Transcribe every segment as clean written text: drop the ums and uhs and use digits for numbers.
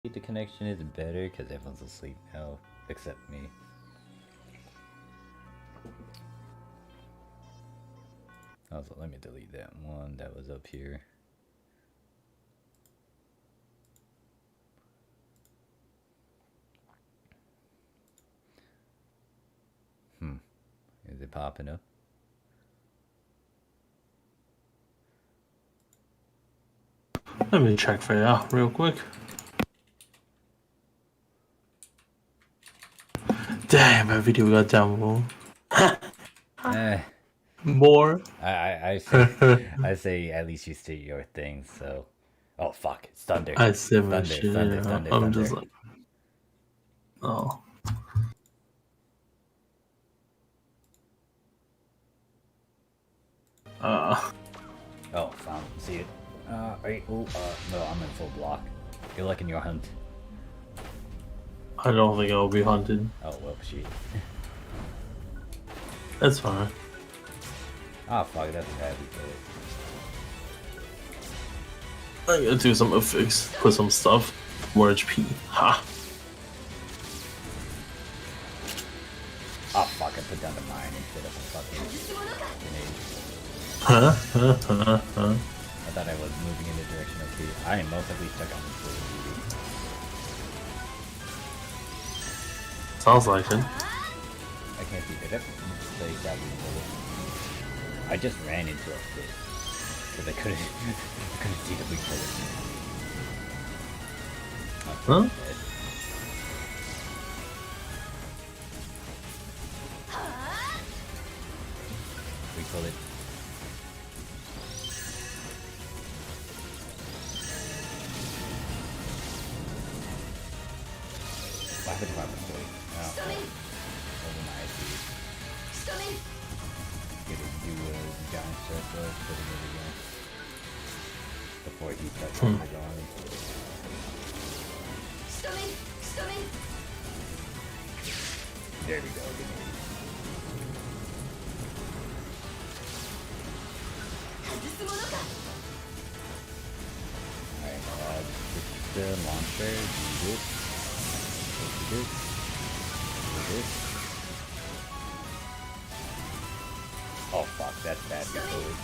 The connection is better because everyone's asleep now, except me. Also, let me delete that one that was up here. Is it popping up? Let me check for you real quick. Damn, my video got downloaded. More. I say at least you see your thing. So, oh fuck, it's thunder. I said my thunder, shit. thunder, thunder, I'm thunder. just like, oh. Oh, found see it. Wait, no, I'm in full block. Good luck in your hunt. I don't think I'll be hunted. Oh well, shit. That's fine. Ah, fuck, that's bad. I gotta do some fix, put some stuff. More HP. Ha. Oh fuck, I put down the mine instead of a fucking grenade. Huh? I thought I was moving in the direction of the. I am mostly stuck on this little beauty. Sounds like it. I can't see that. I just ran into a fish because I couldn't see the weak bullet. Huh? Weak bullet. Over my IP. Get it, do a giant circle, put it in again. Before he starts on his arm. There we go, grenade. Alright, switch the launcher, do this. Do this. Do this. Oh fuck, that's bad weak bullet.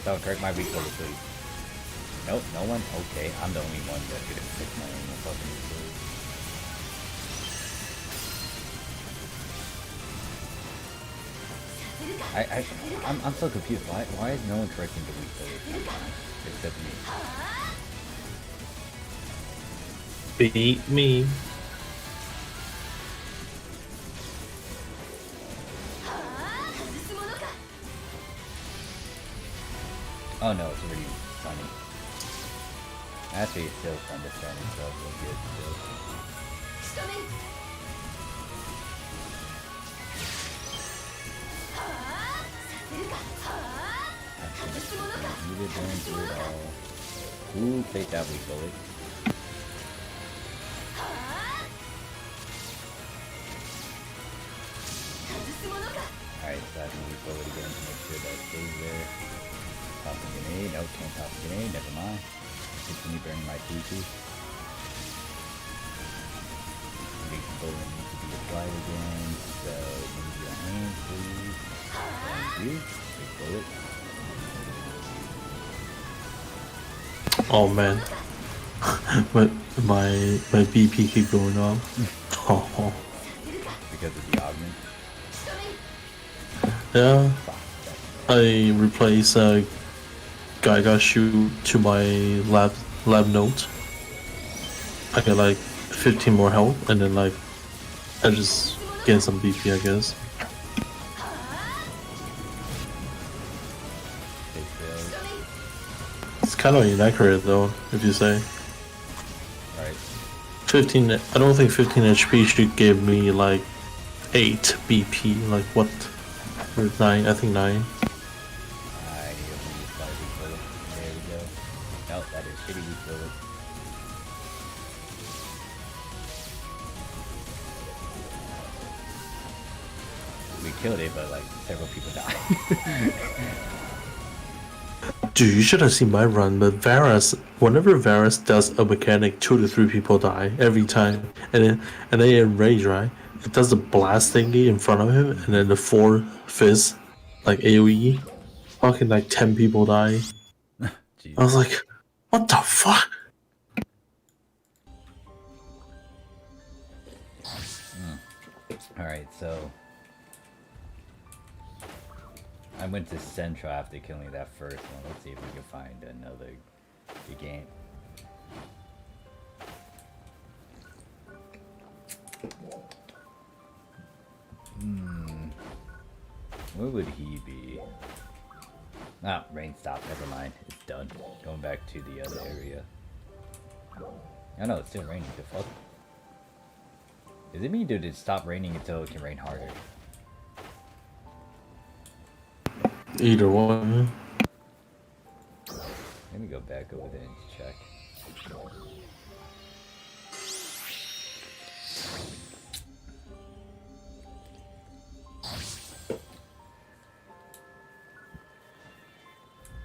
Don't correct my weak bullet, please. Nope, no one? Okay, I'm the only one that's gonna fix my own fucking weak bullet. I'm so confused. Why is no one correcting the weak bullet? Except me. Beat me. Oh no, it's already sunny. Actually, it's still thunder sunny, so we'll get still. You did burn through it all. Ooh, take that weak bullet. Alright, so I can weak bullet again to make sure that stays there. Tossing grenade, no, can't toss grenade, never mind. Continue burning my PP. Weak bullet needs to be applied again, so use your hand, please. Thank you. Weak bullet. Oh man. my BP keep going up. Oh. Because of the augment. Yeah. I replace Geiger shoot to my lab note. I get like 15 more health, and then like I just get some BP, I guess. It's kind of inaccurate though, if you say. Right. 15. I don't think 15 HP should give me like 8 BP. Like what? Or 9? I think 9. Nope, that is shitty weak bullet. We killed it, but like several people died. Dude, you should have seen my run, but whenever Varus does a mechanic, 2 to 3 people die every time. And then in Rage, right? It does the blast thingy in front of him, and then the 4 fizz, like AoE. Fucking like 10 people die. I was like, what the fuck? Alright, so I went to Central after killing that first one. Let's see if we can find another Gigant. Where would he be? Ah, rain stopped. Never mind. It's done. Going back to the other area. I know it's still raining. The fuck? Does it mean did it stop raining until it can rain harder? Either one. Let me go back over there and check.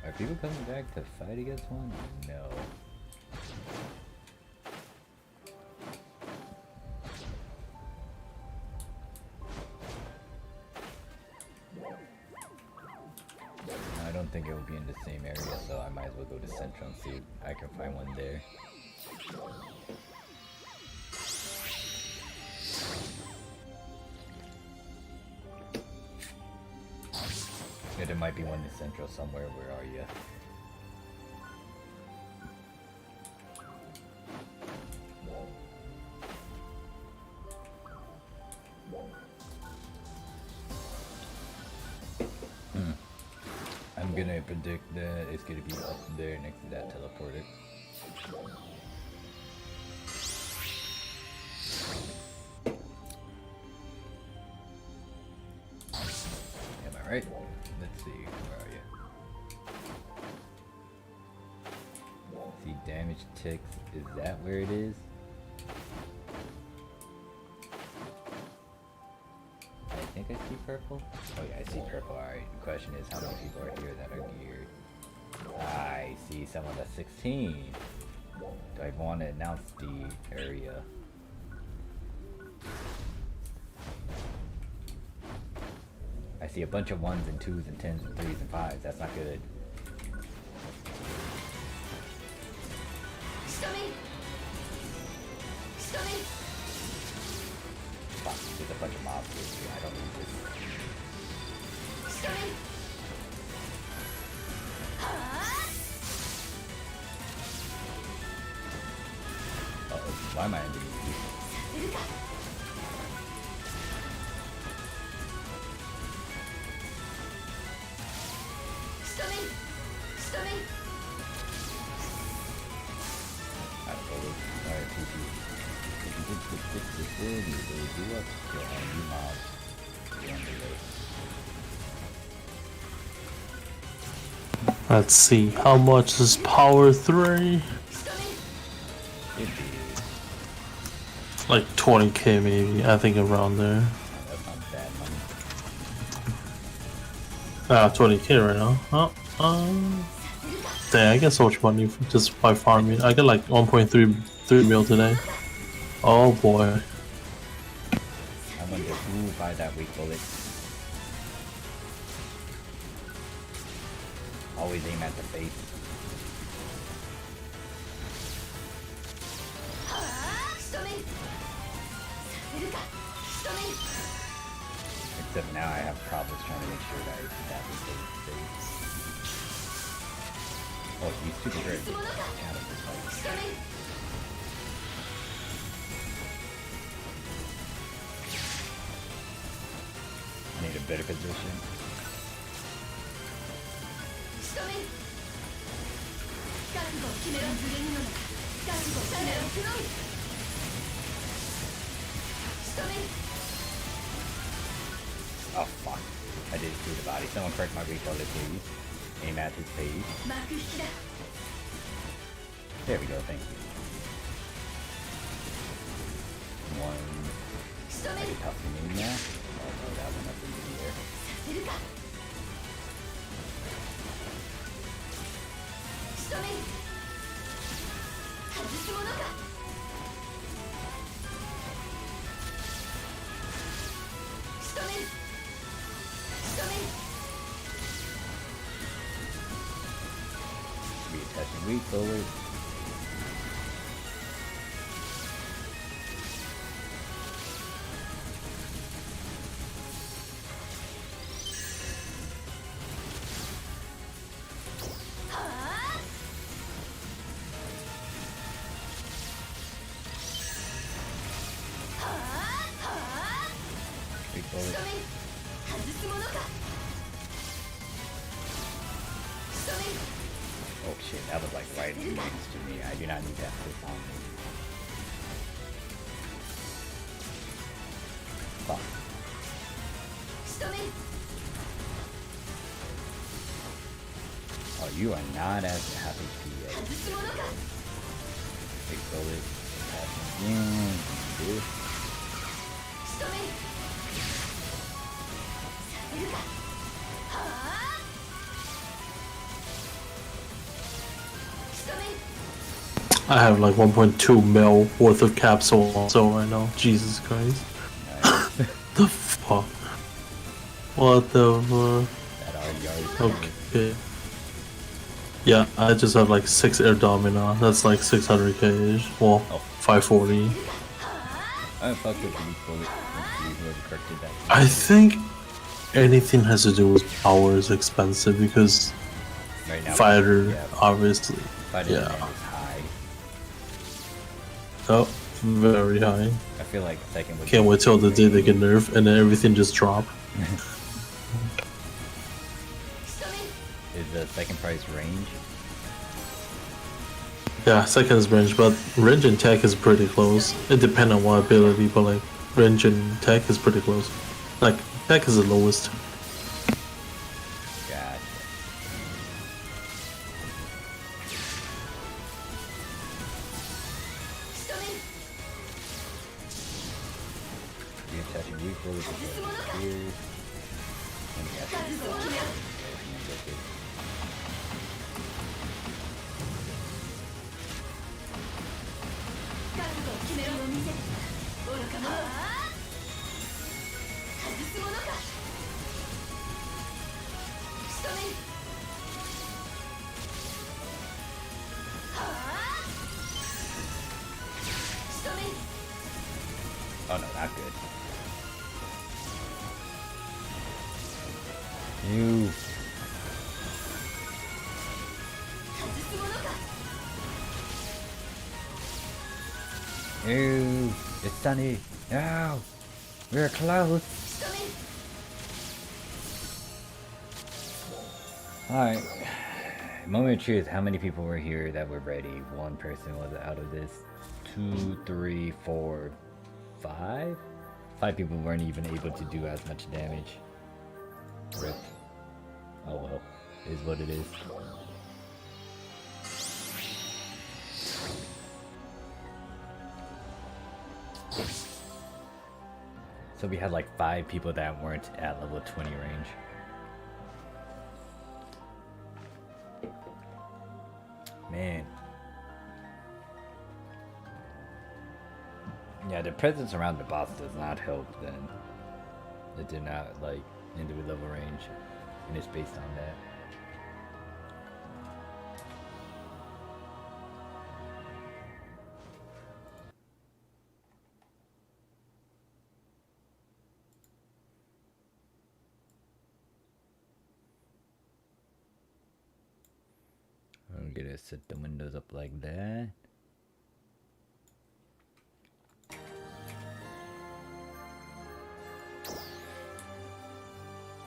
Are people coming back to fight against one? No. I don't think it will be in the same area, so I might as well go to Central and see if I can find one there. Yeah, there might be one in Central somewhere. Where are you? I'm gonna predict that it's gonna be up there next to that teleporter. Am I right? Let's see, where are you? See, damage ticks. Is that where it is? I think I see purple. Oh yeah, I see purple. Alright, the question is how many people are here that are geared? I see someone that's 16. Do I want to announce the area? I see a bunch of 1s and 2s and 10s and 3s and 5s. That's not good. Fuck, there's a bunch of mobs here. I don't need this. Uh-oh, why am I ending these? Let's see, how much is power 3? Like 20k maybe, I think around there. That's not bad money. Ah, 20k right now. Dang, I get so much money just by farming. I get like 1.3 mil today. Oh boy. I wonder who buy that weak bullet. Always aim at the face. Except now I have problems trying to make sure that I stab the face. Oh, he's super great. I need a better position. Oh fuck. I didn't see the body. Someone correct my recoil, please. Aim at his face. There we go, thank you. One. Maybe tough to name now. Oh no, that went up in the air. Weak bullet. Weak bullet. Oh shit, that was like right next to me. I do not need that to on me. Fuck. Oh, you are not as half HP yet. Big bullet. Dude. I have like 1.2 mil worth of capsule also right now. Jesus Christ. Nice. The fuck? What the That are yours. Okay. Yeah, I just have like 6 air domina. That's like 600k ish. Well, Oh. 540. I fucked with the weak bullet. Whoever corrected that. I think anything has to do with power is expensive because Right now, fighter, yeah, obviously. fighter Yeah. demand is high. Oh, very high. I feel like second would Can't be- wait till the day they get nerfed and then everything just drop. Is the second price range? Yeah, second is range, but range and tech is pretty close. It depends on what ability, but like range and tech is pretty close. Like tech is the lowest. Gotcha. You touch your weak bullet with here. And you have to Oh no, not good. You. Ew, it's sunny. No, we're close. Alright. Moment of truth, how many people were here that were ready? One person was out of this. 2, 3, 4, 5? 5 people weren't even able to do as much damage. Rip. Oh well, is what it is. So we had like 5 people that weren't at level 20 range. Man. Yeah, the presence around the boss does not help then. It did not like into level range. And it's based on that. I'm gonna set the windows up like that.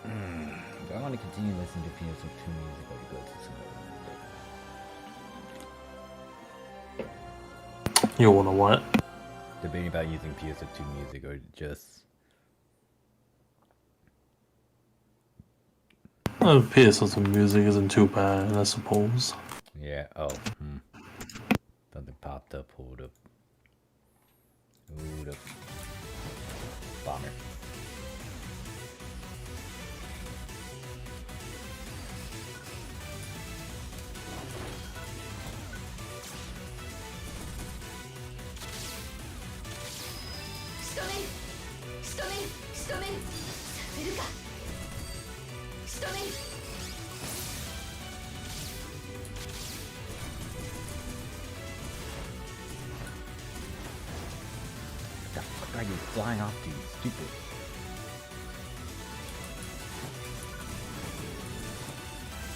Do I want to continue listening to PSO2 music or to go to some other music? You wanna what? Debating about using PSO2 music or just... PSO2 music isn't too bad, I suppose. Yeah, oh, Something popped up, hold up. Hold up. Bomber. are you flying off to, you stupid?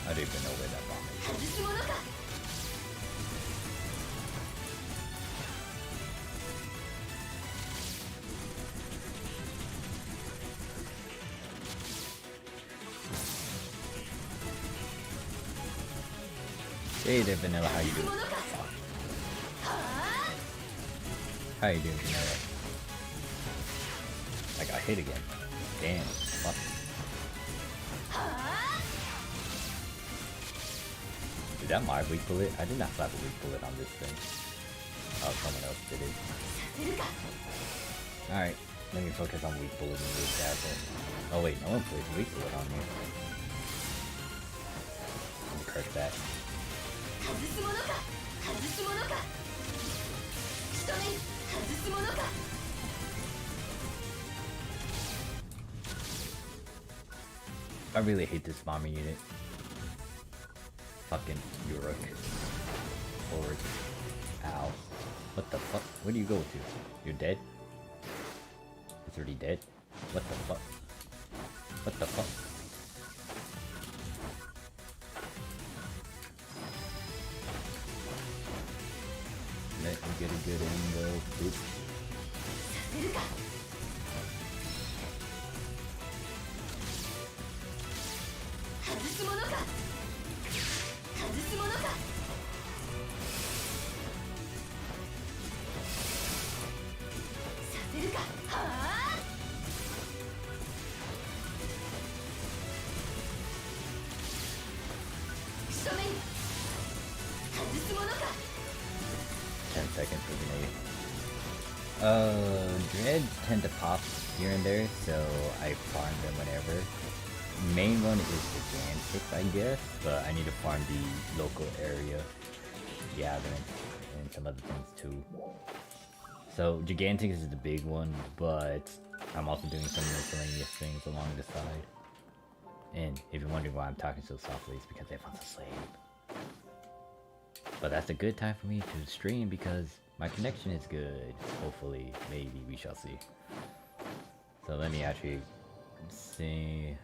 I don't even know where that bomb is. Hey there, Vanilla, how you doing? Fuck. How you doing, Vanilla? I got hit again. Damn, fuck. Is that my weak bullet? I did not slap a weak bullet on this thing. Oh, someone else did it. Alright, let me focus on weak bullet in this asshole. Oh wait, no one plays weak bullet on here. Let me crush that. I really hate this bomber unit. Fucking Uruk. Forward. Ow. What the fuck? Where do you go to? You're dead? It's already dead? What the fuck? What the fuck? Let me get a good angle. Boop. Dreads tend to pop here and there, so I farm them whenever. Main one is Gigantix, I guess, but I need to farm the local area gathering and some other things too. So Gigantix is the big one, but I'm also doing some miscellaneous things along the side. And if you're wondering why I'm talking so softly, it's because everyone's asleep. But that's a good time for me to stream because my connection is good. Hopefully, maybe, we shall see. So let me actually see.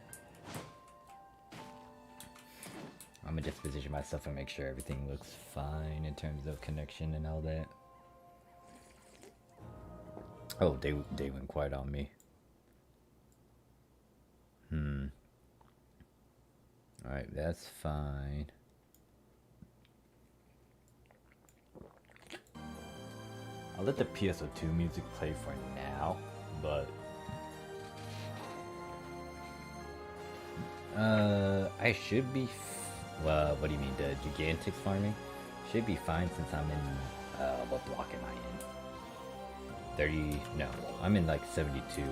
I'm gonna just position myself and make sure everything looks fine in terms of connection and all that. Oh, they went quiet on me. Alright, that's fine. I'll let the PSO2 music play for now, but I should be well, what do you mean, the Gigantix farming? Should be fine since I'm in what block am I in? 30, no, I'm in like 72.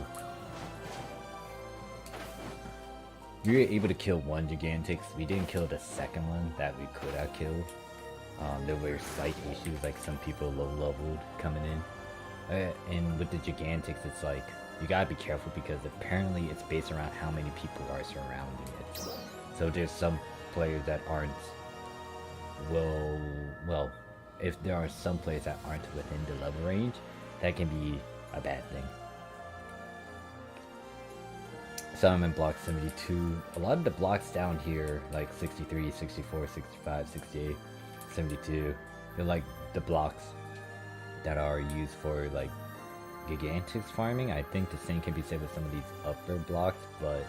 We were able to kill one Gigantix. We didn't kill the second one that we could have killed. There were slight issues, like some people low-leveled coming in. And with the Gigantix, it's like, you gotta be careful because apparently it's based around how many people are surrounding it. So there's some players that aren't, well, if there are some players that aren't within the level range, that can be a bad thing. So I'm in block 72. A lot of the blocks down here, like 63, 64, 65, 68, 72, they're like the blocks that are used for like Gigantix farming. I think the same can be said with some of these upper blocks, but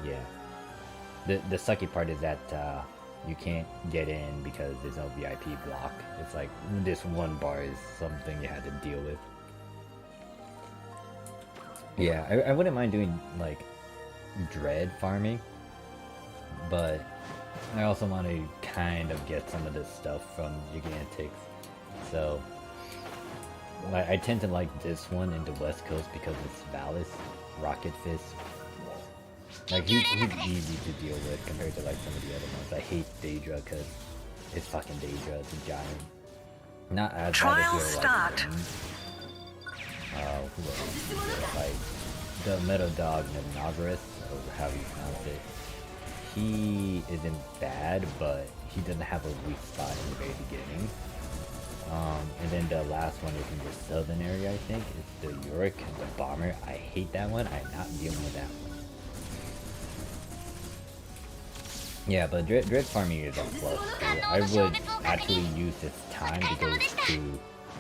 yeah. The sucky part is that you can't get in because there's no VIP block. It's like this one bar is something you had to deal with. Yeah, I wouldn't mind doing like dread farming, but I also want to kind of get some of this stuff from Gigantix. So I tend to like this one in the West Coast because it's Valis, Rocket Fist. Like he's easy to deal with compared to like some of the other ones. I hate Daedra because it's fucking Daedra. It's a giant. Not as bad as your like who else? Like the Meadow Dog Navaris, or how you pronounce it. He isn't bad, but he doesn't have a weak spot in the very beginning. And then the last one is in the southern area, I think. It's the Yorick, the bomber. I hate that one. I'm not dealing with that one. Yeah, but dread farming is a plus too. I would actually use this time to go to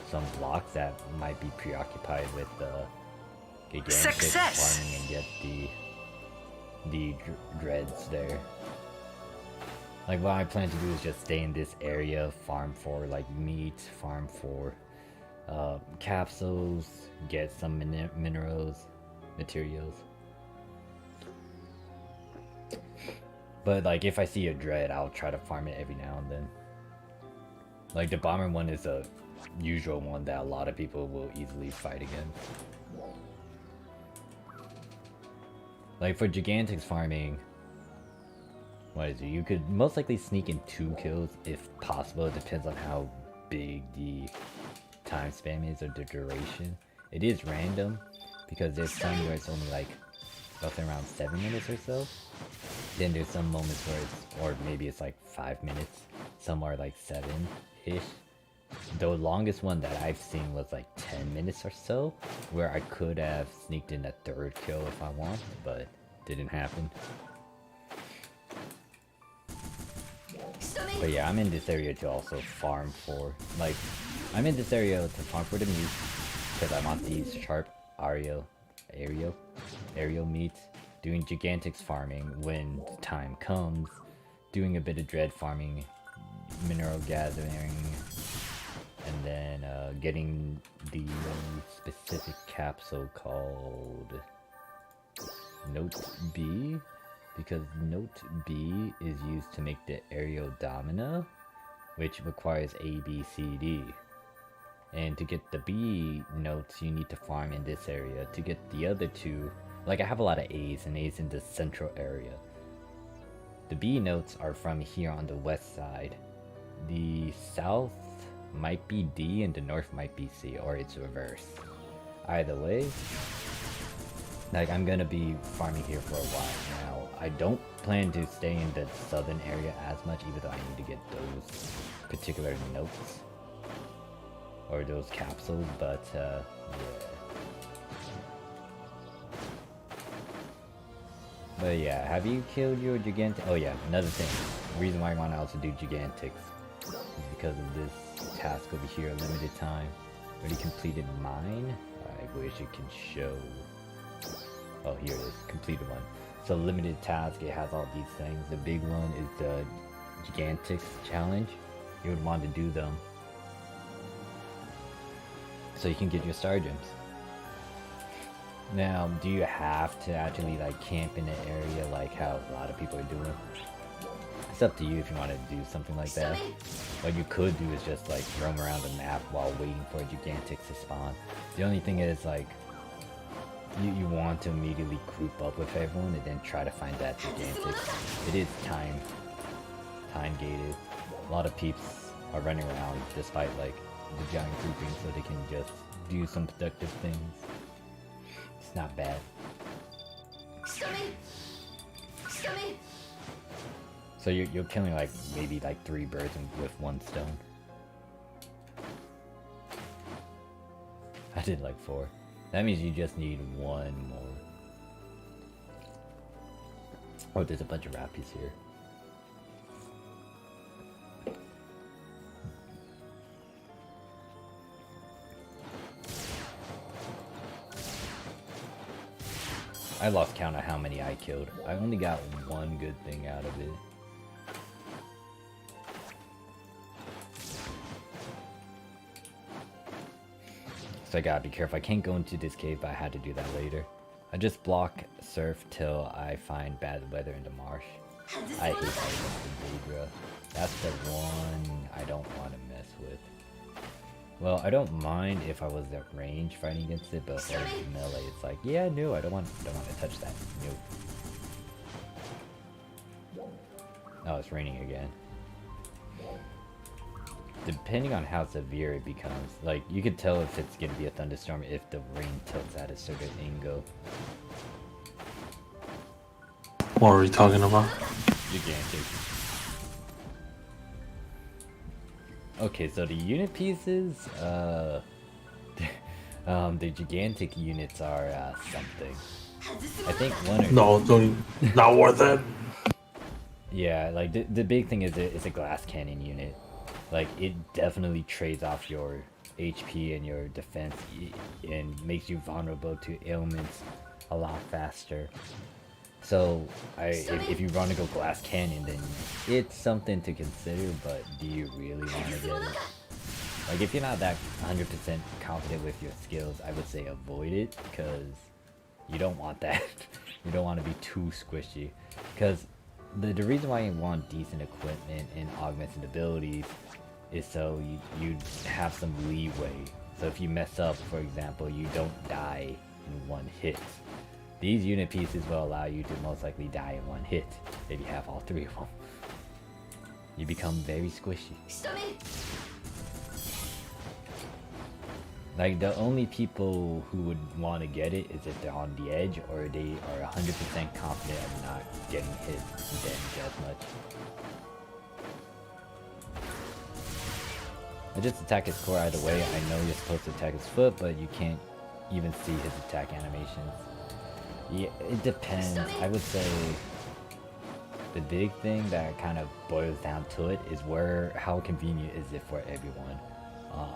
some blocks that might be preoccupied with Gigantix farming and get the dreads there. Like what I plan to do is just stay in this area, farm for like meat, farm for capsules, get some materials. But like if I see a dread, I'll try to farm it every now and then. Like the bomber one is a usual one that a lot of people will easily fight against. Like for Gigantix farming, what is it? You could most likely sneak in 2 kills if possible. It depends on how big the time span is or the duration. It is random because there's some where it's only like roughly around 7 minutes or so. Then there's some moments where it's, or maybe it's like 5 minutes. Some are like 7-ish. The longest one that I've seen was like 10 minutes or so, where I could have sneaked in a 3rd kill if I want, but didn't happen. But yeah, I'm in this area to also farm for, like, I'm in this area to farm for the meat, because I want these sharp aerial meats, doing Gigantix farming when the time comes, doing a bit of dread farming, mineral gathering, and then getting the specific capsule called Note B, because Note B is used to make the aerial domina, which requires A, B, C, D. And to get the B notes, you need to farm in this area. To get the other 2, like I have a lot of A's, and A's in the central area. The B notes are from here on the west side. The south might be D and the north might be C, or it's reverse. Either way, like I'm gonna be farming here for a while now. I don't plan to stay in the southern area as much, even though I need to get those particular notes or those capsules, but yeah. But yeah, have you killed your Gigantix? Oh yeah, another thing. The reason why I want to also do Gigantix is because of this task over here, limited time. Already completed mine. I wish it can show. Oh, here it is, completed one. So limited task, it has all these things. The big one is the Gigantix challenge. You would want to do them so you can get your star gems. Now, do you have to actually like camp in an area like how a lot of people are doing? It's up to you if you want to do something like that. What you could do is just like roam around the map while waiting for a Gigantix to spawn. The only thing is like, you want to immediately group up with everyone and then try to find that Gigantix. It is time gated. A lot of peeps are running around despite like the giant grouping, so they can just do some productive things. It's not bad. So you're killing like maybe like 3 birds with 1 stone. I did like 4. That means you just need 1 more. Oh, there's a bunch of rappies here. I lost count of how many I killed. I only got 1 good thing out of it. So I gotta be careful. I can't go into this cave, but I had to do that later. I just block surf till I find bad weather in the marsh. I hate that against the Daedra. That's the one I don't want to mess with. Well, I don't mind if I was at range fighting against it, but for melee, it's like, yeah, no, I don't want to touch that. Nope. Oh, it's raining again. Depending on how severe it becomes, like, you could tell if it's gonna be a thunderstorm if the rain tilts at a certain angle. What are we talking about? Gigantic. Okay, so the unit pieces, the gigantic units are something. I think one or No, not worth it. yeah, like the big thing is it's a glass cannon unit. Like it definitely trades off your HP and your defense and makes you vulnerable to ailments a lot faster. So if you want to go glass cannon, then it's something to consider. But do you really want to get it? Like if you're not that 100% confident with your skills, I would say avoid it because you don't want that. You don't want to be too squishy. Because the reason why you want decent equipment and augmented abilities is so you have some leeway. So if you mess up, for example, you don't die in one hit. These unit pieces will allow you to most likely die in one hit if you have all three of them. You become very squishy. Like the only people who would want to get it is if they're on the edge or they are 100% confident of not getting hit and damaged as much. I just attack his core either way. I know you're supposed to attack his foot, but you can't even see his attack animations. Yeah, it depends. I would say the big thing that kind of boils down to it is how convenient is it for everyone.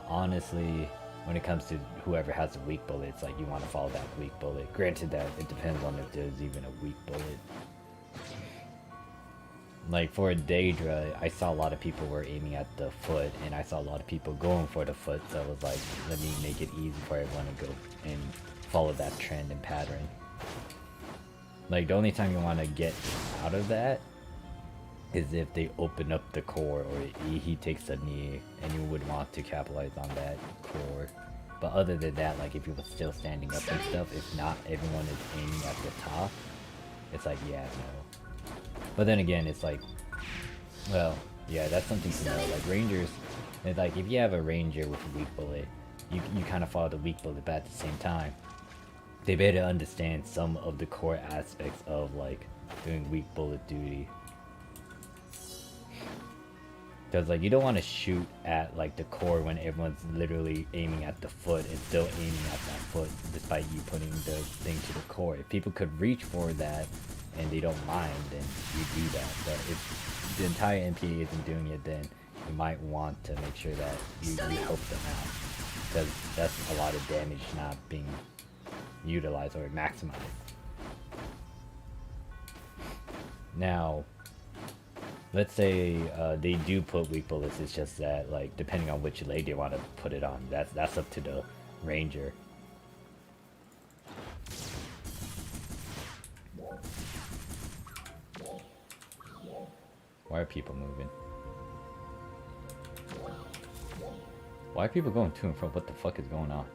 Honestly, when it comes to whoever has a weak bullet, it's like you want to follow that weak bullet. Granted that it depends on if there's even a weak bullet. Like for a Daedra, I saw a lot of people were aiming at the foot, and I saw a lot of people going for the foot, so it was like, let me make it easy for everyone to go and follow that trend and pattern. Like the only time you want to get out of that is if they open up the core or he takes a knee and you would want to capitalize on that core. But other than that, like if you were still standing up and stuff, if not everyone is aiming at the top, it's like, yeah, no. But then again, it's like, well, yeah, that's something to know. Like rangers, it's like if you have a ranger with a weak bullet, you kind of follow the weak bullet, but at the same time, they better understand some of the core aspects of like doing weak bullet duty. Because like you don't want to shoot at like the core when everyone's literally aiming at the foot and still aiming at that foot despite you putting the thing to the core. If people could reach for that and they don't mind, then you do that. But if the entire NPA isn't doing it, then you might want to make sure that you help them out. Because that's a lot of damage not being utilized or maximized. Now, let's say they do put weak bullets, it's just that like depending on which leg they want to put it on, that's up to the ranger. Why are people moving? Why are people going to and fro? What the fuck is going on?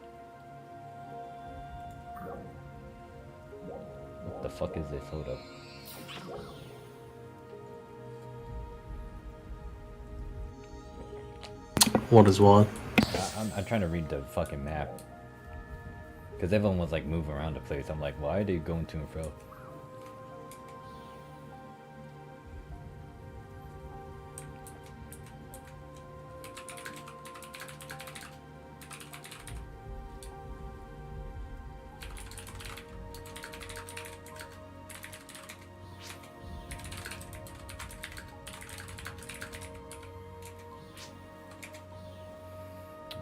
What the fuck is this? Hold up. What is what? I'm trying to read the fucking map. Because everyone was like moving around the place. I'm like, why are they going to and fro?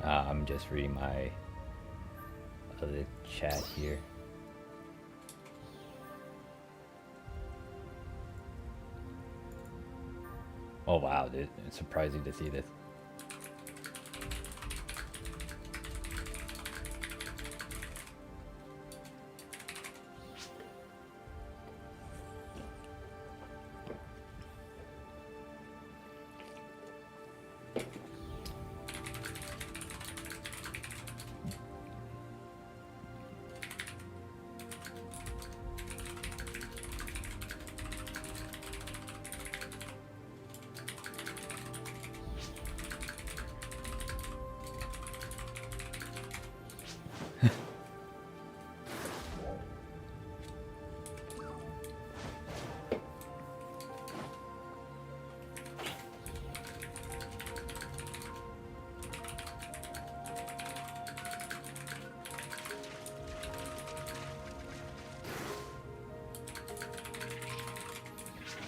I'm just reading my other chat here. Oh wow, dude, it's surprising to see this.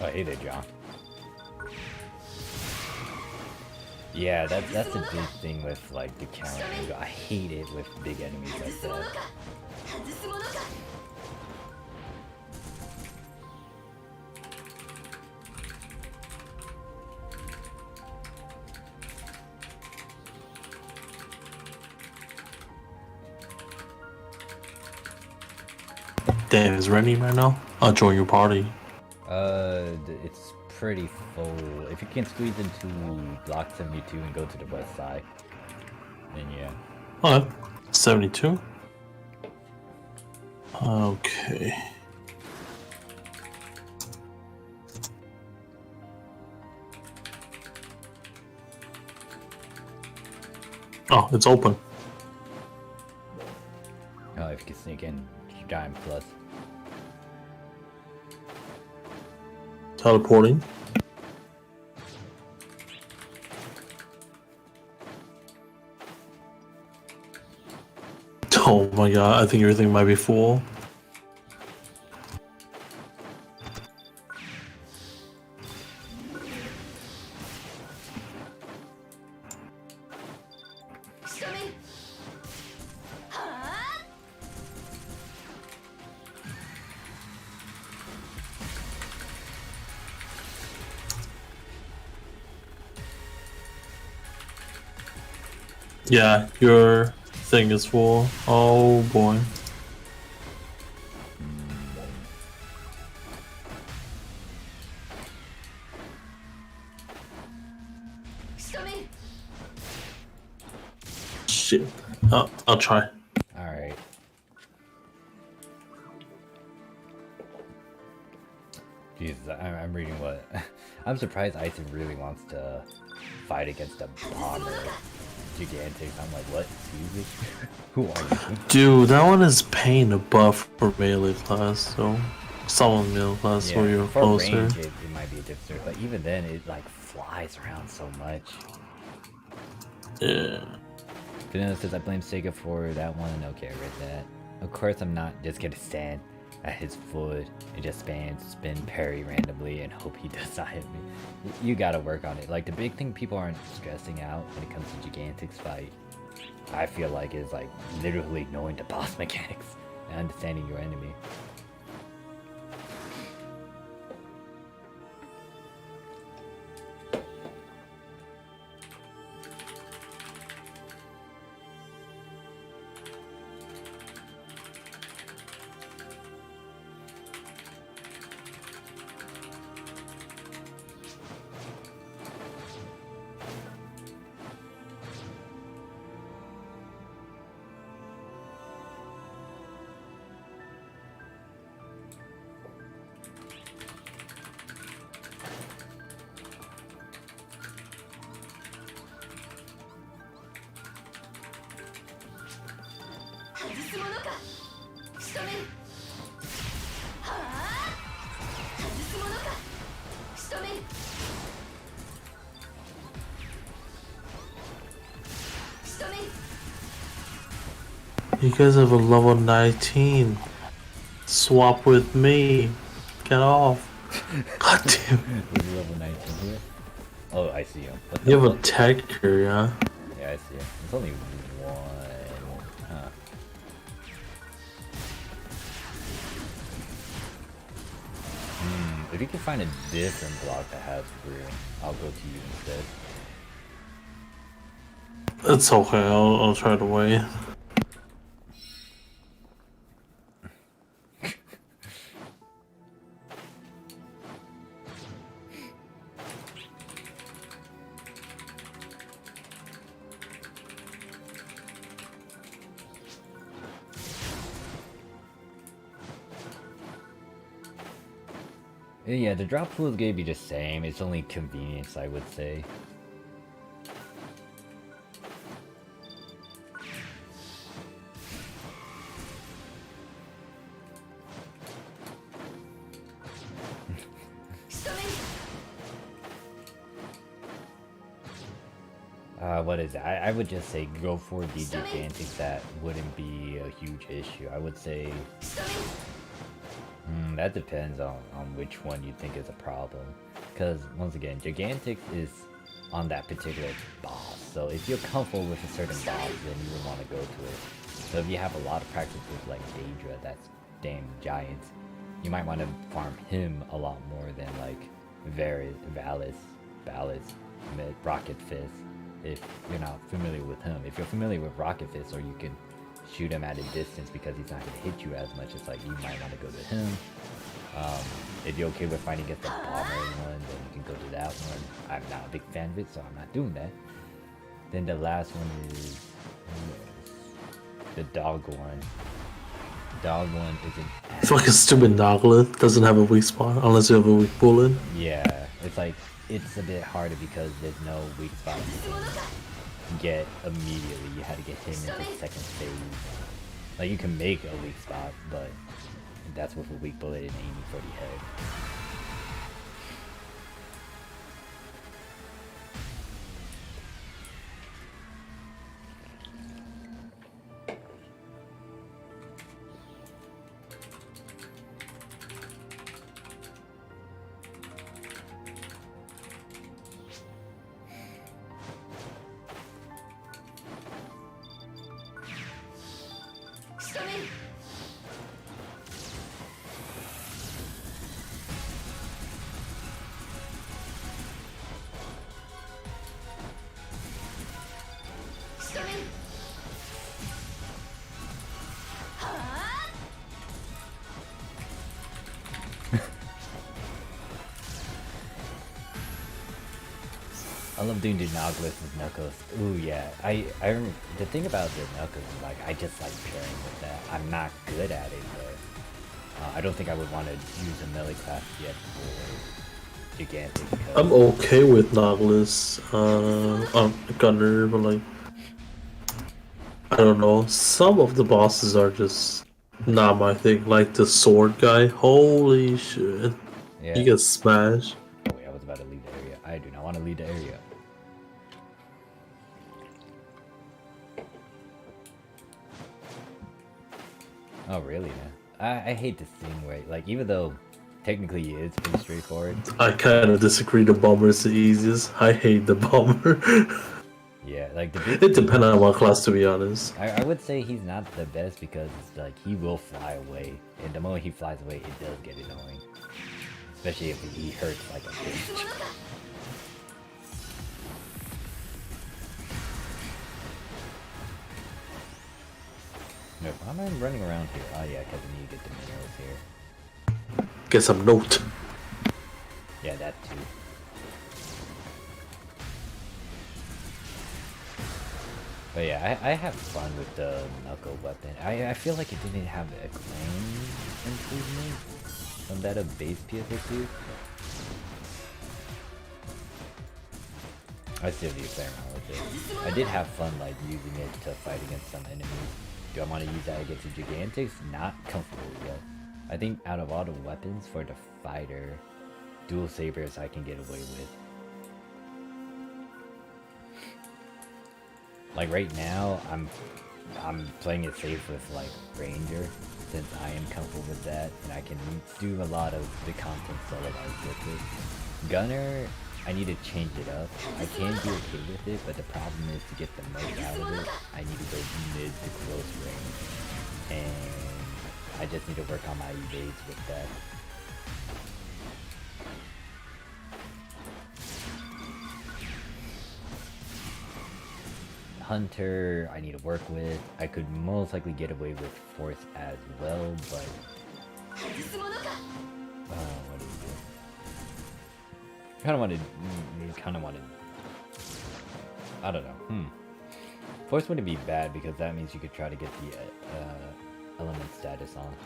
Oh, hey there, John. Yeah, that's the big thing with like the counter angle. I hate it with big enemies like that. Damn, it's raining right now. I'll join your party. It's pretty full. If you can squeeze into block 72 and go to the west side, then yeah. Alright, 72. Okay. Oh, it's open. Oh, if you can sneak in, giant plus. Teleporting. Oh my god, I think everything might be full. Yeah, your thing is full. Oh boy. Shit. I'll try. Alright. Jesus, I'm reading what... I'm surprised Ison really wants to fight against a bomber. Gigantix. I'm like, what? Excuse me? Who are you? Dude, that one is paying a buff for melee class, so someone melee class Yeah, where you're for closer. range, it might be a difference, but even then, it like flies around so much. Yeah. Vanilla says, I blame SEGA for that one. Okay, I read that. Of course, I'm not just gonna stand at his foot and just spin parry randomly and hope he does not hit me. You gotta work on it. Like, the big thing people aren't stressing out when it comes to Gigantix fight, I feel like, is like literally knowing the boss mechanics and understanding your enemy. You guys have a level 19. Swap with me. Get off. God damn. Who's level 19 here? Oh, I see him. What the You have a fuck? tech here, yeah? Yeah, I see him. It's only one. Huh. If you can find a different block that has room, I'll go to you instead. It's okay, I'll try to wait. Yeah, the drop pool is gonna be the same. It's only convenience, I would say. What is it? I would just say go for the Gigantix. That wouldn't be a huge issue. I would say... That depends on which one you think is a problem. Because, once again, Gigantix is on that particular boss. So if you're comfortable with a certain boss, then you would want to go to it. So if you have a lot of practice with, like, Daedra, that's damn giant, you might want to farm him a lot more than, like, Valis, Rocket Fist, if you're not familiar with him. If you're familiar with Rocket Fist, or you can shoot him at a distance because he's not going to hit you as much, it's like you might want to go to him. If you're okay with fighting against the bomber one, then you can go to that one. I'm not a big fan of it, so I'm not doing that. Then the last one is the dog one. Dog one is an Fucking stupid Noglet doesn't have a weak spot unless you have a weak bullet. Yeah, it's like, it's a bit harder because there's no weak spot you can get immediately. You had to get him into the second phase. Like, you can make a weak spot, but that's with a weak bullet and aiming for the head. I love doing the Nautilus with Knuckles. Ooh yeah, I the thing about the Knuckles is, like, I just like pairing with that. I'm not good at it, but I don't think I would want to use a melee class yet for Gigantic. I'm okay with Nautilus on Gunner, but like, I don't know, some of the bosses are just not my thing. Like the sword guy, holy shit. Yeah. He gets smashed. Oh wait, I was about to leave the area. I do not want to leave the area. Oh really, man? I hate this thing where, like, even though technically it's pretty straightforward. I kind of disagree. The bomber is the easiest. I hate the bomber. Yeah, like It depends on what class, to be honest. I would say he's not the best because it's like he will fly away, and the moment he flies away, it does get annoying. Especially if he hurts like a bitch. No, why am I running around here? Oh yeah, because I need to get the minerals here. Get some note. Yeah, that too. But yeah, I have fun with the knuckle weapon. I feel like it didn't have a claim improvement from that of base PSO2. I still need to play around with it. I did have fun, like, using it to fight against some enemies. Do I want to use that against the Gigantix? Not comfortable yet. I think out of all the weapons for the fighter, dual sabers I can get away with. Like right now, I'm playing it safe with like Ranger, since I am comfortable with that, and I can do a lot of the content solo-wise with it. Gunner, I need to change it up. I can be okay with it, but the problem is to get the most out of it, I need to go mid to close range, and I just need to work on my evades with that. Hunter, I need to work with. I could most likely get away with Force as well, but what do you do? Kind of wanted. I don't know. Force wouldn't be bad because that means you could try to get the element status on.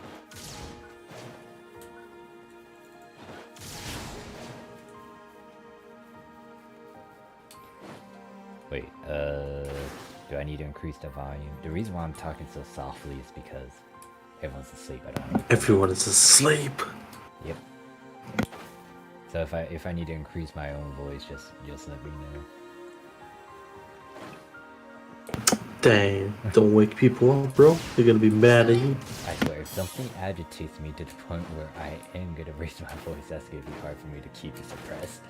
Wait, do I need to increase the volume? The reason why I'm talking so softly is because everyone's asleep. I don't know. Everyone is asleep. Yep. So if I need to increase my own voice, just let me know. Dang, don't wake people up, bro. They're gonna be mad at you. I swear, if something agitates me to the point where I am gonna raise my voice, that's gonna be hard for me to keep it suppressed.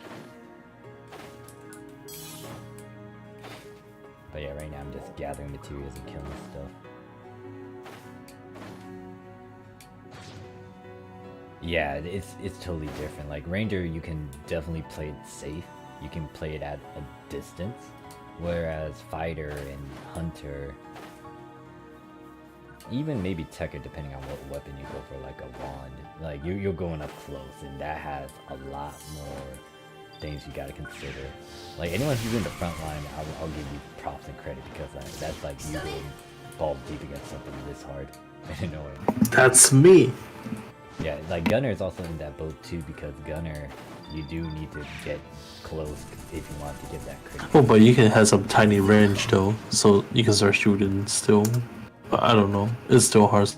But yeah, right now I'm just gathering materials and killing stuff. Yeah, it's totally different. Like Ranger, you can definitely play it safe. You can play it at a distance. Whereas Fighter and Hunter, even maybe Tekker, depending on what weapon you go for, like a wand, like you're going up close, and that has a lot more things you gotta consider. Like anyone who's in the front line, I'll give you props and credit, because that's like you going balls deep against something this hard and annoying. That's me. Yeah, like Gunner is also in that boat too, because Gunner, you do need to get close if you want to get that crit. Oh, but you can have some tiny range though, so you can start shooting still. But I don't know. It's still hard.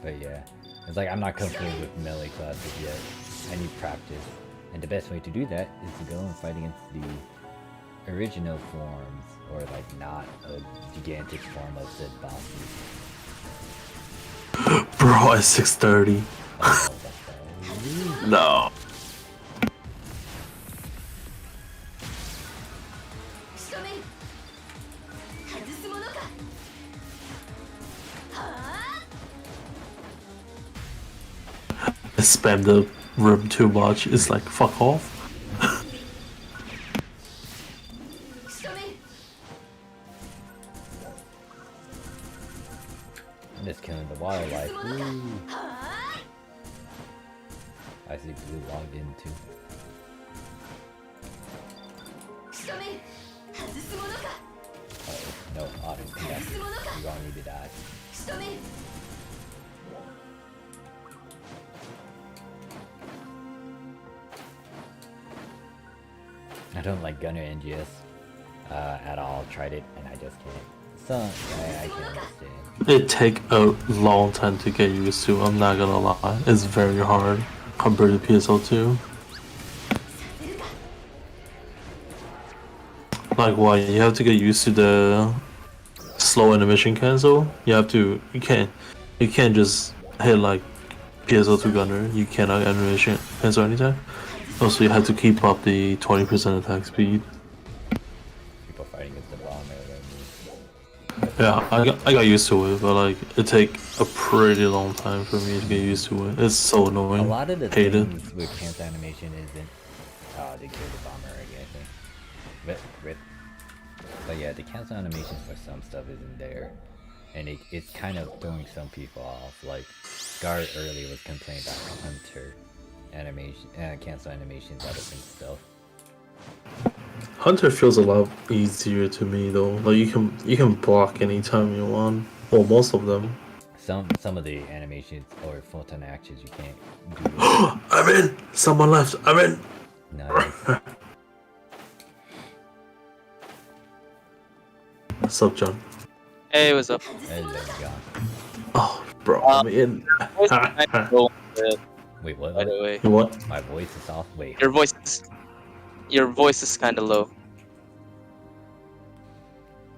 But yeah, it's like I'm not comfortable with melee classes yet. I need practice, and the best way to do that is to go and fight against the original forms, or like not a Gigantix form of said bosses. Bro, at 6:30. Oh, that's bad. No. I spam the room too much. It's like, fuck off. I'm just killing the wildlife. Woo. I see Blue logged in too. Uh-oh, no, Autumn, come back. You're gonna need to die. I don't like Gunner NGS at all. Tried it and I just can't. So I can't understand. It take a long time to get used to. I'm not gonna lie. It's very hard compared to PSO2. Like what? You have to get used to the slow animation cancel. You can't just hit like PSO2 Gunner. You cannot animation cancel anytime. Also, you have to keep up the 20% attack speed. People fighting against the bomber. Yeah, I got used to it, but like it take a pretty long time for me to get used to it. It's so annoying. A lot of the Hate things with cancel animation isn't. Oh, they killed the bomber already, I think. Rip. But yeah, the cancel animations for some stuff isn't there, and it's kind of throwing some people off. Like Scar earlier was complaining about Hunter animation, cancel animations out of some stuff. Hunter feels a lot easier to me though. Like you can block anytime you want. Well, most of them. Some of the animations or full-time actions you can't do. I'm in. Someone left. I'm in. Nice. What's up, John? Hey, what's up? Hello, John. Oh, bro, I'm in. Wait, what? By the way, What? My voice is off. Wait. your voice is kind of low.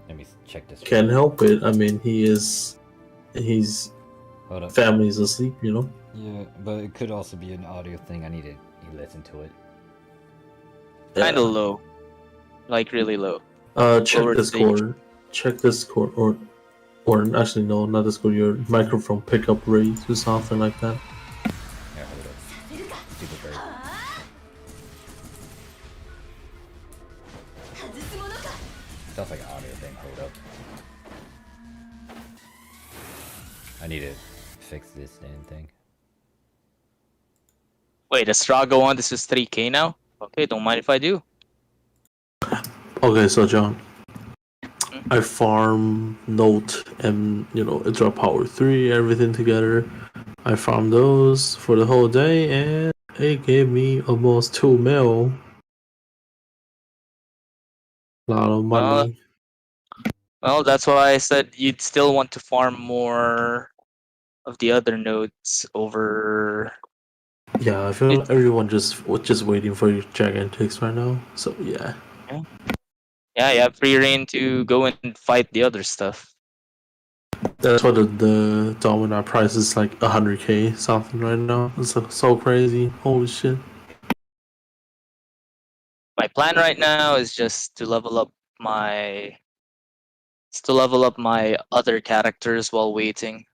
Let me check this. Can't help it. I mean, his Hold up. family's asleep, you know. Yeah, but it could also be an audio thing. I need to listen to it. Kind of low, like really low. Check Lower Discord. stage. Check Discord, or actually no, not Discord. Your microphone pickup rate or something like that. Yeah, hold up. Stupid bird. Sounds like an audio thing. Hold up. I need to fix this damn thing. Wait, does Straw go on? This is 3K now? Okay, don't mind if I do. Okay, so John, I farm Note and drop power 3, everything together. I farmed those for the whole day and it gave me almost 2 mil. A lot of money. Well, that's why I said you'd still want to farm more of the other nodes over Yeah, I feel everyone just waiting for Gigantix right now. So yeah. Yeah, you have free reign to go and fight the other stuff. That's why the Dominar price is like 100k something right now. It's so crazy. Holy shit. My plan right now is just to level up my other characters while waiting.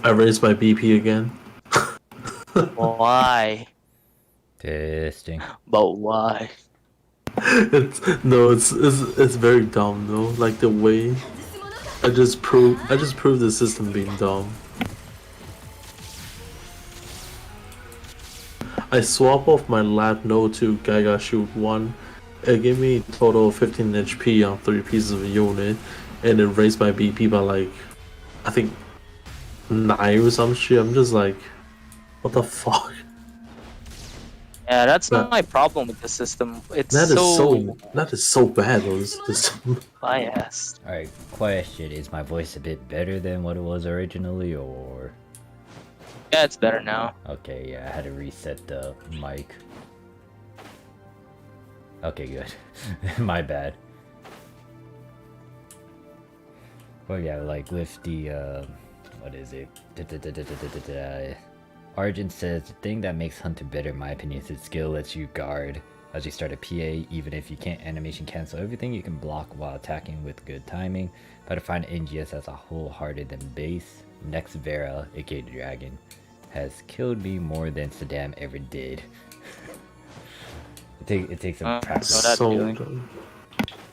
I raised my BP again. Why? Testing. But why? It's very dumb though. Like the way I just proved the system being dumb. I swap off my lab node to Gaga Shoot 1. It gave me a total of 15 HP on 3 pieces of a unit, and it raised my BP by like, I think 9 or some shit. I'm just like, what the fuck? Yeah, that's not my problem with the system. It's That so is so bad though, this system. biased. Alright, question. Is my voice a bit better than what it was originally, or... Yeah, it's better now. Okay, yeah, I had to reset the mic. Okay, good. My bad. Well, yeah, like with the, what is it? Argent says, the thing that makes Hunter better, in my opinion, is his skill lets you guard as you start a PA, even if you can't animation cancel everything, you can block while attacking with good timing. But I find NGS as a whole harder than base. Next Vera, aka Dragon, has killed me more than Saddam ever did. it takes some practice. that So feeling. dumb.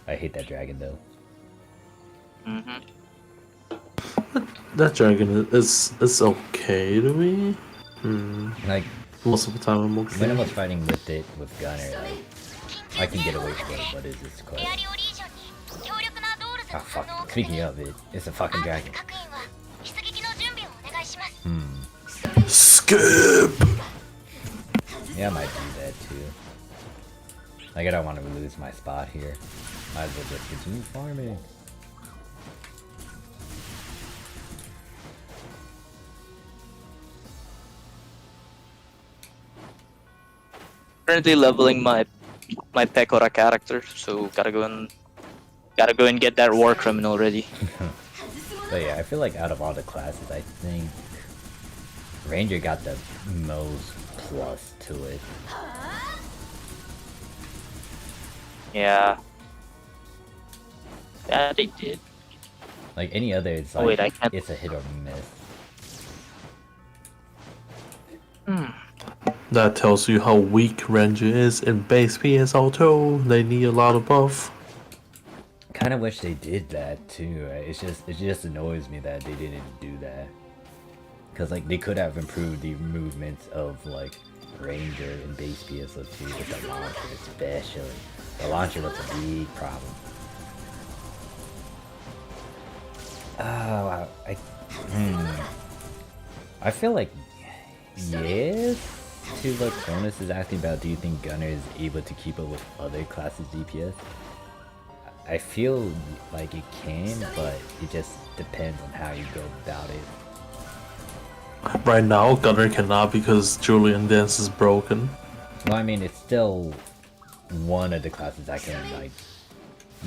I hate that dragon though. That dragon is okay to me. Like Most of the time I'm okay. when I was fighting with it with Gunner, like I can get away from it, but it's just close. Ah fuck, speaking of it, it's a fucking dragon. Skip! Yeah, I might do that too. Like I don't want to lose my spot here. Might as well just continue farming. Currently leveling my Pekora character, so gotta go and get that war criminal ready. But yeah, I feel like out of all the classes, I think Ranger got the most plus to it. Yeah. Yeah, they did. Like any other, it's like Oh, wait, I can't- it's a hit or miss. That tells you how weak Ranger is in base PSO2. They need a lot of buff. Kind of wish they did that too. It just annoys me that they didn't do that. Cause like they could have improved the movements of like Ranger and base PSO2 with the launcher, especially. The launcher was a big problem. Oh, I feel like yes. To what Cronus is asking about, do you think Gunner is able to keep up with other classes DPS? I feel like it can, but it just depends on how you go about it. Right now, Gunner cannot because Julian Dance is broken. Well, I mean, it's still one of the classes I can like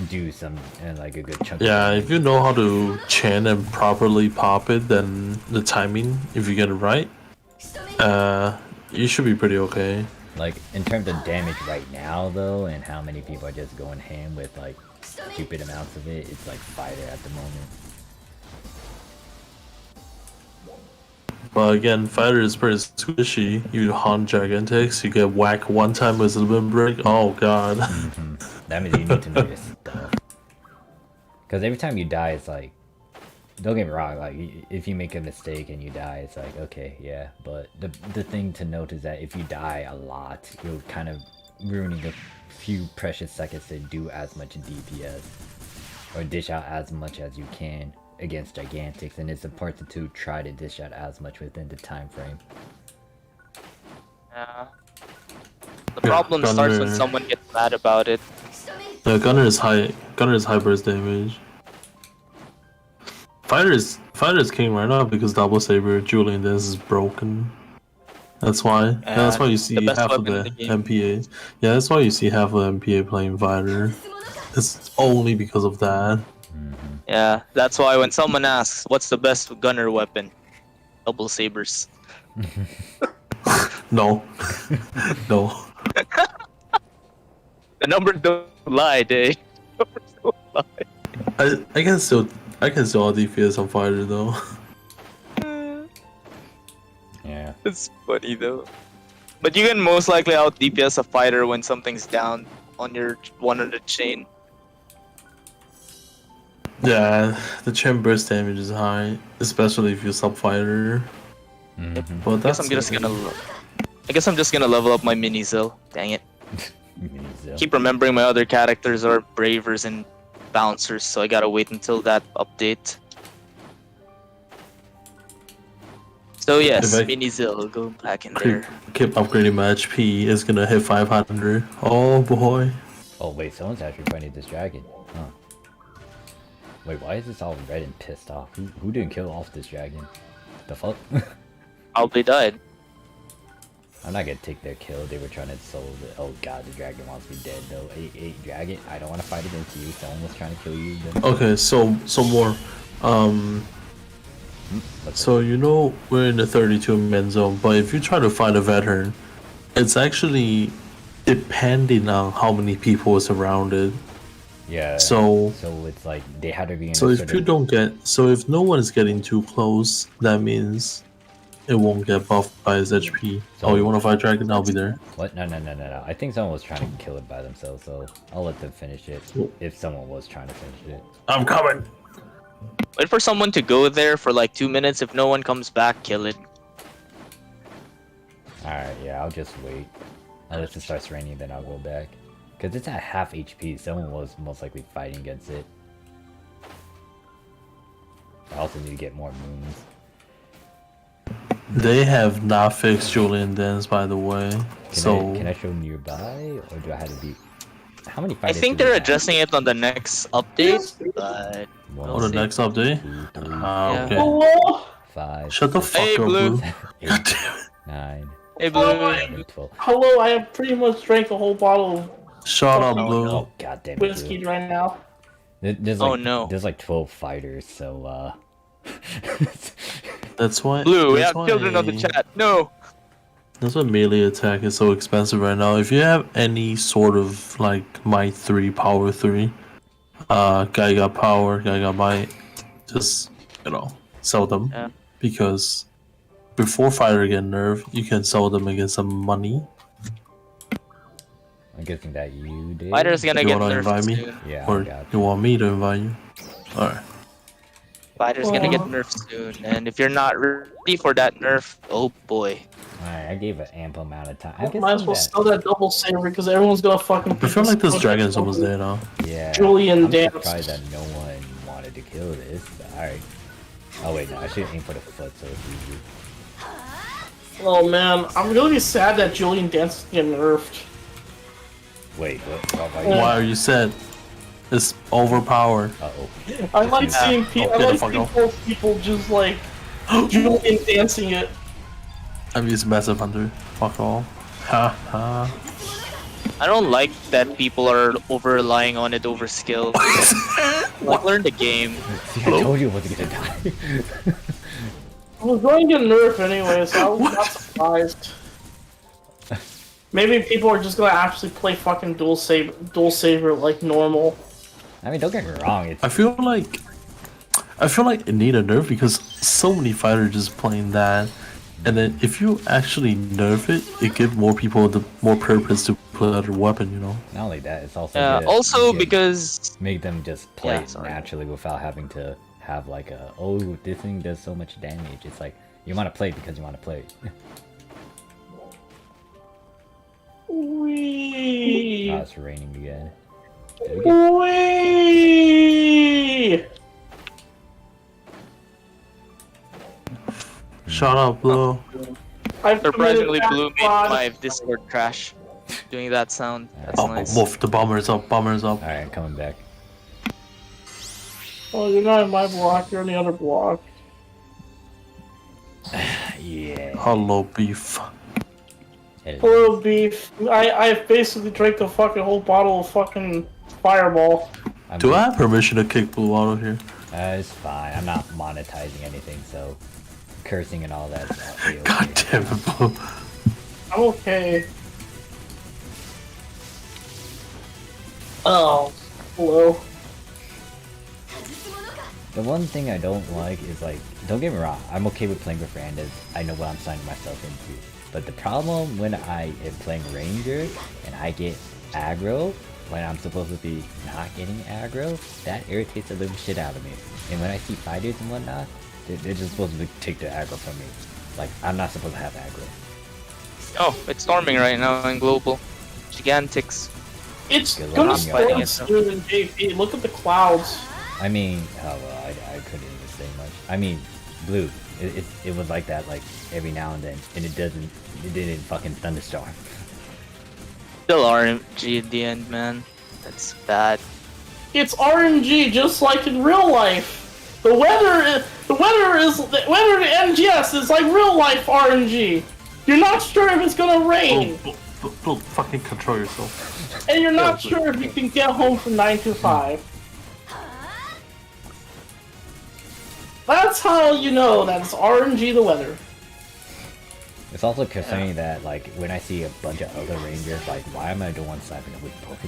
do some and like a good chunk. Yeah, if you know how to chain and properly pop it, then the timing, if you get it right, you should be pretty okay. Like in terms of damage right now, though, and how many people are just going ham with like stupid amounts of it, it's like Fighter at the moment. But again, Fighter is pretty squishy. You hunt Gigantix, you get whacked one time with a limb break. Oh god. That means you need to know your stuff. Because every time you die, it's like, don't get me wrong, like if you make a mistake and you die, it's like, okay, yeah. But the thing to note is that if you die a lot, you're kind of ruining a few precious seconds to do as much DPS or dish out as much as you can against Gigantix, and it's important to try to dish out as much within the time frame. Yeah. The problem starts when someone gets mad about it. Yeah, Gunner is high burst damage. Fighter is Fighter's king right now because double saber Julian Dance is broken. That's why. That's why you see the best half of weapon the in the game. MPA. Yeah, that's why you see half of the MPA playing fighter. It's only because of that. Yeah, that's why when someone asks, what's the best gunner weapon? Double sabers. No, no. The numbers don't lie, Day. Numbers don't lie. I can still out DPS on fighter though. Yeah. It's funny though. But you can most likely out DPS a fighter when something's down on your one of the chain. Yeah, the chain burst damage is high, especially if you sub fighter. But that's I guess I'm just gonna level up my mini Zill. Dang it. Keep remembering my other characters are bravers and bouncers, so I gotta wait until that update. So yes, If I- mini Zill will go back in there. keep upgrading my HP, it's gonna hit 500. Oh boy. Oh wait, someone's actually fighting this dragon. Huh. Wait, why is this all red and pissed off? Who didn't kill off this dragon? The fuck? Probably died. I'm not gonna take their kill. They were trying to soul the. Oh god, the dragon wants me dead though. Hey, dragon, I don't want to fight against you. Someone was trying to kill you. Then... Okay, so more. So you know we're in the 32-man zone, but if you try to fight a veteran, it's actually depending on how many people is surrounded. Yeah. So it's like they had to be. In so a if sort you of... don't get, so if no one is getting too close, that means it won't get buffed by his HP. So, oh, you want to fight dragon? I'll be there. What? No. I think someone was trying to kill it by themselves, so I'll let them finish it. If someone was trying to finish it. I'm coming. Wait for someone to go there for like 2 minutes. If no one comes back, kill it. Alright, yeah, I'll just wait. Unless it starts raining, then I'll go back. Because it's at half HP, someone was most likely fighting against it. I also need to get more moons. They have not fixed Julian Dance, by the way. Can I show nearby, or do I have to be? How many I fighters? think do we they're have? addressing it on the next update, but One, Oh, the see. next update? 2, 3, Yeah. Okay. Hello? 5, Shut the 6, fuck Hey, up, Blue. Blue. 8, God damn it. 9, Hey, Blue. 11, 12. Hello, I have pretty much drank a whole bottle of Shut up, Oh, Blue. Oh god damn it! whiskey Blue. right now. There's Oh, like, no. There's like 12 fighters, so That's why. Blue, we that's have children on the why- chat. No. That's why melee attack is so expensive right now. If you have any sort of like might 3, power 3, guy got power, guy got might, just sell them. Yeah. Because before fighter get nerfed, you can sell them and get some money. I'm guessing that you did. Fighter's gonna You get wanna invite nerfed me? soon. Yeah, Or I got you want me to invite you? Alright. Fighter's gonna get nerfed soon, and if you're not ready for that nerf, oh boy. Alright, I gave an ample amount of time. I guess Might as well sell that double saber because everyone's gonna fucking. I feel like this dragon is almost there now. Yeah. Julian I'm Dance. surprised that no one wanted to kill this. Alright. Oh wait, no, I should aim for the foot so it's easy. Oh man, I'm really sad that Julian Dance is getting nerfed. Wait, what? Why are you sad? It's overpowered. Uh-oh. I like Yeah. seeing Oh, I get the like fuck seeing people just like Julian dancing it. I'm using massive hunter. Fuck all. Ha ha. I don't like that people are over relying on it over skill. Like, learn the game. See, I told you I wasn't gonna die. I was going to get nerfed anyway, so I was not surprised. Maybe people are just gonna actually play fucking dual saber like normal. I mean, don't get me wrong, it's... I feel like it need a nerf because so many fighters just playing that, and then if you actually nerf it, it gives more people more purpose to play other weapon. You know. Not only that, it's also... Yeah, good- also good- because Make them just play Yeah, sorry. naturally without having to have like a, oh, this thing does so much damage. It's like, you want to play because you want to play. Wee. Oh, it's raining again. Did we get- Wee. Shut up, Blue. I've surprisingly committed Blue made fraud. my Discord crash. Doing that sound. That's Oh, nice. wolf, the bomber's up. Bomber's up. Alright, I'm coming back. Oh, you're not in my block. You're in the other block. Yeah. Hello, beef. Hello, beef. I basically drank the fucking whole bottle of fucking Fireball. Do I have permission to kick Blue out of here? It's fine. I'm not monetizing anything, so cursing and all that. God damn it, Blue. I'm okay. Oh, hello. The one thing I don't like is like, don't get me wrong, I'm okay with playing with randoms. I know what I'm signing myself into. But the problem when I am playing Ranger and I get aggro when I'm supposed to be not getting aggro, that irritates the living shit out of me. And when I see fighters and whatnot, they're just supposed to take the aggro from me. Like, I'm not supposed to have aggro. Oh, it's storming right now in global. Gigantix. It's Good luck gonna on storm fighting it, soon in JP. Look at the clouds. I mean, oh well, I couldn't even say much. I mean, Blue, it was like that like every now and then, and it didn't fucking thunderstorm. Still RNG at the end, man. That's bad. It's RNG just like in real life. The weather in NGS is like real life RNG. You're not sure if it's gonna rain, Blue, fucking control yourself. and you're not sure if you can get home from 9 to 5. That's how you know that it's RNG the weather. It's also concerning that like when I see a bunch of other rangers, like why am I the one sniping a weak point?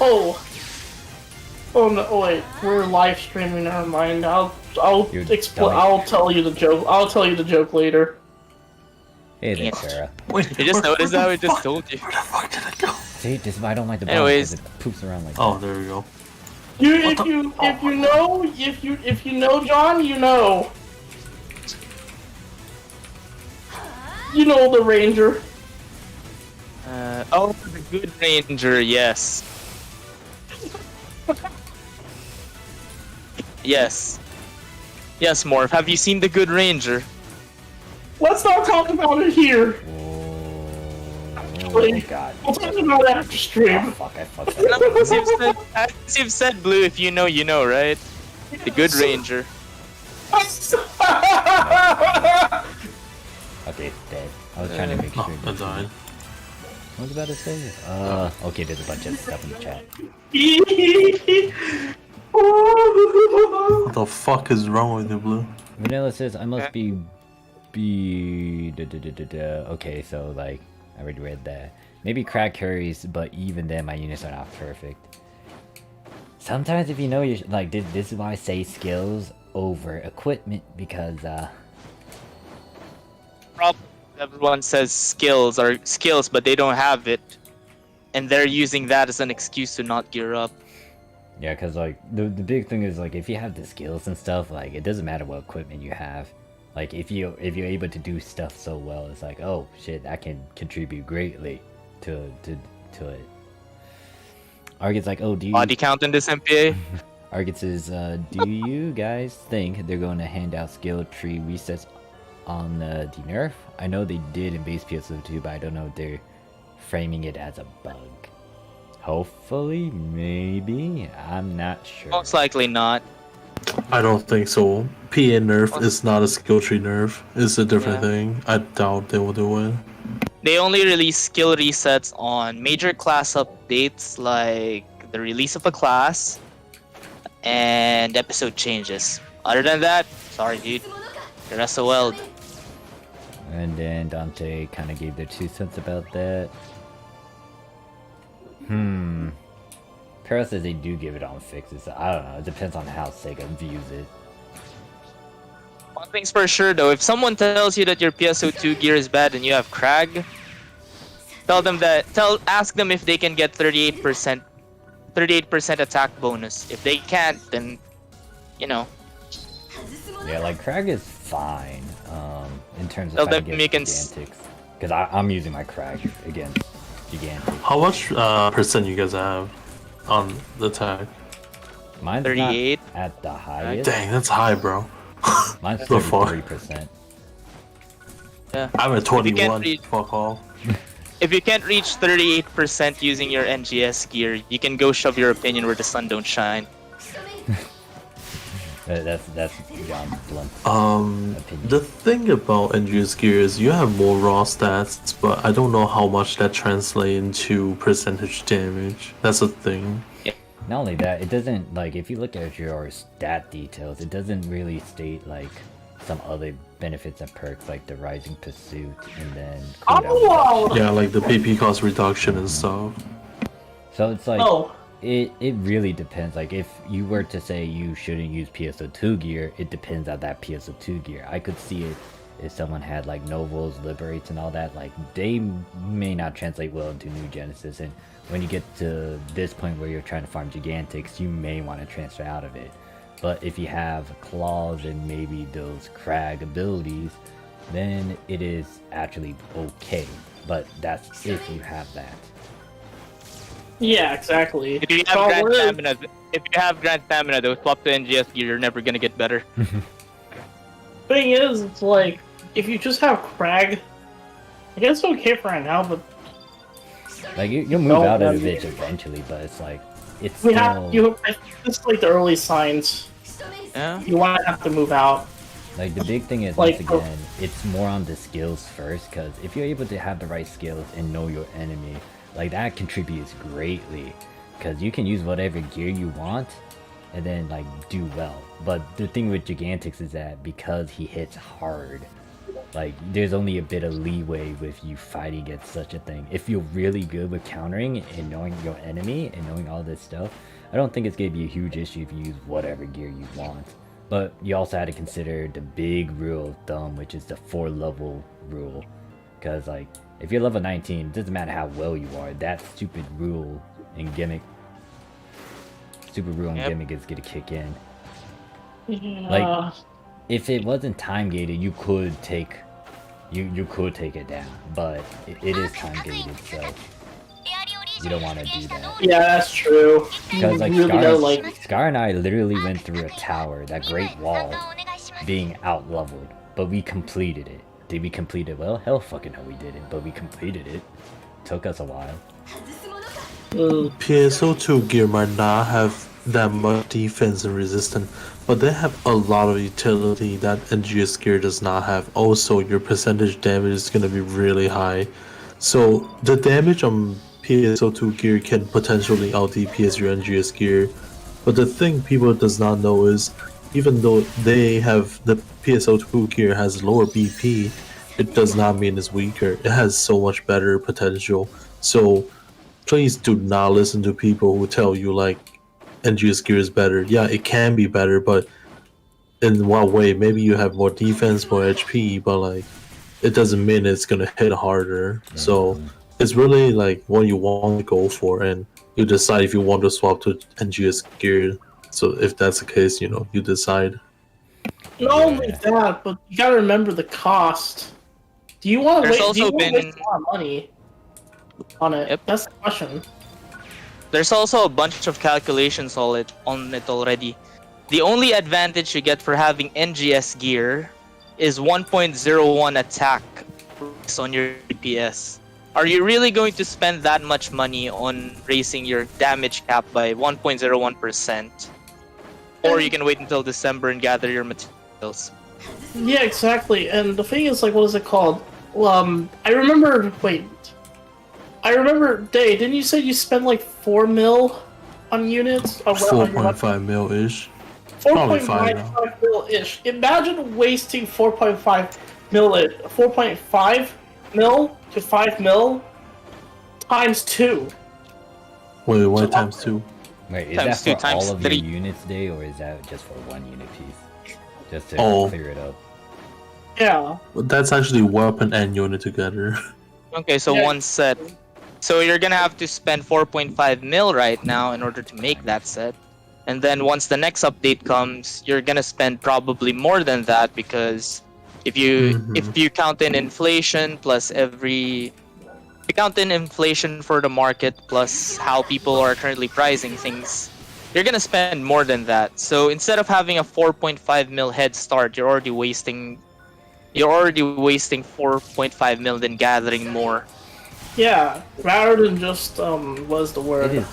Oh. Oh no! Oh, wait, we're live streaming. Never mind. I'll explain. I'll tell you the joke. I'll tell you the joke later. Hey there, Sarah. You just noticed that? We just told you. Where the fuck did it go? See, this is why I don't like the bomb, Anyways. 'cause it poops around like that. Oh, there we go. If you know John, you know. You know the Ranger. Oh, the good Ranger, yes. Yes. Yes, Morph. Have you seen the good Ranger? Let's not talk about it here. Oh god. We'll talk about it after Oh stream. fuck, I fucked up. As you've said, Blue, if you know, you know, right? The good Ranger. Okay, it's dead. I was trying to make sure. Oh, I died. What was I about to say? Okay, there's a bunch of stuff in the chat. What the fuck is wrong with you, Blue? Vanilla says I must be okay, so like I already read that. Maybe crack curries, but even then my units are not perfect. Sometimes if you know you're like this is why I say skills over equipment, because Everyone says skills are skills, but they don't have it, and they're using that as an excuse to not gear up. yeah, because like the big thing is like if you have the skills and stuff, like it doesn't matter what equipment you have. Like if you're able to do stuff so well, it's like, oh shit, that can contribute greatly to it. Argent's like, oh, do you Body count in this MPA? Argent says, do you guys think they're going to hand out skill tree resets on the nerf? I know they did in base PSO2, but I don't know if they're framing it as a bug. Hopefully, maybe. I'm not sure. Most likely not. I don't think so. PA nerf is not a skill tree nerf. It's a different thing. I doubt they will do it. They only release skill resets on major class updates like the release of a class and episode changes. Other than that, sorry dude, you're SOL'd. And then Dante kind of gave their 2 cents about that. Para says they do give it on fixes. I don't know. It depends on how SEGA views it. One thing's for sure though, if someone tells you that your PSO2 gear is bad and you have Crag, ask them if they can get 38% attack bonus. If they can't, then you know. Yeah, like Crag is fine. In terms Tell of how to them get you can Gigantix. Because I'm using my Crag against Gigantix. How much percent you guys have on the tag? Mine's 38. not at the highest. Dang, that's high, bro. Mine's So far. 33%. Yeah. I'm at 21. reach- Fuck off. If you can't reach 38% using your NGS gear, you can go shove your opinion where the sun don't shine. That's John's blunt opinion. The thing about NGS gear is you have more raw stats, but I don't know how much that translates into percentage damage. That's a thing. Not only that, it doesn't, like, if you look at your stat details, it doesn't really state, like, some other benefits and perks, like the rising pursuit, and then cooldown. Yeah, like the PP cost reduction and stuff. So it's like, it really depends. Like, if you were to say you shouldn't use PSO2 gear, it depends on that PSO2 gear. I could see it if someone had, like, Novels, Liberates, and all that. Like, they may not translate well into New Genesis, and when you get to this point where you're trying to farm Gigantix, you may want to transfer out of it. But if you have claws and maybe those crag abilities, then it is actually okay. But that's if you have that. Yeah, exactly. If you have Grand Stamina, though, swap to NGS gear, you're never gonna get better. Thing is, it's like, if you just have crag, I guess it's okay for right now, but like you'll move out of it eventually, but it's like it's we still... have it's like the early signs. Yeah. You want to have to move out. Like the big thing is, like, once again, it's more on the skills first, because if you're able to have the right skills and know your enemy, like that contributes greatly, because you can use whatever gear you want and then like do well. But the thing with Gigantix is that because he hits hard, like there's only a bit of leeway with you fighting against such a thing. If you're really good with countering and knowing your enemy and knowing all this stuff, I don't think it's gonna be a huge issue if you use whatever gear you want. But you also had to consider the big rule of thumb, which is the 4-level rule. Because like, if you're level 19, it doesn't matter how well you are, that stupid rule and gimmick, gimmick is gonna kick in. Yeah. Like, if it wasn't time gated, you could take it down, but it is time gated, so you don't want to do that. Yeah, that's true. Because like, really Scar and I literally went through a tower, that Great Wall, being out-leveled, but we completed it. Did we complete it well? Hell fucking no we didn't, but we completed it. Took us a while. PSO2 gear might not have that much defense and resistance, but they have a lot of utility that NGS gear does not have. Also, your percentage damage is going to be really high. So the damage on PSO2 gear can potentially out DPS your NGS gear. But the thing people does not know is, even though they have the PSO2 gear has lower BP, it does not mean it's weaker. It has so much better potential. So please do not listen to people who tell you like NGS gear is better. Yeah, it can be better, but in what way? Maybe you have more defense, more HP, but like it doesn't mean it's gonna hit harder. So it's really like what you want to go for, and you decide if you want to swap to NGS gear. So if that's the case, you know, you decide. Not only that, but you gotta remember the cost. Do you want to waste a lot of money on it? Yep. That's the question. There's also a bunch of calculations on it already. The only advantage you get for having NGS gear is 1.01 attack on your DPS. Are you really going to spend that much money on raising your damage cap by 1.01%? Or you can wait until December and gather your materials. Yeah, exactly. And the thing is, like, what is it called? I remember. Wait. I remember, Day, didn't you say you spent like 4 mil on units? 4.5 mil ish. 4.5 mil ish. Imagine wasting 4.5 mil to 5 mil times 2. Wait, what times 2? Wait, is times that for 2 times all of 3. your units, Day, or is that just for one unit piece? Just to clear it up. Yeah. That's actually weapon and unit together. Okay, so one set. So you're gonna have to spend 4.5 mil right now in order to make that set. And then once the next update comes, you're gonna spend probably more than that, because if you count in inflation plus inflation for the market plus how people are currently pricing things, you're gonna spend more than that. So instead of having a 4.5 mil head start, you're already wasting 4.5 mil than gathering more. Yeah, rather than just what's the word?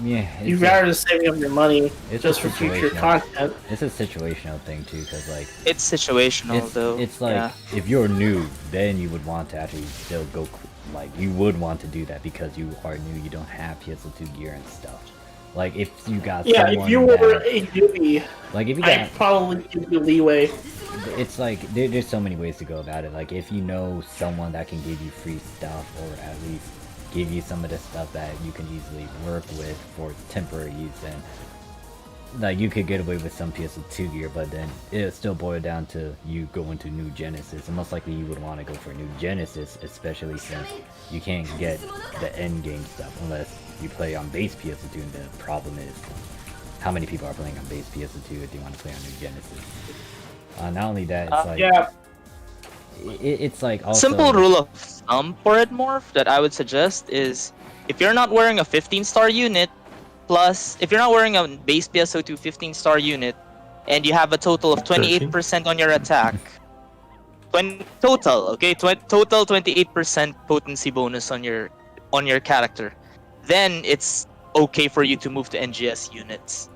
Yeah, You'd rather just saving up your money it's just a for future situational- content. It's a situational thing too, because like It's situational though. it's like yeah. if you're new, then you would want to actually still go like you would want to do that because you are new. You don't have PSO2 gear and stuff. Like if you got Yeah, someone if you were that, a newbie, like if you got I'd probably give you leeway. it's like there's so many ways to go about it. Like if you know someone that can give you free stuff or at least give you some of the stuff that you can easily work with for temporary use, then like you could get away with some PS2 gear, but then it'll still boil down to you going to new Genesis, and most likely you would want to go for new Genesis, especially since you can't get the end game stuff unless you play on base PS2, and the problem is how many people are playing on base PS2 if they want to play on new Genesis. Not only that, it's like Yeah, it's like also Simple rule of thumb for it, Morph, that I would suggest is if you're not wearing a 15-star unit, plus if you're not wearing a base PSO2 15-star unit, and you have a total of 28% on your attack, total 28% potency bonus on your character, then it's okay for you to move to NGS units.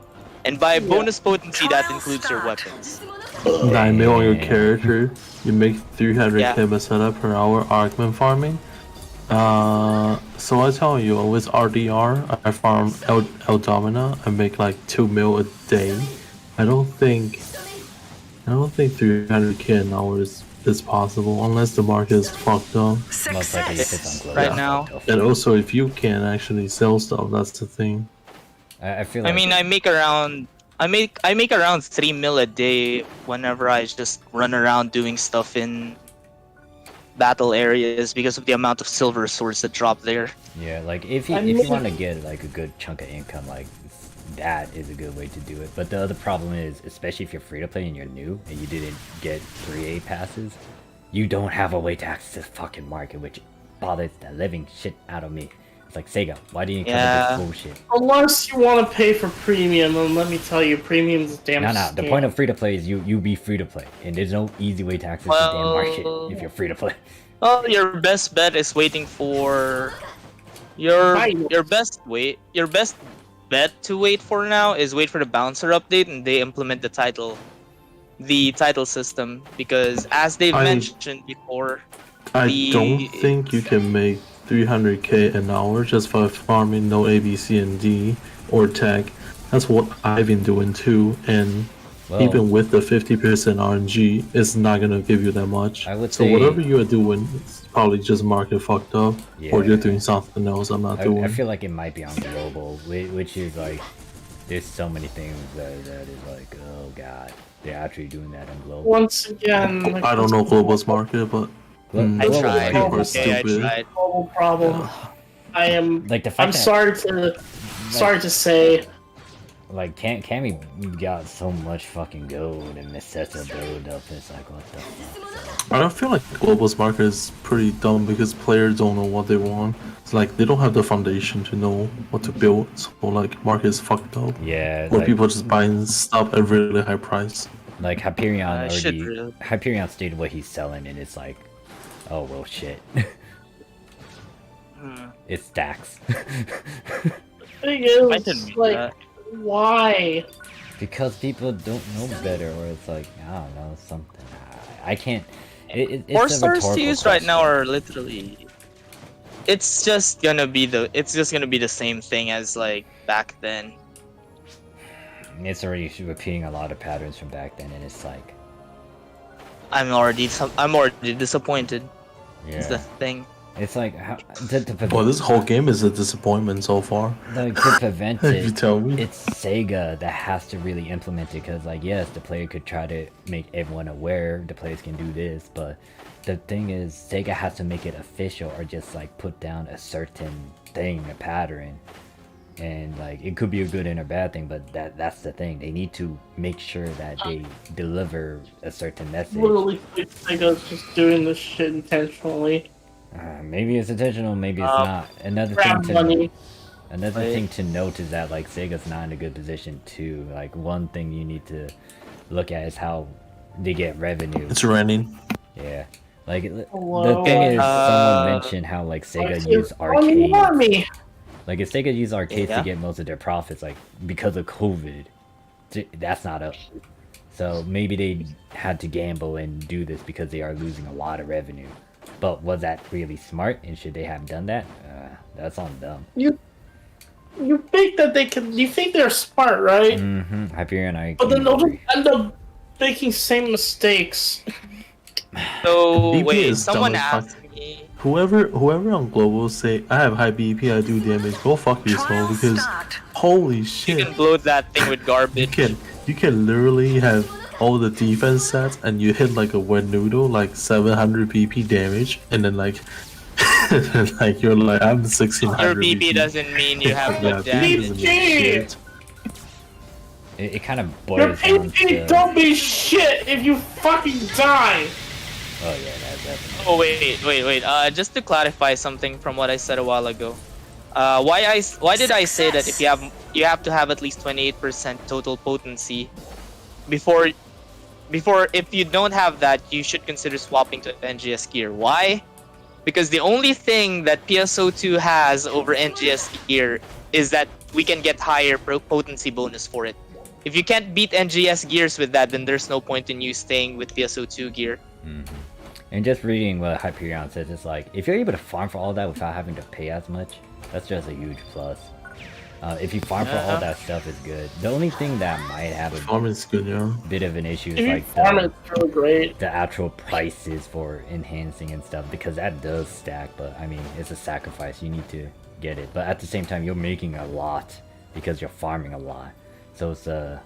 And by bonus potency, that includes your weapons. 9 mil on your character, you make 300k Yeah. per setup per hour argument farming. So I tell you, with RDR, I farm El Domina, I make like 2 mil a day. I don't think 300k an hour is possible unless the market is fucked up. most likely if it's on global. Right now. And also, if you can actually sell stuff, that's the thing. I feel I like mean, I make around 3 mil a day whenever I just run around doing stuff in battle areas because of the amount of silver swords that drop there. yeah, like if you want to get like a good chunk of income, like that is a good way to do it. But the other problem is, especially if you're free to play and you're new and you didn't get 3A passes, you don't have a way to access the fucking market, which bothers the living shit out of me. It's like, Sega, why do you cover Yeah. this bullshit? unless you want to pay for premium, and let me tell you, premium's a damn No, scam. the point of free to play is you be free to play, and there's no easy way to access the damn market if you're free to play. Well, your best bet is waiting for your best bet to wait for now is wait for the bouncer update and they implement the title system, because as they've mentioned before, I The- don't think you can make 300k an hour just for farming no A, B, C, and D or tech. That's what I've been doing too, and Well, even with the 50% RNG, it's not gonna give you that much. I would So say- whatever you are doing, it's probably just market fucked up, or Yeah. you're doing something else I'm not doing. I feel like it might be on global, which is like, there's so many things that is like, oh god, they're actually doing that on global. Once again, like, I don't know global's market, but I Global tried. people are market- Okay, I stupid. tried. global problem. I am. Like the fact I'm that, sorry to say. like Cammy got so much fucking gold and Miseta build up. It's like, what the fuck? So, I feel like global's market is pretty dumb because players don't know what they want. It's like they don't have the foundation to know what to build, so like market is fucked up. yeah, Or like, people just buying stuff at really high price. like Hyperion should already, really. Hyperion stated what he's selling, and it's like, oh well, shit. It stacks. Thing I didn't is, mean like, that. why? Because people don't know better, or it's like, I don't know, something. I can't. It's Four a stars to rhetorical use right now question. are literally. It's just gonna be the same thing as like back then. It's already repeating a lot of patterns from back then, and it's like, I'm already disappointed. Is the yeah, thing. it's like how, to Well, this whole game is a disappointment so far. like, to prevent If you it. tell me. It's Sega that has to really implement it, because like, yes, the player could try to make everyone aware the players can do this, but the thing is, Sega has to make it official, or just like put down a certain thing, a pattern, and like it could be a good and a bad thing, but that's the thing. They need to make sure that they deliver a certain message. Literally, Sega's just doing this shit intentionally. Maybe it's intentional, maybe it's not. Another Grab thing money. to note is that like Sega's not in a good position too. Like, one thing you need to look at is how they get revenue. It's raining. Yeah, like the Hello? thing is, Okay, someone mentioned how like Sega Like, use money, arcades. money. Like if Sega used arcades Yeah. to get most of their profits, like because of COVID, that's not up. So maybe they had to gamble and do this because they are losing a lot of revenue. But was that really smart? And should they have done that? That's on them. You think that they can? You think they're smart, right? Mm-hmm. Hyperion, I. But then they'll just agree. end up making same mistakes. So BP wait, is someone dumb as fuck. asked me. Whoever on global say I have high BP, I do damage. Go fuck yourself because holy You shit, can blow that thing with garbage. you can literally have all the defense stats and you hit like a wet noodle, like 700 BP damage, and then like like you're like I'm 1600. Your BP doesn't mean you have yeah, good BP damage. doesn't mean shit. It kind of Your boils down PP to. don't be shit if you fucking die. Oh yeah, that's definitely. Oh wait. Just to clarify something from what I said a while ago. Why did I say that if you have to have at least 28% total potency before if you don't have that you should consider swapping to NGS gear. Why? Because the only thing that PSO2 has over NGS gear is that we can get higher potency bonus for it. If you can't beat NGS gears with that, then there's no point in you staying with PSO2 gear. Mm-hmm. And just reading what Hyperion says, it's like if you're able to farm for all that without having to pay as much, that's just a huge plus. If you farm for all that stuff, is good. The only thing that might have a Farm is good, yeah. bit of an issue is If you like farm it, it's really great. the actual prices for enhancing and stuff, because that does stack. But I mean, it's a sacrifice. You need to get it. But at the same time, you're making a lot because you're farming a lot. So it's a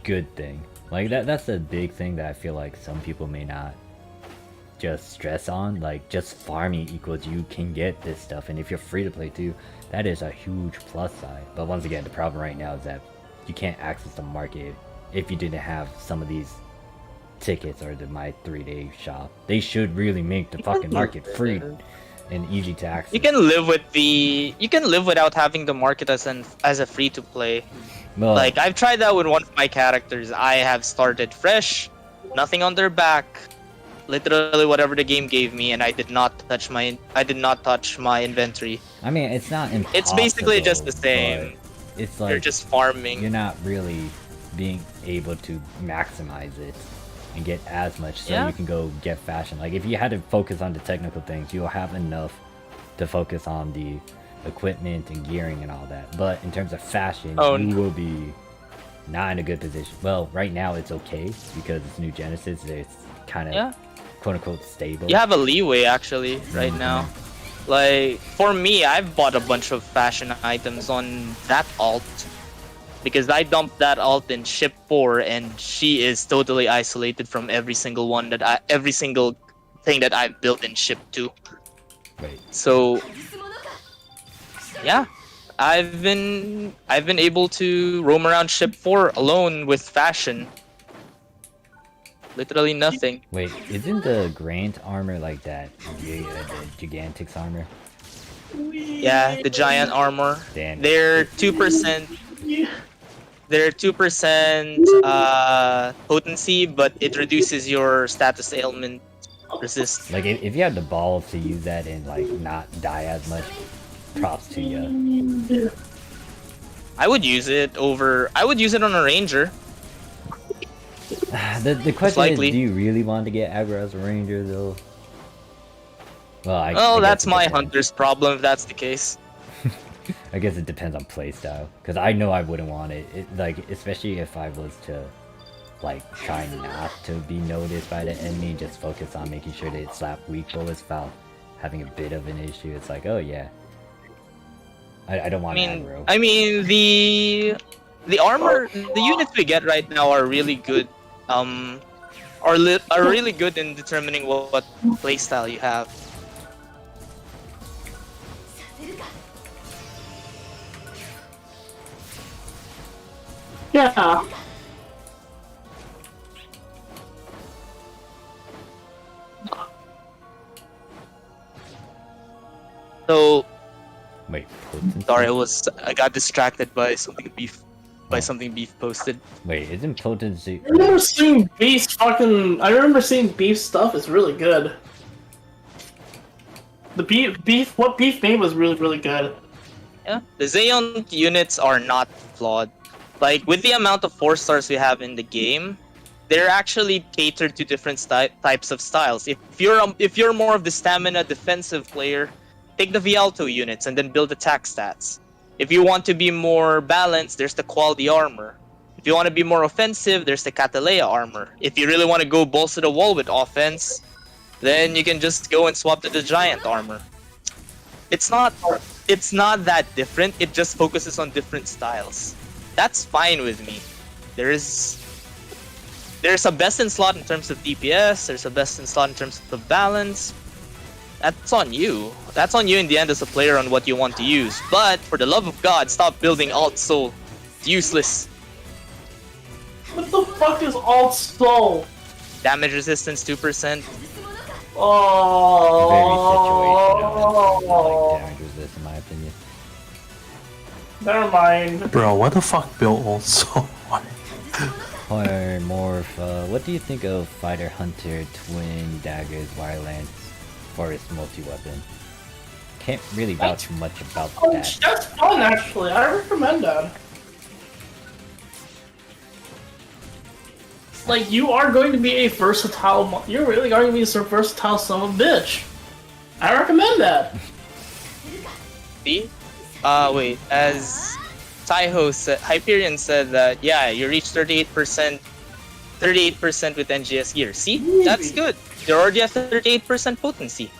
good thing. Like that's a big thing that I feel like some people may not just stress on. Like just farming equals you can get this stuff, and if you're free to play too, that is a huge plus side. But once again, the problem right now is that you can't access the market if you didn't have some of these tickets or my 3-day shop. They should really make the fucking market free and easy to access. You can live without having the market as a free to play. Well, Like I've tried that with one of my characters. I have started fresh, nothing on their back, literally whatever the game gave me, and I did not touch my inventory. I mean, it's not impossible. It's basically just the same. but It's like You're just farming. you're not really being able to maximize it and get as much, so Yeah. you can go get fashion. Like if you had to focus on the technical things, you'll have enough to focus on the equipment and gearing and all that. But in terms of fashion, Oh, you no. will be not in a good position. Well, right now it's okay because it's new Genesis. It's kind of Yeah. quote unquote stable. You have a leeway actually right now. Like for me, I've bought a bunch of fashion items on that alt because I dumped that alt in ship 4, and she is totally isolated from every single thing that I've built in ship 2. Wait, So yeah, I've been able to roam around ship 4 alone with fashion. Literally nothing. wait, isn't the Grant armor like that? The Gigantix armor? Yeah, the giant armor. Damn. They're 2%. They're 2% potency, but it reduces your status ailment resist. Like if you have the balls to use that and like not die as much, props to you. I would use it on a ranger. The question likely. is, do you really want to get aggro as a ranger though? Well, I Oh, guess that's it my depends. hunter's problem if that's the case. I guess it depends on playstyle, because I know I wouldn't want it. Like especially if I was to like try not to be noticed by the enemy, just focus on making sure they slap weak bullets without having a bit of an issue. It's like, oh yeah, I don't want aggro. I mean the armor, the units we get right now are really good. Are really good in determining what playstyle you have. Yeah. So Wait, potency? sorry, I got distracted by something beef posted. Wait, isn't potency? I remember seeing Beef's stuff is really good. The beef, what Beef made was really, really good. Yeah, the Xeon units are not flawed. Like, with the amount of 4 stars we have in the game, they're actually catered to different types of styles. If you're more of the stamina defensive player, take the Vialto units and then build attack stats. If you want to be more balanced, there's the quality armor. If you want to be more offensive, there's the Catalea armor. If you really want to go balls to the wall with offense, then you can just go and swap to the giant armor. It's not that different. It just focuses on different styles. That's fine with me. There's a best in slot in terms of DPS. There's a best in slot in terms of balance. That's on you. That's on you in the end as a player on what you want to use. But for the love of God, stop building Alt Soul. It's useless. What the fuck is Alt Soul? Damage resistance 2%. Oh. Very situational. Like damage resist, in my opinion. Never mind. Bro, what the fuck built also? Or Morph, what do you think of Fighter Hunter Twin Daggers Wirelance Forest multi-weapon? Can't really vouch much about Oh, that. that's fun actually. I recommend that. Like, you are going to be a versatile. You're really going to be a versatile son of a bitch. I recommend that. See? Wait. As Taiho said, Hyperion said that, yeah, you reach 38% with NGS gear. See? That's good. You're already at 38% potency.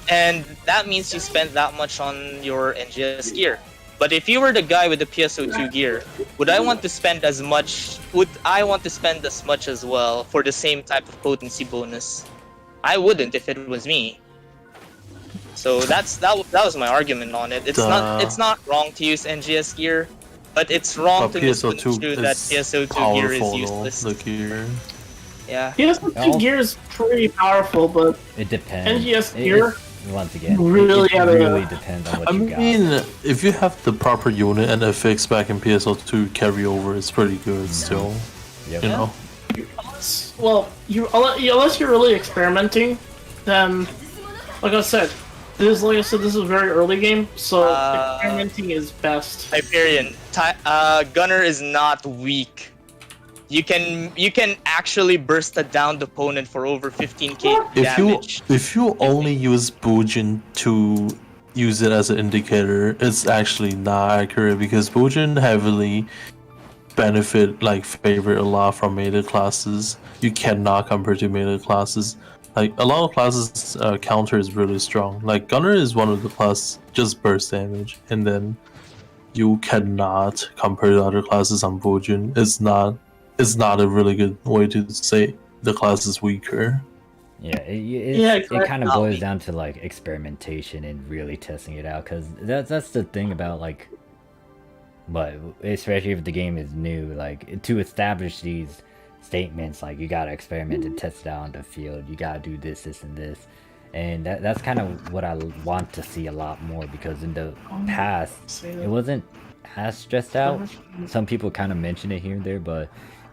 And that means you spent that much on your NGS gear. But if you were the guy with the PSO2 gear, would I want to spend as much? Would I want to spend as much as well for the same type of potency bonus? I wouldn't if it was me. So that was my argument on it. It's not wrong to use NGS gear, but it's wrong to misconstrue that PSO2 gear is useless. The gear. Yeah. PSO2 gear is pretty powerful, but It depends. NGS gear. Once again, Really it gotta- really depends on what I you got. mean, if you have the proper unit and a fix back in PSO2 carryover, it's pretty good still. Yep. You know? Well, unless you're really experimenting, then, like I said, this is a very early game, so experimenting is best. Hyperion, Gunner is not weak. You can actually burst a downed opponent for over 15k damage. If you only use Bujin to use it as an indicator, it's actually not accurate because Bujin heavily favor a lot from melee classes. You cannot compare to melee classes. Like a lot of classes counter is really strong. Like Gunner is one of the class just burst damage, and then you cannot compare to other classes on Bujin. It's not a really good way to say the class is weaker. Yeah, it kind of boils down to like experimentation and really testing it out, because that's the thing about like, but especially if the game is new, like to establish these statements, like you gotta experiment and test it out on the field. You gotta do this, and this, and that's kind of what I want to see a lot more, because in the past it wasn't as stressed out. Some people kind of mention it here and there, but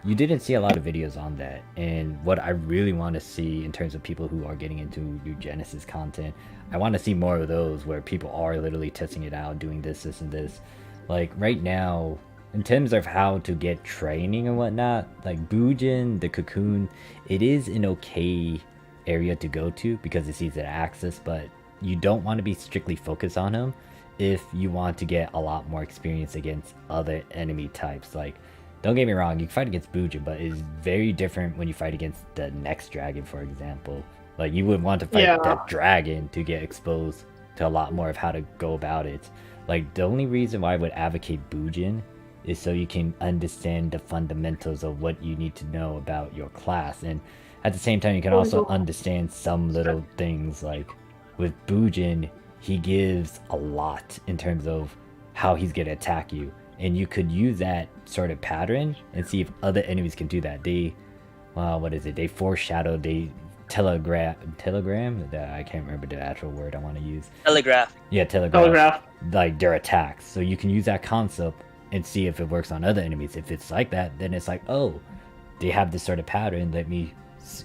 you didn't see a lot of videos on that. And what I really want to see in terms of people who are getting into new Genesis content, I want to see more of those where people are literally testing it out, doing this, and this. Like right now, in terms of how to get training and whatnot, like Bujin, the Cocoon, it is an okay area to go to because it's easy to access, but you don't want to be strictly focused on him if you want to get a lot more experience against other enemy types. Like, don't get me wrong, you can fight against Bujin, but it's very different when you fight against the next dragon, for example. Like, you would want to fight that dragon to get exposed to a lot more of how to go about it. Like, the only reason why I would advocate Bujin is so you can understand the fundamentals of what you need to know about your class. And at the same time, you can also understand some little things. Like, with Bujin, he gives a lot in terms of how he's going to attack you. And you could use that sort of pattern and see if other enemies can do that. They, what is it? They foreshadow, they telegram? I can't remember the actual word I want to use. Telegraph. Yeah, telegraph. Like their attacks. So you can use that concept and see if it works on other enemies. If it's like that, then it's like, oh, they have this sort of pattern. Let me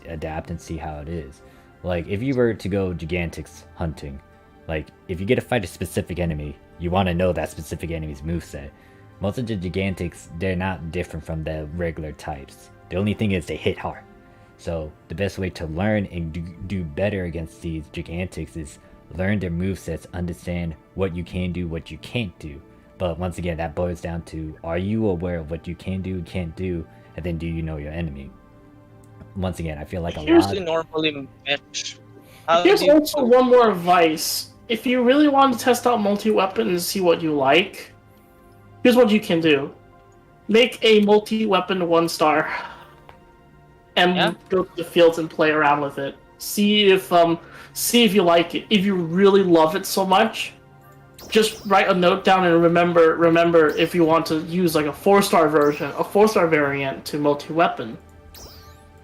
adapt and see how it is. Like if you were to go Gigantix hunting, like if you get to fight a specific enemy, You want to know that specific enemy's moveset. Most of the Gigantix, they're not different from the regular types. The only thing is they hit hard. So the best way to learn and do better against these Gigantix is learn their movesets, understand what you can do, what you can't do. But once again, that boils down to, are you aware of what you can do, can't do, and then do you know your enemy? Once again, I feel like Usually normally mesh. Here's also one more advice. If you really want to test out multi-weapon and see what you like, here's what you can do. Make a multi-weapon 1-star. And go to the fields and play around with it. See if you like it. If you really love it so much, just write a note down and remember if you want to use like a 4-star version, a 4-star variant to multi-weapon.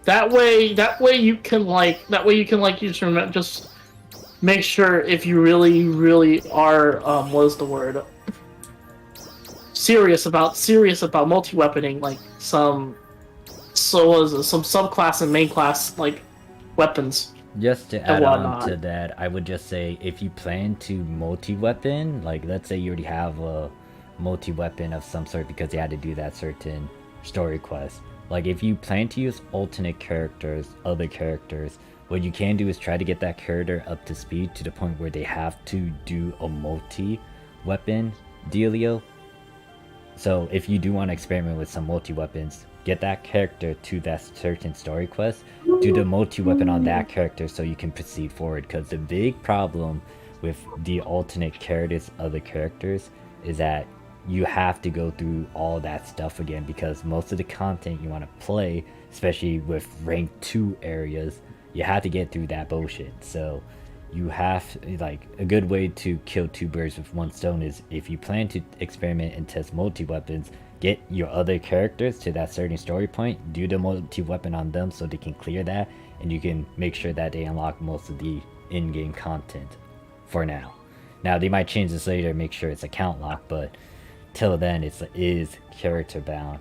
That way you can just make sure if you really are what is the word? Serious about multi-weaponing, like some subclass and main class like weapons. Just to add on to that, I would just say if you plan to multi-weapon, like let's say you already have a multi-weapon of some sort because you had to do that certain story quest. Like if you plan to use alternate characters, other characters, what you can do is try to get that character up to speed to the point where they have to do a multi-weapon dealio. So if you do want to experiment with some multi-weapons, get that character to that certain story quest, do the multi-weapon on that character so you can proceed forward. Because the big problem with the alternate characters, other characters, is that you have to go through all that stuff again, because most of the content you want to play, especially with rank 2 areas, you have to get through that bullshit. So you have, like, a good way to kill 2 birds with 1 stone is if you plan to experiment and test multi-weapons, get your other characters to that certain story point, do the multi-weapon on them so they can clear that, and you can make sure that they unlock most of the in-game content for now. Now they might change this later, make sure it's account lock, but till then it is character bound.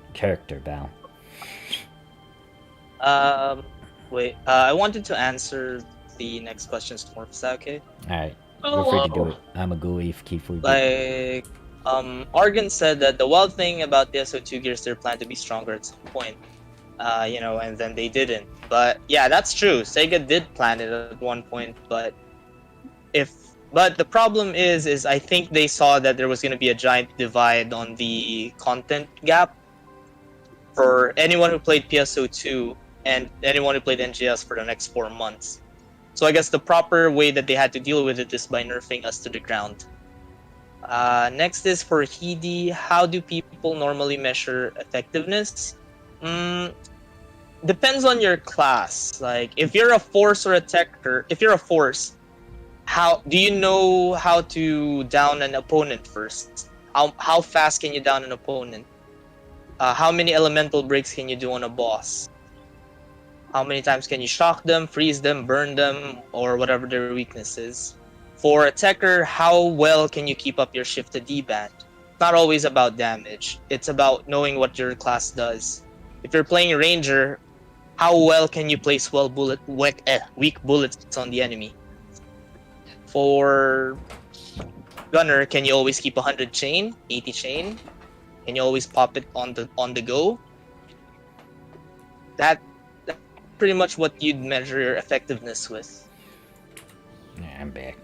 I wanted to answer the next questions to Morphsuit, okay? Alright, feel free to do it. I'm a GUI if keep food. Like, Argan said that the wild thing about the PSO2 gears, they're planned to be stronger at some point. And then they didn't. But yeah, that's true. Sega did plan it at one point, but the problem is I think they saw that there was going to be a giant divide on the content gap for anyone who played PSO2 and anyone who played NGS for the next 4 months. So I guess the proper way that they had to deal with it is by nerfing us to the ground. Next is for Hidi. How do people normally measure effectiveness? Depends on your class. Like, if you're a force or a techer, if you're a force, how do you know how to down an opponent first? How fast can you down an opponent? How many elemental breaks can you do on a boss? How many times can you shock them, freeze them, burn them, or whatever their weakness is? For a techer, how well can you keep up your shift to D-band? It's not always about damage. It's about knowing what your class does. If you're playing Ranger, how well can you place weak bullets on the enemy? For Gunner, can you always keep 100 chain, 80 chain? Can you always pop it on the go? That's pretty much what you'd measure your effectiveness with. Yeah, I'm back.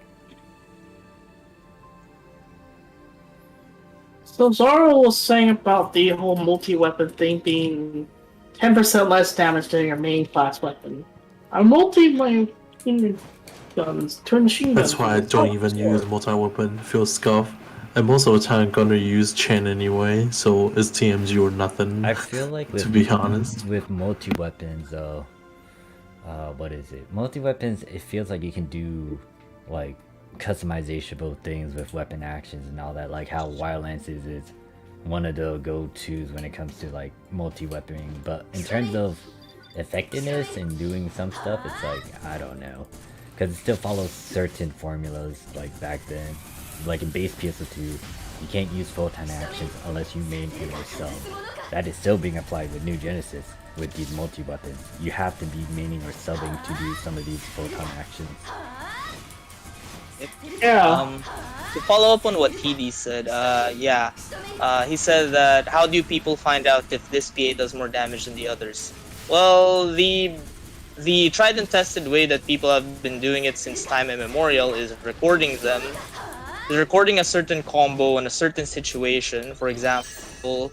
So Zara was saying about the whole multi-weapon thing being 10% less damage than your main class weapon. I multi-my guns to machine guns. That's why I don't even use multi-weapon. Feel scuff. And most of the time, I'm gonna use chain anyway, so it's TMG or nothing. I feel like to be honest, with multi-weapons, though, what is it? Multi-weapons, it feels like you can do like customizable things with weapon actions and all that, like how Wild Lances is one of the go-tos when it comes to like multi-weaponing. But in terms of effectiveness and doing some stuff, it's like, I don't know, because it still follows certain formulas like back then. Like in base PSO2, you can't use full-time actions unless you main it or sub. That is still being applied with New Genesis with these multi-weapons. You have to be maining or subbing to do some of these full-time actions. Yeah. to follow up on what Hedy said, he said that how do people find out if this PA does more damage than the others? Well, the tried and tested way that people have been doing it since time immemorial is recording them. Recording a certain combo in a certain situation. For example,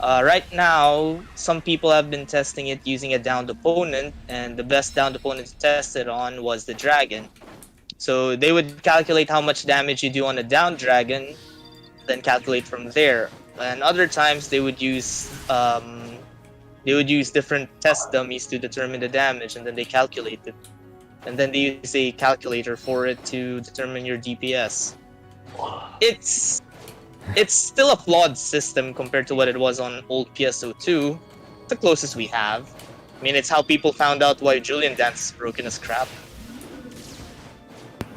right now, some people have been testing it using a downed opponent, and the best downed opponent to test it on was the dragon. So they would calculate how much damage you do on a downed dragon, then calculate from there. And other times they would use different test dummies to determine the damage, and then they calculate it. And then they use a calculator for it to determine your DPS. It's still a flawed system compared to what it was on old PSO2. It's the closest we have. I mean, it's how people found out why Julian Dance is broken as crap.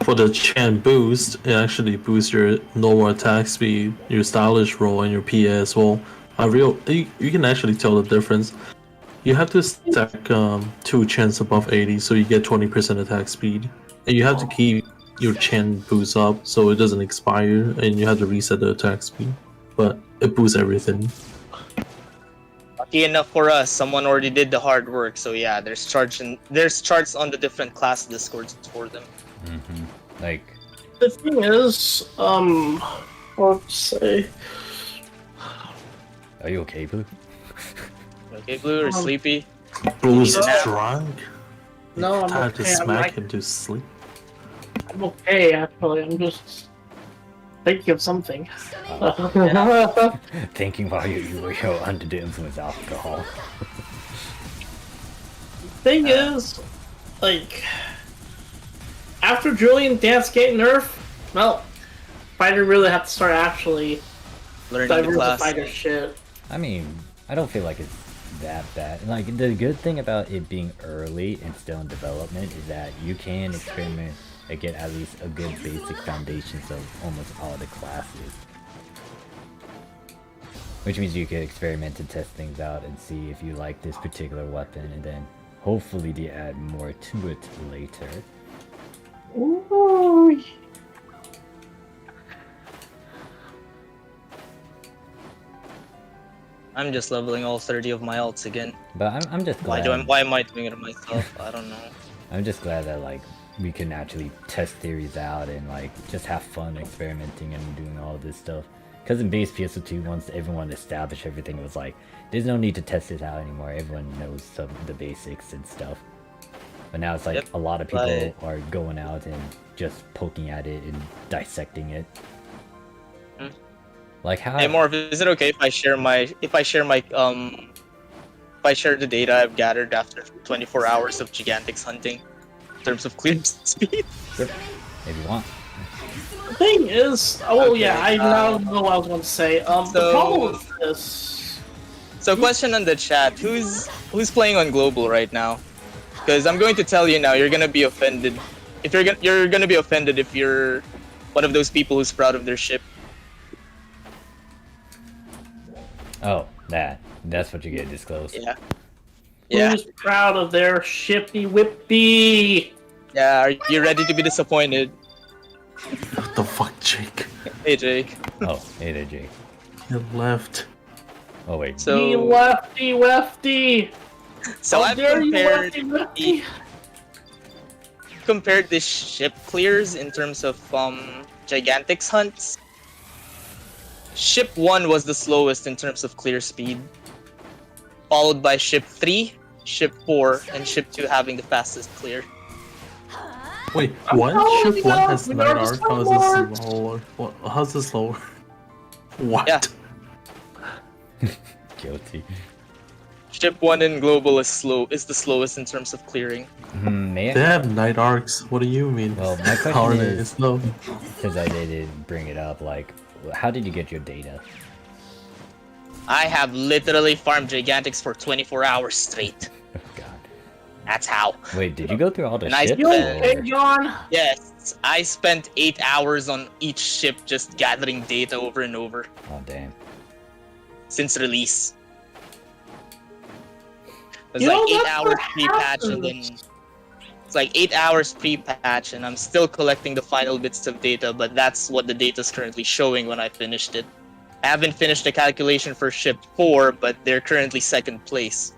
For the Chan boost, it actually boosts your normal attack speed, your stylish roll, and your PA as well. You can actually tell the difference. You have to stack 2 Chans above 80, so you get 20% attack speed. And you have to keep your Chan boost up so it doesn't expire, and you have to reset the attack speed. But it boosts everything. Lucky enough for us, someone already did the hard work. So yeah, there's charts on the different class discords for them. Like, the thing is, let's say, are you okay, Blue? Okay, Blue, or sleepy? Blue's He's drunk. No, I'm Time to okay. smack him to sleep. I'm okay, actually. I'm just thinking of something. Thinking while you were under the influence of alcohol. Thing is, like, after Julian Dance getting nerfed, well, fighter really have to start actually Learning the class. diversify their shit. I mean, I don't feel like it's that bad. Like, the good thing about it being early and still in development is that you can experiment and get at least a good basic foundations of almost all the classes. Which means you can experiment and test things out and see if you like this particular weapon, and then hopefully they add more to it later. Ooh. I'm just leveling all 30 of my alts again. But I'm just glad. Why am I doing it myself? I don't know. I'm just glad that, like, we can actually test theories out and, like, just have fun experimenting and doing all this stuff. Because in base PSO2, once everyone established everything, it was like, there's no need to test this out anymore. Everyone knows some of the basics and stuff. But now it's like a lot of people are going out and just poking at it and dissecting it. Like how? Hey Morph, is it okay if I share the data I've gathered after 24 hours of Gigantix hunting in terms of clear speed? Yep. If you want. The thing is, Okay, I now know what I was going to say. The problem with this. So, question on the chat: Who's playing on global right now? Because I'm going to tell you now, you're gonna be offended. If you're gonna be offended if you're one of those people who's proud of their ship. Oh, that's what you get disclosed. Yeah. Yeah. Who's proud of their shippy whippy? Yeah. Are you ready to be disappointed? What the fuck, Jake? Hey Jake. Oh, hey there, Jake. You left. Oh wait. You lefty wefty. So How I've dare you, compared lefty wefty? the ship clears in terms of Gigantix hunts. Ship 1 was the slowest in terms of clear speed, followed by Ship 3, Ship 4, and Ship 2 having the fastest clear. Wait, what? Ship 1 has night arc? How is this slower? What? How's this slower? What? Yeah. Guilty. Ship 1 in global is the slowest in terms of clearing. May They I? have night arcs. What do you mean? Well, my How are question they is, slow? since I didn't bring it up, like, how did you get your data? I have literally farmed Gigantix for 24 hours straight. Oh god. That's how. Wait, did you go through all the And I ships? You spent- okay, John? Yes, I spent 8 hours on each ship just gathering data over and over Oh damn. since release. It was You know, like 8 that's hours what pre-patch and then happens. It's like 8 hours pre-patch, and I'm still collecting the final bits of data, but that's what the data's currently showing when I finished it. I haven't finished the calculation for ship 4, but they're currently second place.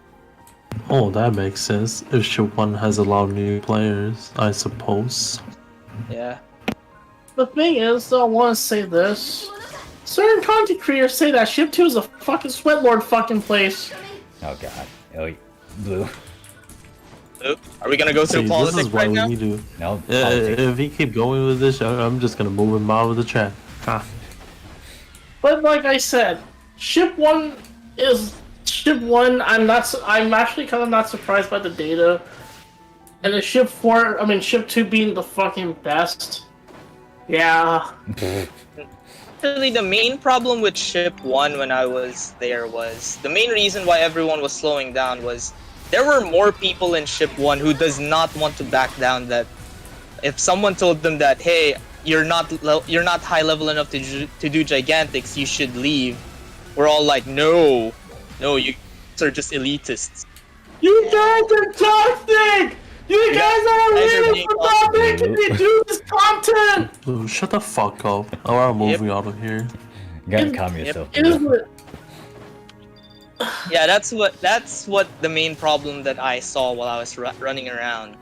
Oh, that makes sense. If ship 1 has a lot of new players, I suppose. Yeah. The thing is, though, I want to say this. Certain content creators say that ship 2 is a fucking sweatlord fucking place. Oh god. Oh, blue. Oop. Are we gonna go through See, politics this is why right we now? need to... No. Yeah, politics. if he keep going with this, I'm just gonna move him out of the chat. Ha. But like I said, ship 1 is ship 1. I'm actually kind of not surprised by the data. And the ship 4, I mean ship 2 being the fucking best. Yeah. Actually, the main problem with ship 1 when I was there was the main reason why everyone was slowing down was there were more people in ship 1 who does not want to back down. That if someone told them that, hey, you're not high level enough to do Gigantix, you should leave, we're all like, no, you are just elitists. You guys are toxic! You guys are really for not making me do this content! Ooh, shut the fuck up. Oh, I'm moving out of here. You gotta calm yourself. Yeah, that's what the main problem that I saw while I was running around.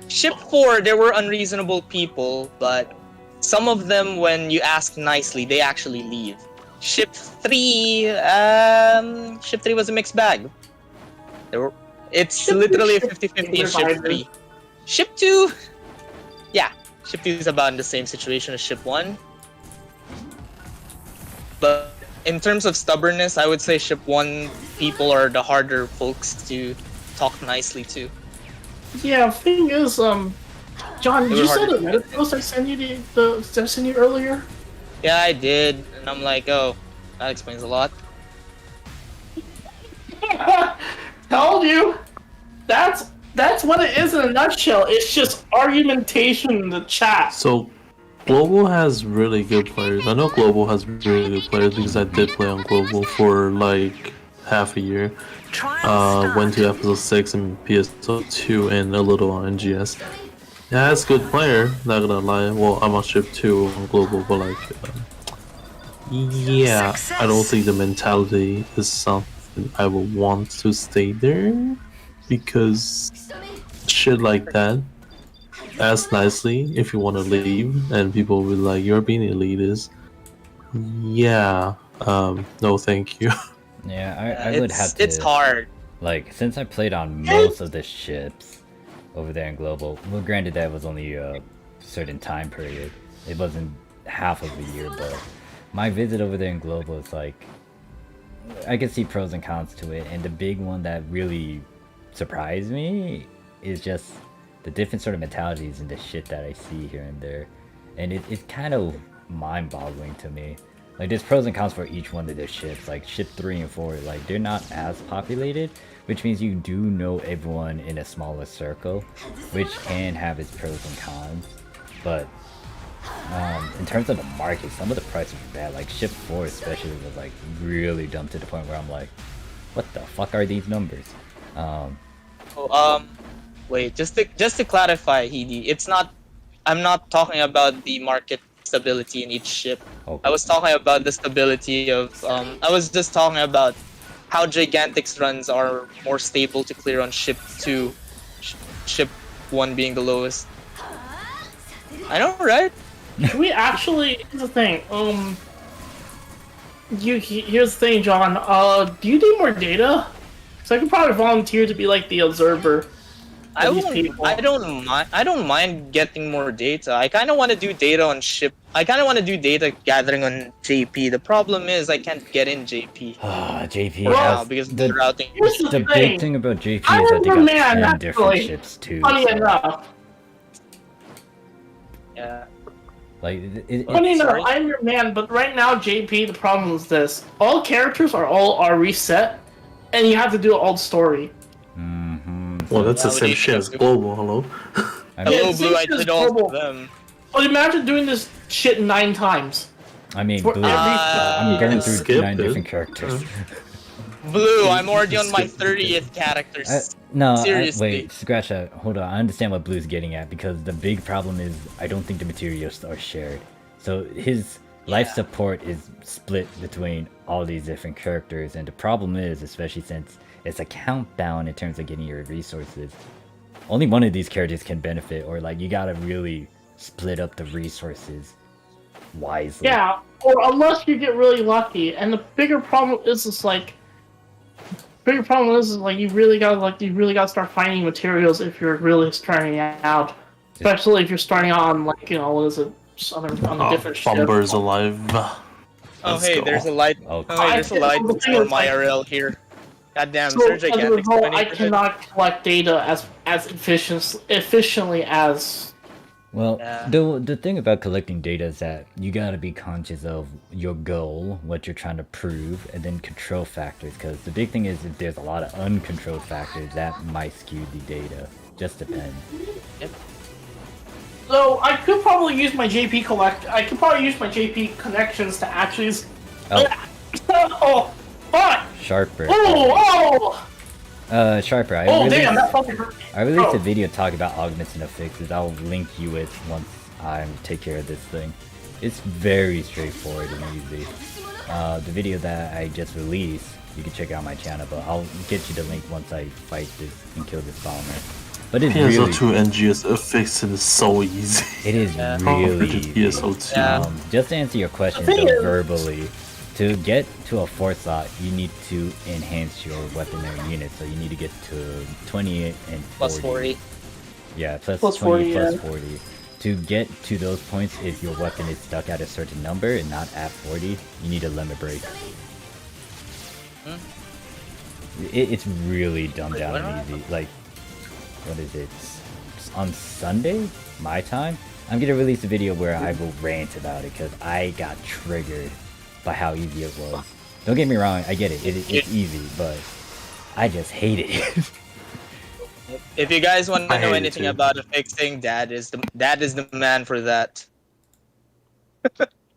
Ship 4, there were unreasonable people, but some of them, when you ask nicely, they actually leave. Ship 3 was a mixed bag. It's literally a 50-50 in Ship 3. Ship 2, yeah, Ship 2 is about in the same situation as Ship 1. But in terms of stubbornness, I would say Ship 1 people are the harder folks to talk nicely to. Yeah, thing is, John, did you see the Reddit post I sent you earlier? Yeah, I did, and I'm like, oh, that explains a lot. Told you! That's what it is in a nutshell. It's just argumentation in the chat. So, Global has really good players. I know Global has really good players because I did play on Global for like half a year. Went to episode 6 and PSO2 and a little on NGS. Yeah, it's a good player, not gonna lie. Well, I'm on ship 2 on Global, but like, yeah, I don't think the mentality is something I would want to stay there because shit like that. Ask nicely if you want to leave, and people will be like, "You're being elitist." Yeah, no, thank you. Yeah, I would have to. It's hard. Like, since I played on most of the ships over there in Global, well, granted that was only a certain time period. It wasn't half of the year, but my visit over there in Global is like, I can see pros and cons to it, and the big one that really surprised me is just the different sort of mentalities and the shit that I see here and there. And it's kind of mind-boggling to me. Like, there's pros and cons for each one of their ships. Like, ship 3 and 4, like, they're not as populated, which means you do know everyone in a smaller circle, which can have its pros and cons. But in terms of the market, some of the prices are bad. Like, ship 4 especially was, like, really dumb to the point where I'm like, what the fuck are these numbers? Wait, just to clarify, Hidi, I'm not talking about the market stability in each ship. Okay. I was talking about the stability of, I was just talking about how Gigantix runs are more stable to clear on ship 2, ship 1 being the lowest. I know, right? Can we actually, here's the thing, here's the thing, John, do you need more data? So I could probably volunteer to be like the observer. I don't mind getting more data. I kind of want to do data on ship. I kind of want to do data gathering on JP. The problem is I can't get in JP. JP now has because the, the routing. the big thing about JP is I'm that they your got man, 10 different actually. ships too. Funny so, enough. Yeah. like, Funny enough, sorry? I'm your man, but right now, JP, the problem is this. All characters are reset, and you have to do an old story. Well, that's the How same would shit you as do- Global, hello? I Hello, mean, Blue. I Since did it's all global- of them. But imagine doing this shit 9 times. I mean, For Blue, every- I'm going can through skip 9 it. different characters. Blue, I'm already on my 30th character. No, Seriously. wait, scratch that. Hold on, I understand what Blue's getting at because the big problem is I don't think the materials are shared. So his life support is split between all these different characters, and the problem is, especially since it's a countdown in terms of getting your resources, only one of these characters can benefit, or like you gotta really split up the resources wisely. Yeah, or unless you get really lucky. And the bigger problem is like you really gotta start finding materials if you're really starting out. Especially if you're starting out on like, you know, what is it? On a different ship. Bumper's alive. Oh hey, there's a light. Oh, Oh hey, there's a light for my IRL here. Goddamn, So Surge as a Gigantix. result, I 20%. cannot collect data as efficiently as. Well, Yeah. the thing about collecting data is that you gotta be conscious of your goal, what you're trying to prove, and then control factors. Because the big thing is if there's a lot of uncontrolled factors, that might skew the data. Just depends. So I could probably use my JP I could probably use my JP connections to actually. Oh. Oh, fuck! Sharper. Oh! Sharper, Oh, damn! That fucking hurt. I released Oh. a video talking about augments and affixes. I'll link you it once I take care of this thing. It's very straightforward and easy. The video that I just released, you can check out my channel, but I'll get you the link once I fight this and kill this bomber. But it's really, PSO2 NGS affixing is so easy. it is Yeah. really easy. PSO2. Yeah. Just to answer your question thing though, is- verbally, to get to a 4 slot, you need to enhance your weaponry unit. So you need to get to 20 and 40. Plus 40. Yeah, plus Plus 20, 40, plus yeah. 40. To get to those points, if your weapon is stuck at a certain number and not at 40, you need a limit break. It's really dumbed down what and easy. Like, what is it? On Sunday, my time, I'm gonna release a video where I will rant about it because I got triggered by how easy it was. Don't get me wrong, I get it. It's easy, but I just hate it. If you guys want I to know hate it anything too. about affixing, Dad is the man for that.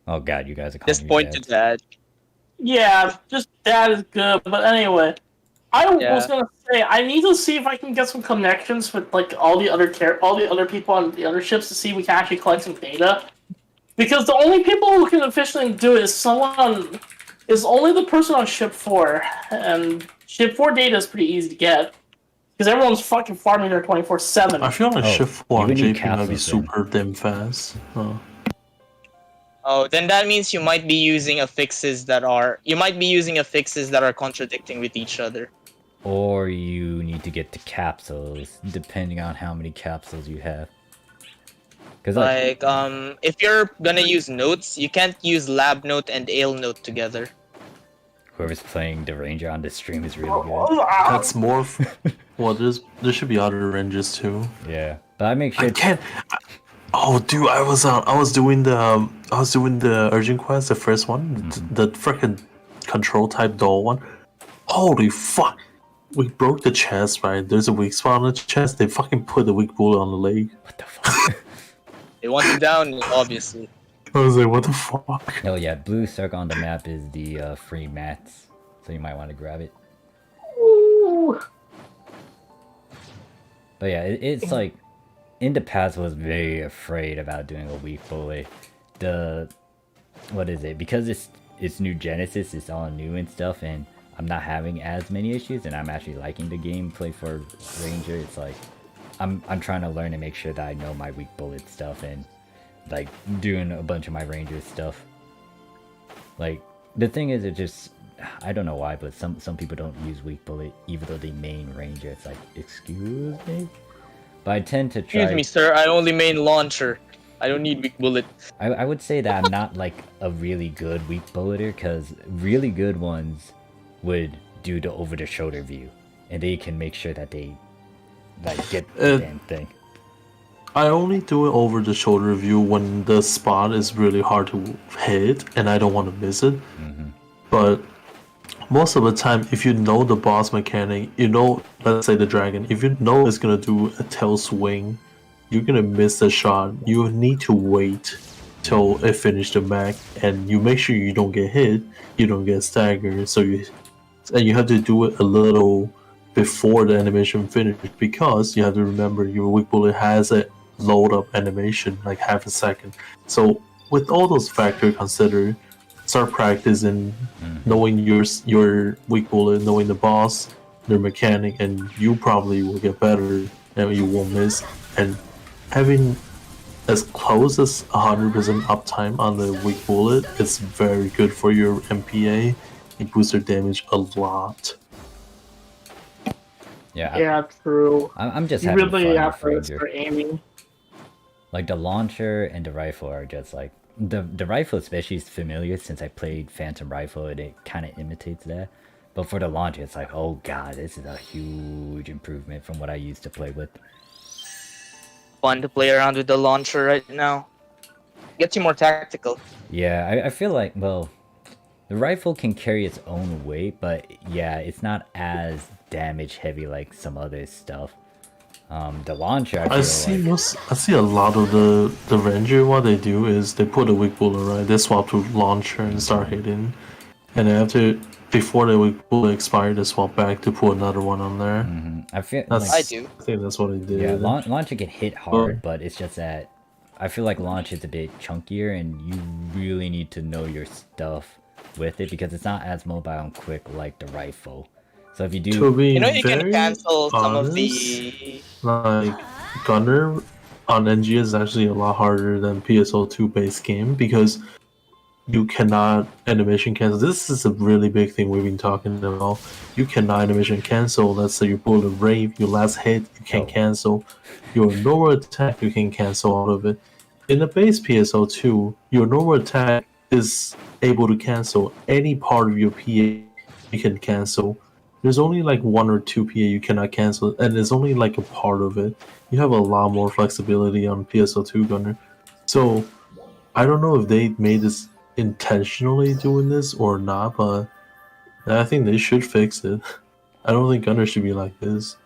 Oh god, you guys are calling Just me point to dads. Dad. Yeah, just that is good. But anyway, I Yeah. was gonna say I need to see if I can get some connections with like all the other people on the other ships to see if we can actually collect some data. Because the only people who can officially do it is only the person on ship 4, and ship 4 data is pretty easy to get because everyone's fucking farming there 24/7. I feel like Oh, shift you 1 would need JP might be capsules then. super damn fast. Oh, then that means you might be using affixes that are contradicting with each other. Or you need to get to capsules, depending on how many capsules you have. Because Like, if you're gonna use notes, you can't use lab note and ale note together. whoever's playing the ranger on this stream is really good. That's more. Well, there should be other ranges too. Yeah, but I make I sure. can't. Oh, dude, I was doing the urgent quest, the first one, the freaking control type doll one. Holy fuck! We broke the chest, right? There's a weak spot on the chest. They fucking put the weak bullet on the leg. What the fuck? They want you down, obviously. I was like, what the fuck? Oh yeah, blue circle on the map is the free mats, so you might want to grab it. Ooh. But yeah, it's like in the past I was very afraid about doing a weak bullet. What is it? Because it's new Genesis, it's all new and stuff, and I'm not having as many issues, and I'm actually liking the gameplay for Ranger. It's like I'm trying to learn and make sure that I know my weak bullet stuff and like doing a bunch of my Ranger stuff. Like the thing is, it just I don't know why, but some people don't use weak bullet even though they main Ranger. It's like, excuse me, but I tend to try. Excuse me, sir. I only main launcher. I don't need weak bullet. I would say that I'm not like a really good weak bulleter, because really good ones would do the over the shoulder view, and they can make sure that they like get the damn thing. I only do it over the shoulder view when the spot is really hard to hit and I don't want to miss it. But most of the time, if you know the boss mechanic, you know, let's say the dragon, if you know it's gonna do a tail swing, you're gonna miss the shot. You need to wait till it finishes the mech, and you make sure you don't get hit, you don't get staggered, so and you have to do it a little before the animation finishes because you have to remember your weak bullet has a load up animation like half a second. So with all those factors considered, start practicing, knowing your weak bullet, knowing the boss, their mechanic, and you probably will get better and you won't miss. And having as close as 100% uptime on the weak bullet is very good for your MPA. It boosts your damage a lot. Yeah. Yeah, true. I'm just You having really fun have with to Ranger. start aiming. Like the launcher and the rifle are just like the rifle especially is familiar since I played Phantom Rifle and it kind of imitates that. But for the launcher, it's like, oh god, this is a huge improvement from what I used to play with. Fun to play around with the launcher right now. Gets you more tactical. Yeah, I feel like, well, the rifle can carry its own weight, but yeah, it's not as damage heavy like some other stuff. The launcher, I feel I see a lot of the Ranger. What they do is they put a weak bullet right. They swap to launcher and start hitting, and then after before the weak bullet expires, they swap back to put another one on there. I feel That's, I do. I think that's what they did. yeah, launcher can hit hard, but it's just that I feel like launch is a bit chunkier, and you really need to know your stuff with it because it's not as mobile and quick like the rifle. So if you do, To be You know, you can very cancel some of honest, the. like Gunner on NGS is actually a lot harder than PSO2 base game because you cannot animation cancel. This is a really big thing we've been talking about. You cannot animation cancel. Let's say you pull a rave, your last hit, you can't cancel. Your normal attack, you can cancel out of it. In the base PSO2, your normal attack is able to cancel any part of your PA you can cancel. There's only like 1 or 2 PA you cannot cancel, and it's only like a part of it. You have a lot more flexibility on PSO2 Gunner. So I don't know if they made this intentionally doing this or not, but I think they should fix it. I don't think Gunner should be like this.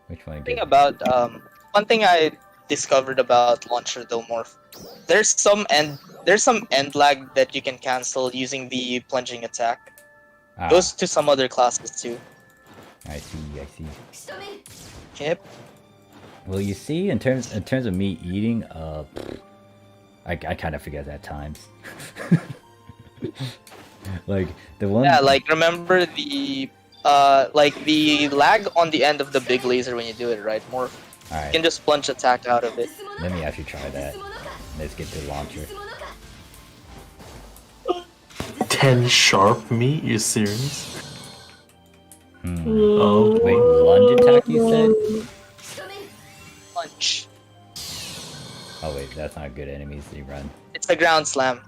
which one? Thing about one thing I discovered about launcher though, Morph, there's some end lag that you can cancel using the plunging attack. Goes to some other classes too. I see. Yep. Well, you see, in terms of me eating, I kind of forget at times. Like the one. Yeah, like remember the like the lag on the end of the big laser when you do it, right? More. All You right. can just plunge attack out of it. Let me actually try that. Let's get the launcher. 10 sharp meat? You serious? Oh wait, lunge attack you said? Punch. Oh wait, that's not good enemies to run. It's a ground slam.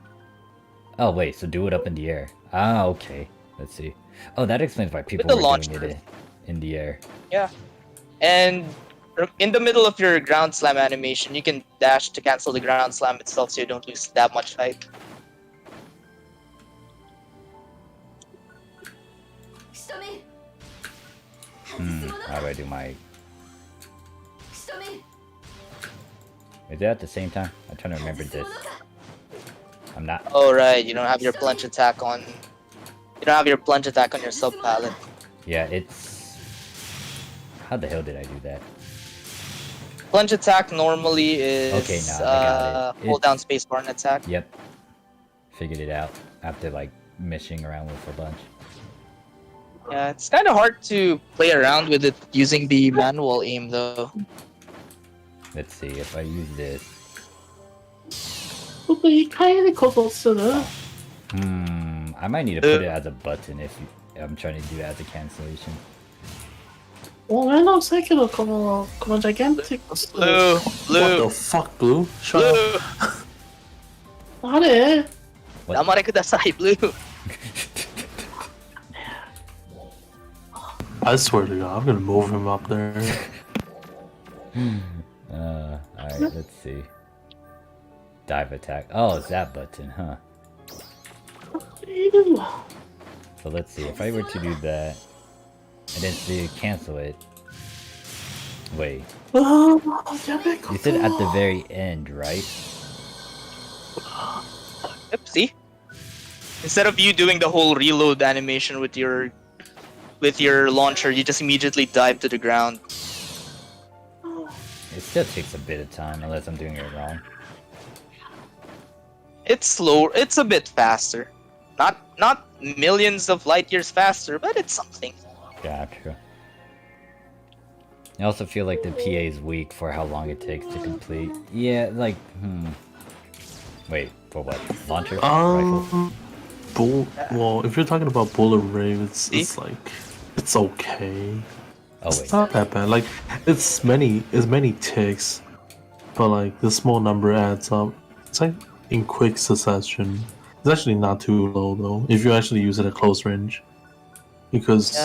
Oh wait, so do it up in the air. Ah, okay. Let's see. Oh, that explains why people the were launcher. doing it in the air. Yeah. And in the middle of your ground slam animation, you can dash to cancel the ground slam itself so you don't lose that much height. How do I do my... Is it at the same time? I'm trying to remember this. I'm not... Oh right, you don't have your plunge attack on. You don't have your plunge attack on your sub palette. Yeah, it's... How the hell did I do that? Plunge attack normally is Okay, now I got it. hold down spacebar and attack. Yep. Figured it out after like messing around with a bunch. Yeah, it's kind of hard to play around with it using the manual aim though. Let's see if I use this. ここ一回でこそする I might need to put it as a button if I'm trying to do it as a cancellation. 俺のせいけどこのGigantix Blue, What blue, the fuck, Blue? Shut up. blue. あれ What? 黙れください、blue. I swear to God, I'm gonna move him up there. Alright, let's see. Dive attack. Oh, it's that button, huh? So let's see, if I were to do that, and then to cancel it. Wait, ああ、やべえ you said at the very end, right? Yep, see? Instead of you doing the whole reload animation with your launcher, you just immediately dive to the ground. It still takes a bit of time unless I'm doing it wrong. It's slow. It's a bit faster. Not millions of light years faster, but it's something. Gotcha. I also feel like the PA is weak for how long it takes to complete. Yeah, like, Wait, for what? Launcher? Rifle? Well, if you're talking about bullet rave, it's like, it's okay. Oh wait. It's not that bad. Like, it's many ticks, but like the small number adds up. It's like in quick succession. It's actually not too low though, if you actually use it at close range, because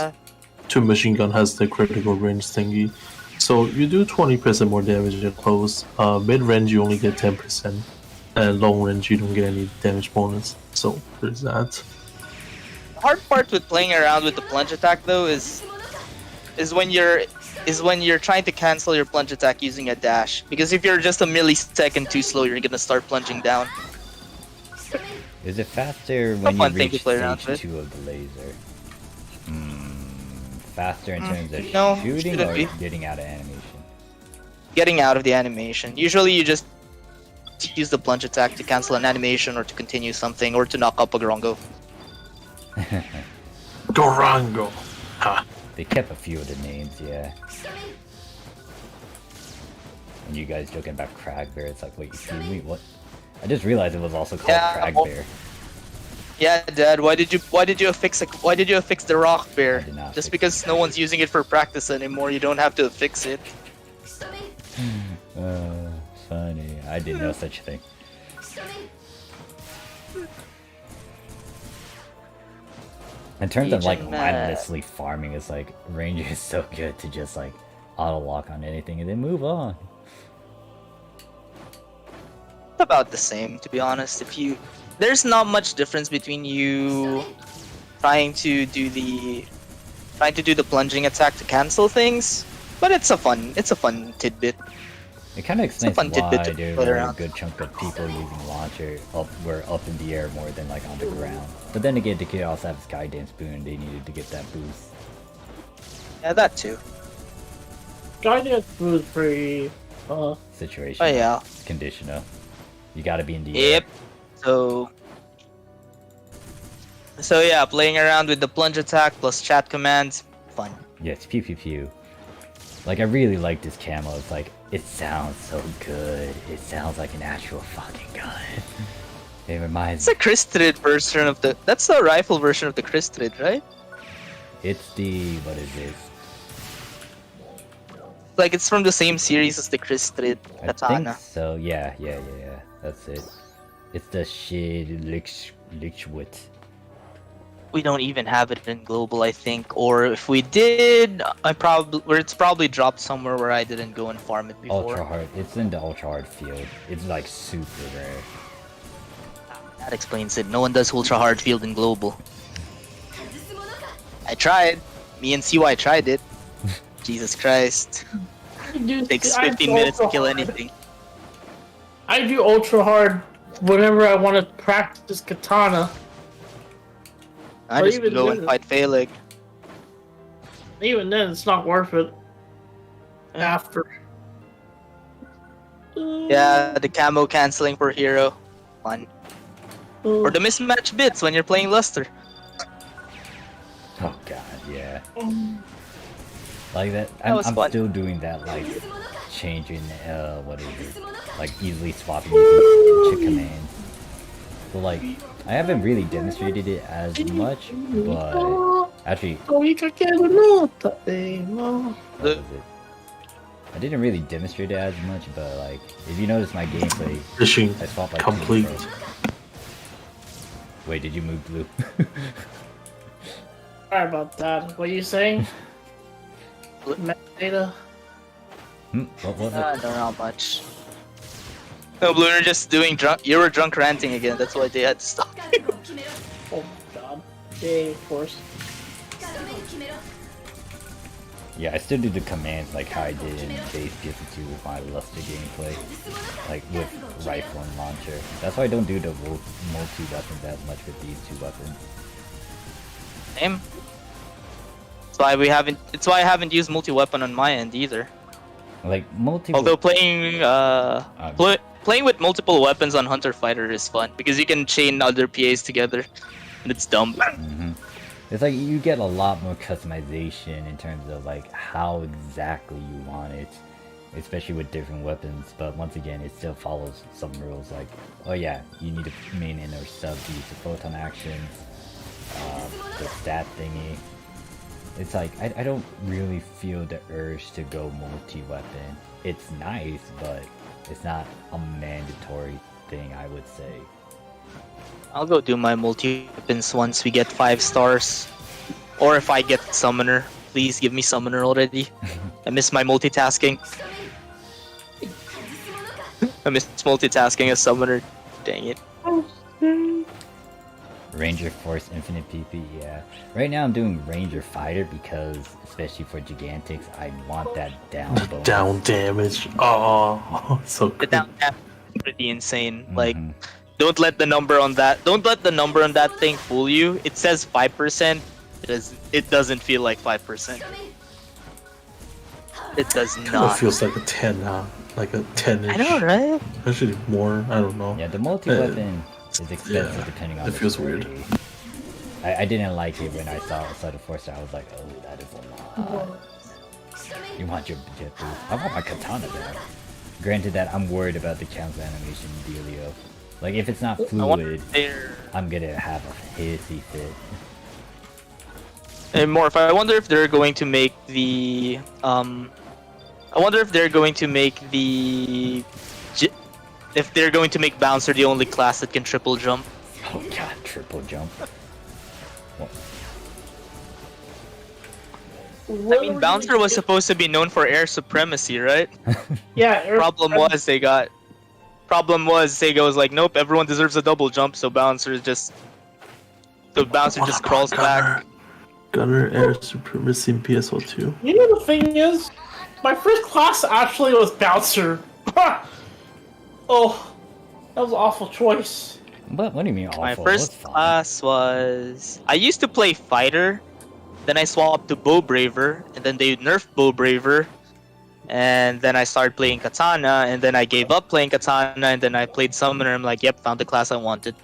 2 machine gun has the critical range thingy. So you do 20% more damage at close. Mid range you only get 10%, and long range you don't get any damage bonus. So there's that. The hard part with playing around with the plunge attack though is when you're trying to cancel your plunge attack using a dash. Because if you're just a millisecond too slow, you're gonna start plunging down. Is it faster when you reach stage 2 of the laser? Faster in terms of shooting or getting out of animation? Getting out of the animation. Usually you just use the plunge attack to cancel an animation or to continue something or to knock up a Grongo. Gorango! Ha! They kept a few of the names, yeah. And you guys joking about Cragbear, it's like, wait, excuse me, what? I just realized it was also called Cragbear. Yeah, Dad. Why did you affix the rock bear? Just because no one's using it for practice anymore, you don't have to affix it. Funny. I didn't know such a thing. In terms of like mindlessly farming, it's like Ranger is so good to just like auto lock on anything and then move on. It's about the same, to be honest. There's not much difference between you trying to do the plunging attack to cancel things, but it's a fun tidbit. It kind of explains why there are a good chunk of people using launcher were up in the air more than like on the ground. But then again, the kid also have Skydance Boon, they needed to get that boost. Yeah, that too. Skydance Boon is pretty situation. Oh yeah. Conditional. You gotta be in the air. So yeah, playing around with the plunge attack plus chat commands, fun. Yes, pew pew pew. Like, I really like this camo. It's like, it sounds so good. It sounds like an actual fucking gun. It reminds me. It's a Crystrid version of the. That's the rifle version of the Crystrid, right? It's the. What is this? Like, it's from the same series as the Crystrid katana. I think so, yeah. That's it. It's the shit Lichwit. We don't even have it in global, I think. Or if we did, it's probably dropped somewhere where I didn't go and farm it before. Ultra hard. It's in the ultra hard field. It's like super rare. That explains it. No one does ultra hard field in global. I tried. Me and CY tried it. Jesus Christ. It takes 15 minutes to kill anything. I do ultra hard whenever I want to practice katana. I just go and fight Phaleg. Even then, it's not worth it. After. Yeah, the camo canceling per hero. Fun. Or the mismatch bits when you're playing Luster. Oh god, yeah. Like that. That was I'm fun. still doing that, like, changing, what is it? Like, easily swapping using chip commands. So, like, I haven't really demonstrated it as much, but actually, what was it? I didn't really demonstrate it as much, but like, if you notice my gameplay, Fishing I swap like complete. Wait, did you move blue? Sorry about that. What are you saying? Metadata? What was it? I don't know how much. No, Blue, you're just doing drunk. You were drunk ranting again. That's why they had to stop. Oh god. Yeah, of course. Yeah, I still do the commands like how I did in base PS2 with my Luster gameplay, like with rifle and launcher. That's why I don't do the multi-weapons as much with these two weapons. Same. That's why we haven't. It's why I haven't used multi-weapon on my end either. Like multi. Although playing playing with multiple weapons on Hunter Fighter is fun because you can chain other PAs together, and it's dumb. It's like you get a lot more customization in terms of like how exactly you want it, especially with different weapons. But once again, it still follows some rules like, oh yeah, you need a main in or sub to use the photon actions, the stat thingy. It's like I don't really feel the urge to go multi-weapon. It's nice, but it's not a mandatory thing, I would say. I'll go do my multi-weapons once we get 5 stars. Or if I get Summoner. Please give me Summoner already. I miss my multitasking. I miss multitasking as Summoner. Dang it. Ranger Force Infinite PP, yeah. Right now I'm doing Ranger Fighter because, especially for Gigantix, I want that down bonus. Down damage. Oh, so The good. down tap is pretty insane. Like, don't let the number on that. Don't let the number on that thing fool you. It says 5%. It doesn't feel like 5%. It does It not. feels like a 10 now. Like a 10-ish. I know, right? Actually more, I don't know. Yeah, the multi-weapon is expensive depending on it the feels story. weird. I didn't like it when I saw the 4-star. I was like, oh, that is a lot. You want your jet boost. I want my katana back. Granted that I'm worried about the cancel animation dealio. Like, if it's not fluid, I'm gonna have a hissy fit. And Morph, I wonder if they're going to make the if they're going to make Bouncer the only class that can triple jump. Oh god, triple jump. What? I mean, Bouncer was supposed to be known for air supremacy, right? Yeah. Problem was Sega was like, nope, everyone deserves a double jump, so Bouncer just crawls back. Gunner Air Supremacy in PSO2. You know the thing is, my first class actually was Bouncer. Oh, that was an awful choice. What do you mean awful? My What's first fun? class was... I used to play Fighter, then I swapped to Bow Braver, and then they nerfed Bow Braver, and then I started playing Katana, and then I gave up playing Katana, and then I played Summoner. I'm like, yep, found the class I wanted.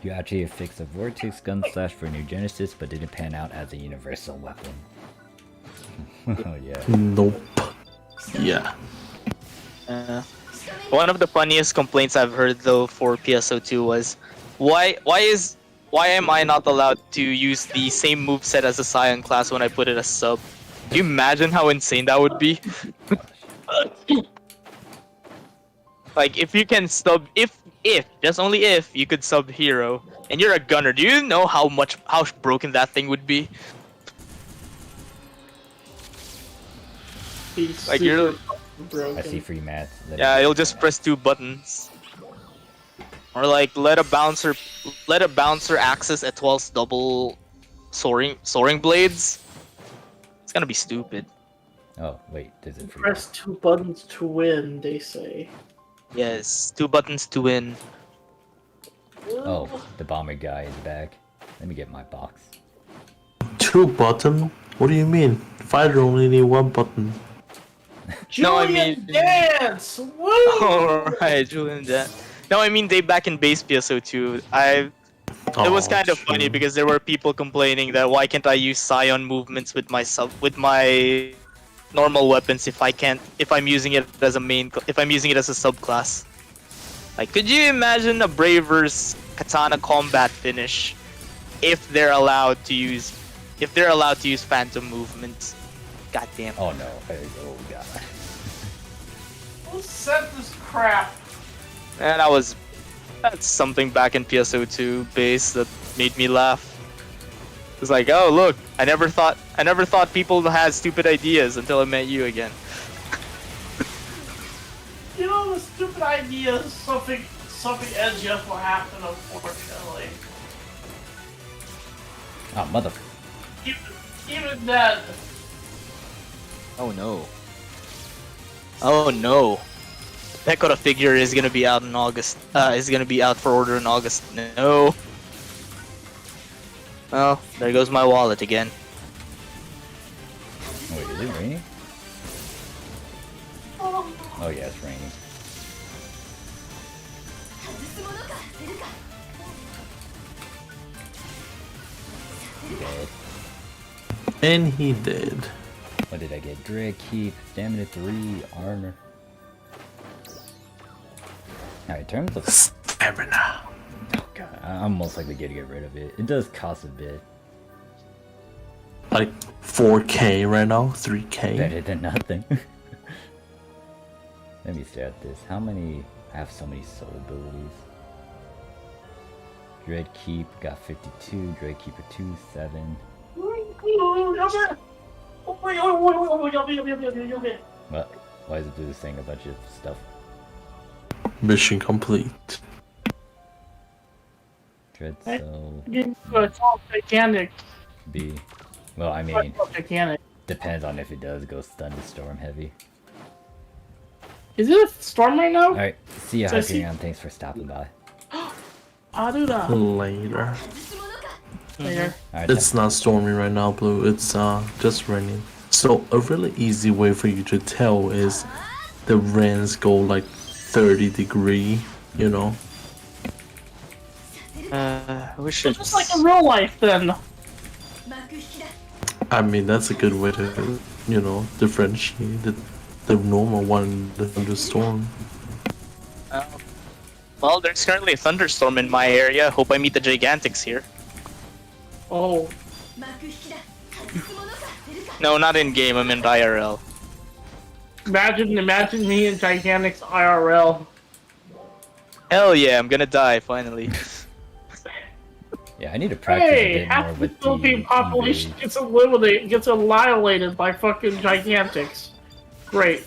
You actually fixed a Vortex gun slash for New Genesis, but didn't pan out as a universal weapon. Oh yeah. Nope. Yeah. One of the funniest complaints I've heard though for PSO2 was, why am I not allowed to use the same moveset as a Scion class when I put it as sub? Can you imagine how insane that would be? Like, if you can sub, if just only if you could sub hero and you're a gunner, do you know how broken that thing would be? Like, you're broken. I see free math. Yeah, you'll just press 2 buttons. Or like let a bouncer access Etoile's double soaring blades. It's gonna be stupid. Oh wait, there's a free. Press 2 buttons to win, they say. Yes, 2 buttons to win. Oh, the bomber guy is back. Let me get my box. 2 button? What do you mean? Fighter only need 1 button. No, I Julian mean- Dance! Woo! Alright, Julian. No, I mean they back in base PSO2. It was kind of funny because there were people complaining that why can't I use Scion movements with my normal weapons if I'm using it as a subclass. Like, could you imagine a Braver's katana combat finish if they're allowed to use phantom movements? God damn. Oh no! Oh god. Who said this crap? And that's something back in PSO2 base that made me laugh. It's like, oh look, I never thought people had stupid ideas until I met you again. You know, the stupid idea is something NGS will happen, unfortunately. Oh mother. Even that. Oh no. Oh no. Pecora figure is gonna be out in August. Is gonna be out for order in August. No. Well, there goes my wallet again. Wait, is it raining? Oh yeah, it's raining. Dead. And he did. What did I get? Dread Keep, Stamina 3, Armor. Alright, in terms of Stamina. oh god, I'm most likely gonna get rid of it. It does cost a bit. Like 4K right now, 3K. Better than nothing. Let me stare at this. How many? I have so many soul abilities. Dread Keep got 52. Dread Keeper 2, 7. What? Why is Blue saying a bunch of stuff? Mission complete. Dread Soul It's all gigantic. B. Well, I mean, It's all gigantic. depends on if it does go stun to storm heavy. Is it a storm right now? Alright, see ya, So I see- Hyperion. Thanks for stopping by. Aruda. Later. There. Alright, It's not stormy right now, Blue. It's just raining. So a really easy way for you to tell is the winds go like 30-degree, you know. I wish It's just like in real life then. I mean, that's a good way to, you know, differentiate the normal one and the thunderstorm. Well, there's currently a thunderstorm in my area. Hope I meet the Gigantix here. Oh. No, not in game. I'm in IRL. Imagine me and Gigantix IRL. Hell yeah, I'm gonna die finally. yeah, I need to practice a Hey, bit more half the with Philippine the population invade. gets eliminated, gets annihilated by fucking Gigantix. Great.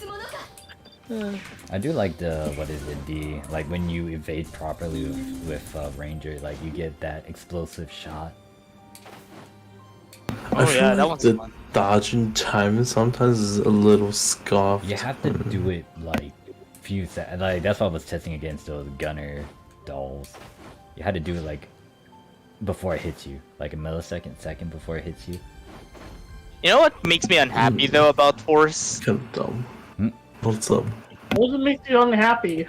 I do like the, what is it, the, like when you evade properly with Ranger, like you get that explosive shot. Oh I feel yeah, that like one's the fun. dodging time sometimes is a little scuffed. You have to do it like few seconds. Like that's what I was testing against those gunner dolls. You had to do it like before it hits you, like a millisecond, second before it hits you. You know what makes me unhappy though about Force? Kind of dumb. Hmm? What's up? What does it make you unhappy?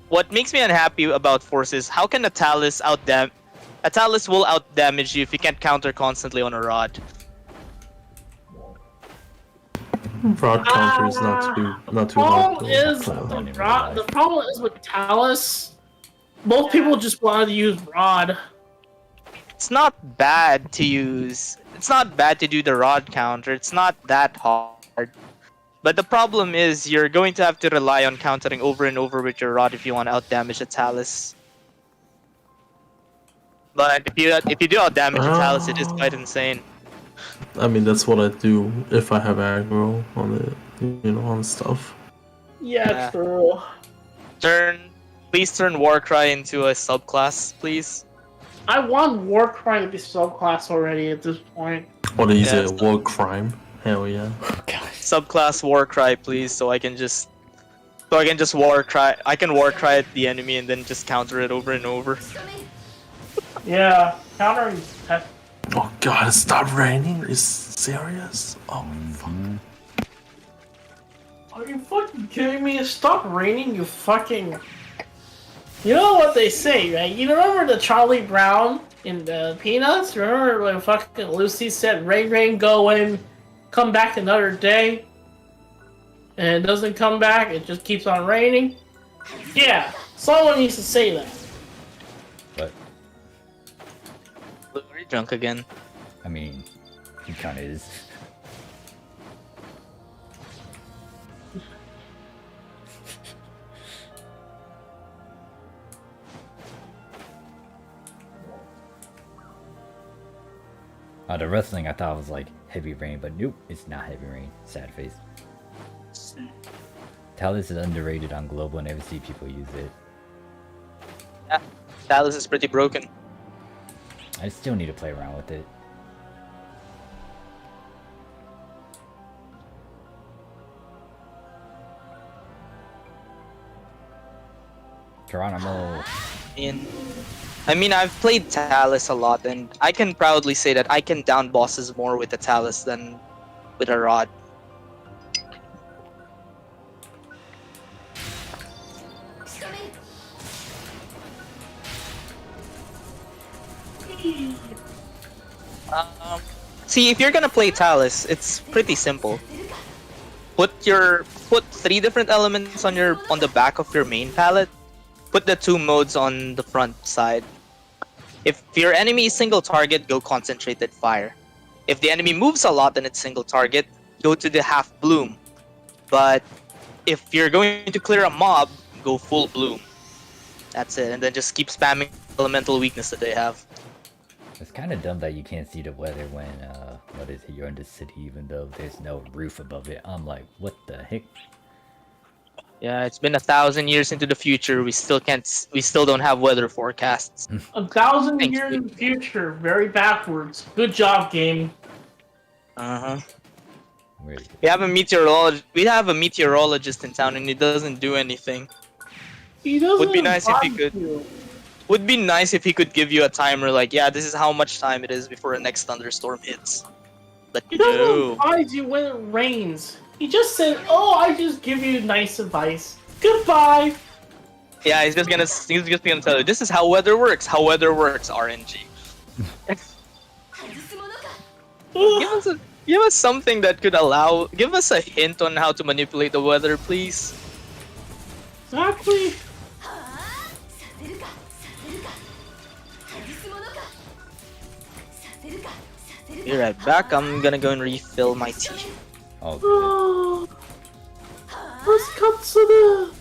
What makes me unhappy about Force is how can a Talus a Talus will outdamage you if you can't counter constantly on a rod. Rod counter is not too hard. Problem is to- the problem is with Talus. Most people just wanted to use Rod. It's not bad to use. It's not bad to do the rod counter. It's not that hard. But the problem is you're going to have to rely on countering over and over with your rod if you want to outdamage a Talus. But if you do outdamage a Talus, it is quite insane. I mean, that's what I do if I have aggro on it, you know, on stuff. Yeah, Yeah. true. Please turn Warcry into a subclass, please. I want Warcry to be subclass already at this point. What is Yeah, it? it's War crime? Hell yeah. Subclass Warcry, please, so I can just Warcry. I can Warcry at the enemy and then just counter it over and over. Yeah, countering. Oh god, it stopped raining? Is serious? Oh fuck. Are you fucking kidding me? Stop raining, you fucking. You know what they say, right? You remember the Charlie Brown in the Peanuts? Remember when fucking Lucy said, "Rain, rain, go in, come back another day," and it doesn't come back. It just keeps on raining. Yeah, someone needs to say that. But Blue, are you drunk again? I mean, he kind of is. The wrestling I thought was like heavy rain, but nope, it's not heavy rain. Sad face. Talus is underrated on global. Never see people use it. Yeah, Talus is pretty broken. I still need to play around with it. Geronimo. I mean, I've played Talus a lot, and I can proudly say that I can down bosses more with a Talus than with a rod. See, if you're gonna play Talus, it's pretty simple. Put 3 different elements on the back of your main palette. Put the 2 modes on the front side. If your enemy is single target, go concentrated fire. If the enemy moves a lot and it's single target, go to the half bloom. But if you're going to clear a mob, go full bloom. That's it, and then just keep spamming elemental weakness that they have. It's kind of dumb that you can't see the weather when, what is it, you're in the city even though there's no roof above it. I'm like, what the heck? Yeah, it's been 1,000 years into the future. We still don't have weather forecasts. 1,000 years in the future, very backwards. Good job, game. Uh-huh. Where is it? We have a meteorologist in town and he doesn't do anything. He doesn't. Would be nice if he could. you. Would be nice if he could give you a timer like, yeah, this is how much time it is before the next thunderstorm hits. But He doesn't no. advise you when it rains. He just said, "Oh, I just give you nice advice. Goodbye." Yeah, he's just gonna tell you, this is how weather works. How weather works, RNG. Give us something that could give us a hint on how to manipulate the weather, please. Exactly. Be right back. I'm gonna go and refill my tea. Oh, good. Oh, let's come to the.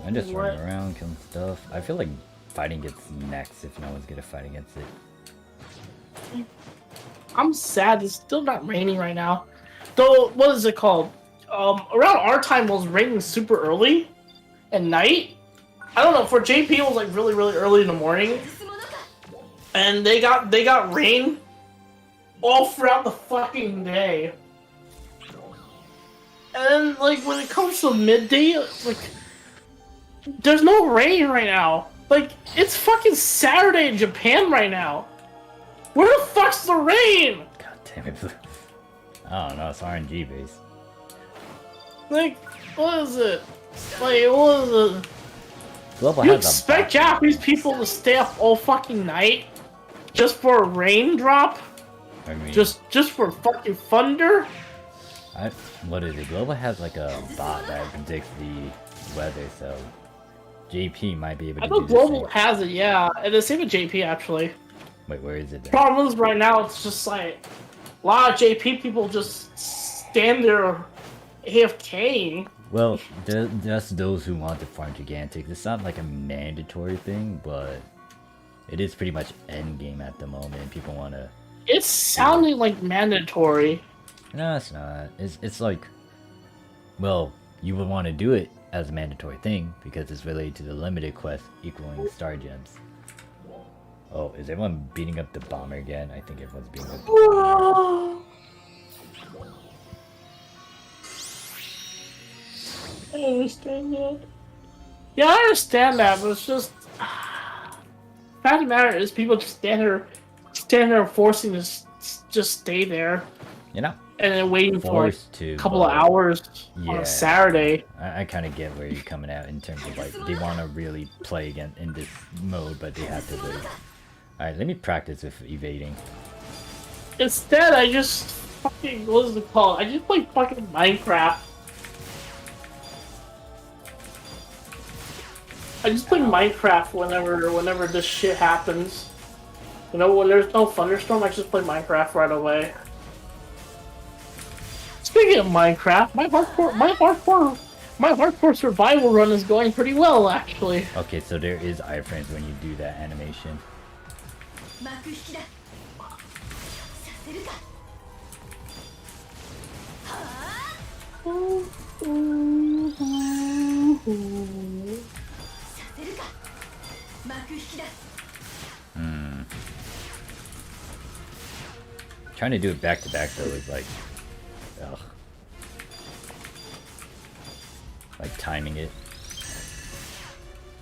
I'm just What? running around killing stuff. I feel like fighting gets next if no one's gonna fight against it. I'm sad. It's still not raining right now. Though, what is it called? Around our time it was raining super early, at night. I don't know. For JP, it was like really, really early in the morning, and they got rain all throughout the fucking day. And then, like, when it comes to midday, like, there's no rain right now. Like, it's fucking Saturday in Japan right now. Where the fuck's the rain? God damn it. I don't know, it's RNG based. Like, what is it? Like, what is it? Global You has a expect bot. Japanese people to stay up all fucking night just for a raindrop? I mean, Just for fucking thunder? what is it? Global has like a bot that predicts the weather, so JP might be able to I know do the Global same. has it, yeah. And the same with JP, actually. Wait, where is it then? Problem is, right now, it's just like, a lot of JP people just stand there AFK. Well, that's those who want to farm Gigantix. It's not like a mandatory thing, but it is pretty much endgame at the moment. People want to... It's sounding like mandatory. No, it's not. It's like... Well, you would want to do it as a mandatory thing, because it's related to the limited quest equaling star gems. Oh, is everyone beating up the bomber again? I think everyone's beating up the bomber. I understand that. Yeah, I understand that, but it's just... Fact of the matter is, people just stand there forcing to just stay there. You know? And then waiting for like, Forced to, a couple of but- hours on Yeah. a Saturday. I kind of get where you're coming at in terms of like they want to really play again in this mode, but they have to wait. All right, let me practice with evading. Instead, I just fucking... What is it called? I just play fucking Minecraft. I just play Minecraft whenever this shit happens. You know, when there's no thunderstorm, I just play Minecraft right away. Speaking of Minecraft, my hardcore survival run is going pretty well, actually. Okay, so there is iframes when you do that animation. Trying to do it back to back though is like, ugh. Like timing it.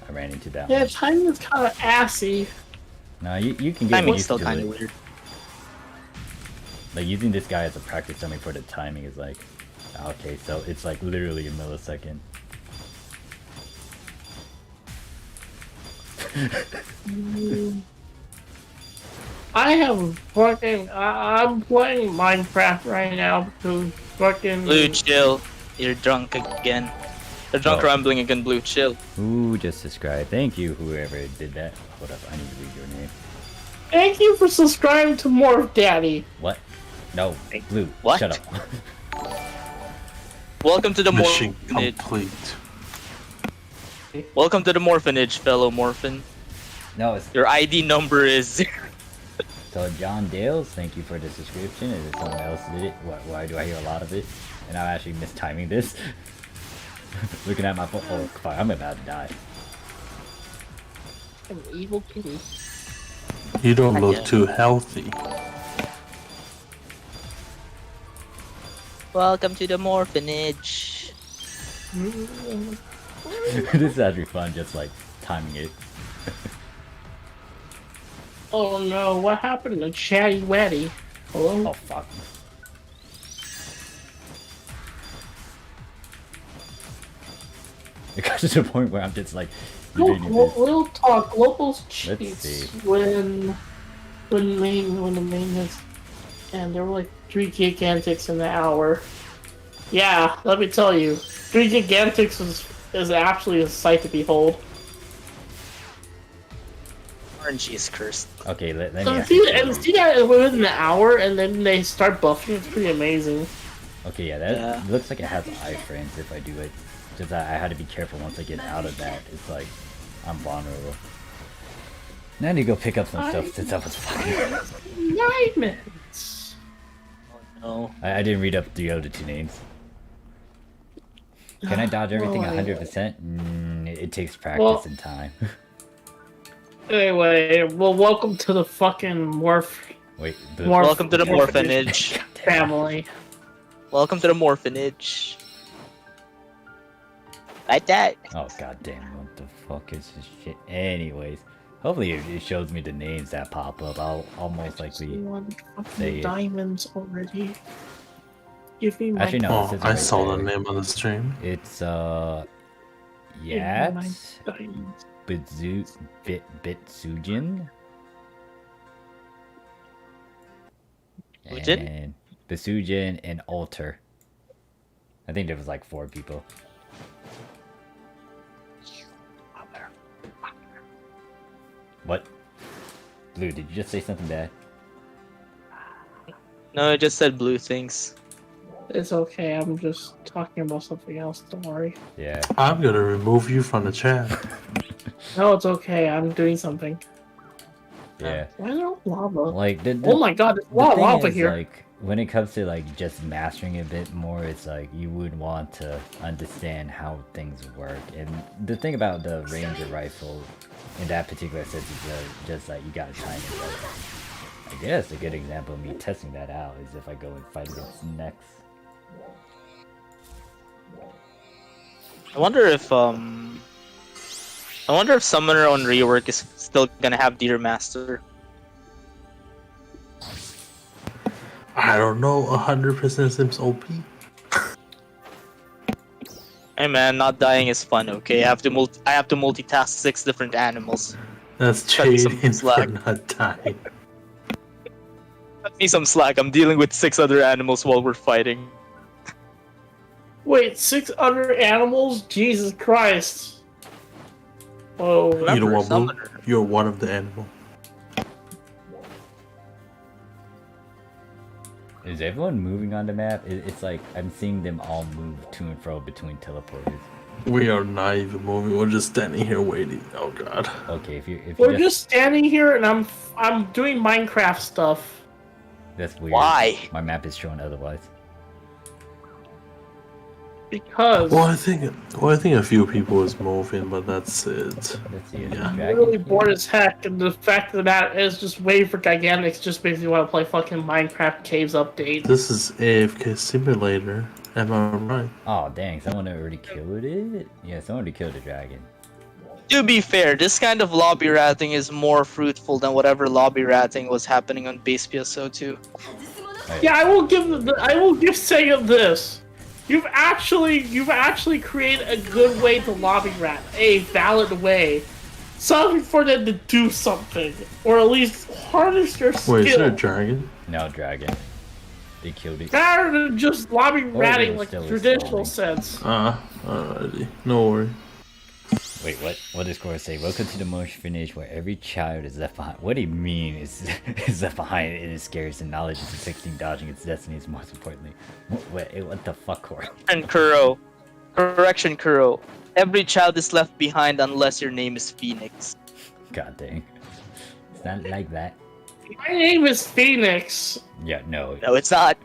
I ran into that Yeah, one. timing is kind of assy. No, you can get Timing's used still to kind it. of weird. Like using this guy as a practice dummy for the timing is like, okay, so it's like literally a millisecond. I have fucking. I'm playing Minecraft right now because fucking. Blue, chill. You're drunk again. The drunk Oh. rambling again, Blue, chill. Ooh, just subscribe. Thank you, whoever did that. Hold up, I need to read your name. Thank you for subscribing to Morph Daddy. What? No, Blue. What? Shut up. Welcome to the Mission morphinage. complete. Welcome to the morphinage, fellow morphin. No, it's Your ID number is so John Dales. Thank you for the subscription. Is it someone else did it? Why do I hear a lot of it? And I'm actually mistiming this. Looking at my phone. Oh, fuck, I'm about to die. An evil kitty. You don't look too healthy. Welcome to the morphinage. This is actually fun, just like timing it. Oh no, what happened to Chatty Watty? Hello? Oh fuck. It got to the point where I'm just like, evading this. We'll talk locals Let's cheats see. when the main is, and there were like 3 Gigantix in the hour. Yeah, let me tell you, 3 Gigantix is actually a sight to behold. RNG is cursed. Okay, let me So actually see that within the hour, and then they start buffing. It's pretty amazing. Okay, yeah, that Yeah. looks like it has iframes if I do it. Just I had to be careful once I get out of that. It's like, I'm vulnerable. Now I need to go pick up some stuff since I was fucking... 9 minutes. No. I didn't read up the other 2 names. Can I dodge everything Well, 100%? It takes practice Well- and time. Anyway, well, welcome to the fucking Morph Wait, Welcome to the Morph morphinage. family. Welcome to the morphinage. Like that. Oh god damn, what the fuck is this shit? Anyways, hopefully it shows me the names that pop up. I'll most likely... One say fucking it. diamonds already. Give me my Actually, no, it Oh, says it I right saw there. the name on the stream. It's, give me Yat my diamonds. Bitsujin. Bitsujin? And Bitsujin and Alter. I think there was like 4 people. What? Blue, did you just say something bad? No, it just said blue things. It's okay, I'm just talking about something else, don't worry. Yeah. I'm gonna remove you from the chat. No, it's okay, I'm doing something. Yeah. Why is there lava? Like, Oh my god, there's a lot of thing lava is, here. like, when it comes to like just mastering it a bit more, it's like you would want to understand how things work. And the thing about the Ranger rifle in that particular sense is just like you gotta time it right. I guess a good example of me testing that out is if I go and fight against Nex. I wonder if Summoner on rework is still gonna have Deer Master. I don't know, 100% seems OP. Hey man, not dying is fun. Okay, I have to multitask 6 different animals. That's Cut me some cheating for slack. not dying. Cut me some slack. I'm dealing with 6 other animals while we're fighting. Wait, 6 other animals? Jesus Christ. Oh, You know Remember, what, Blue? Summoner. You're one of the animals. Is everyone moving on the map? It's like I'm seeing them all move to and fro between teleporters. We are not even moving. We're just standing here waiting. Oh god. Okay, if you we're just standing here and I'm doing Minecraft stuff. that's weird. Why? My map is showing otherwise. Because Well, I think a few people is moving, but that's it. Let's see. Is Yeah. it I'm dragon? really bored as heck, and the fact of that is just waiting for Gigantix just basically want to play fucking Minecraft Caves update. This is AFK Simulator. Am I right? Oh dang! Someone already killed it. Yeah, someone already killed the dragon. To be fair, this kind of lobby ratting is more fruitful than whatever lobby ratting was happening on base PSO2. Yeah, I will give Sega this. You've actually created a good way to lobby rat, a valid way. Something for them to do something, or at least harness their skill. Wait, is there a dragon? No dragon. They killed it. Rather than just lobby ratting was like still traditional responding. sense. Alrighty. No worry. Wait, what? What does Cora say? Welcome to the March finish where every child is left behind. What do you mean is left behind? It is scarce and knowledge is succeeding, dodging its destiny is most importantly. What the fuck, Cora? Correction, Kuro. Every child is left behind unless your name is Phoenix. God dang. It's not like that. My name is Phoenix. Yeah, no. No, it's not.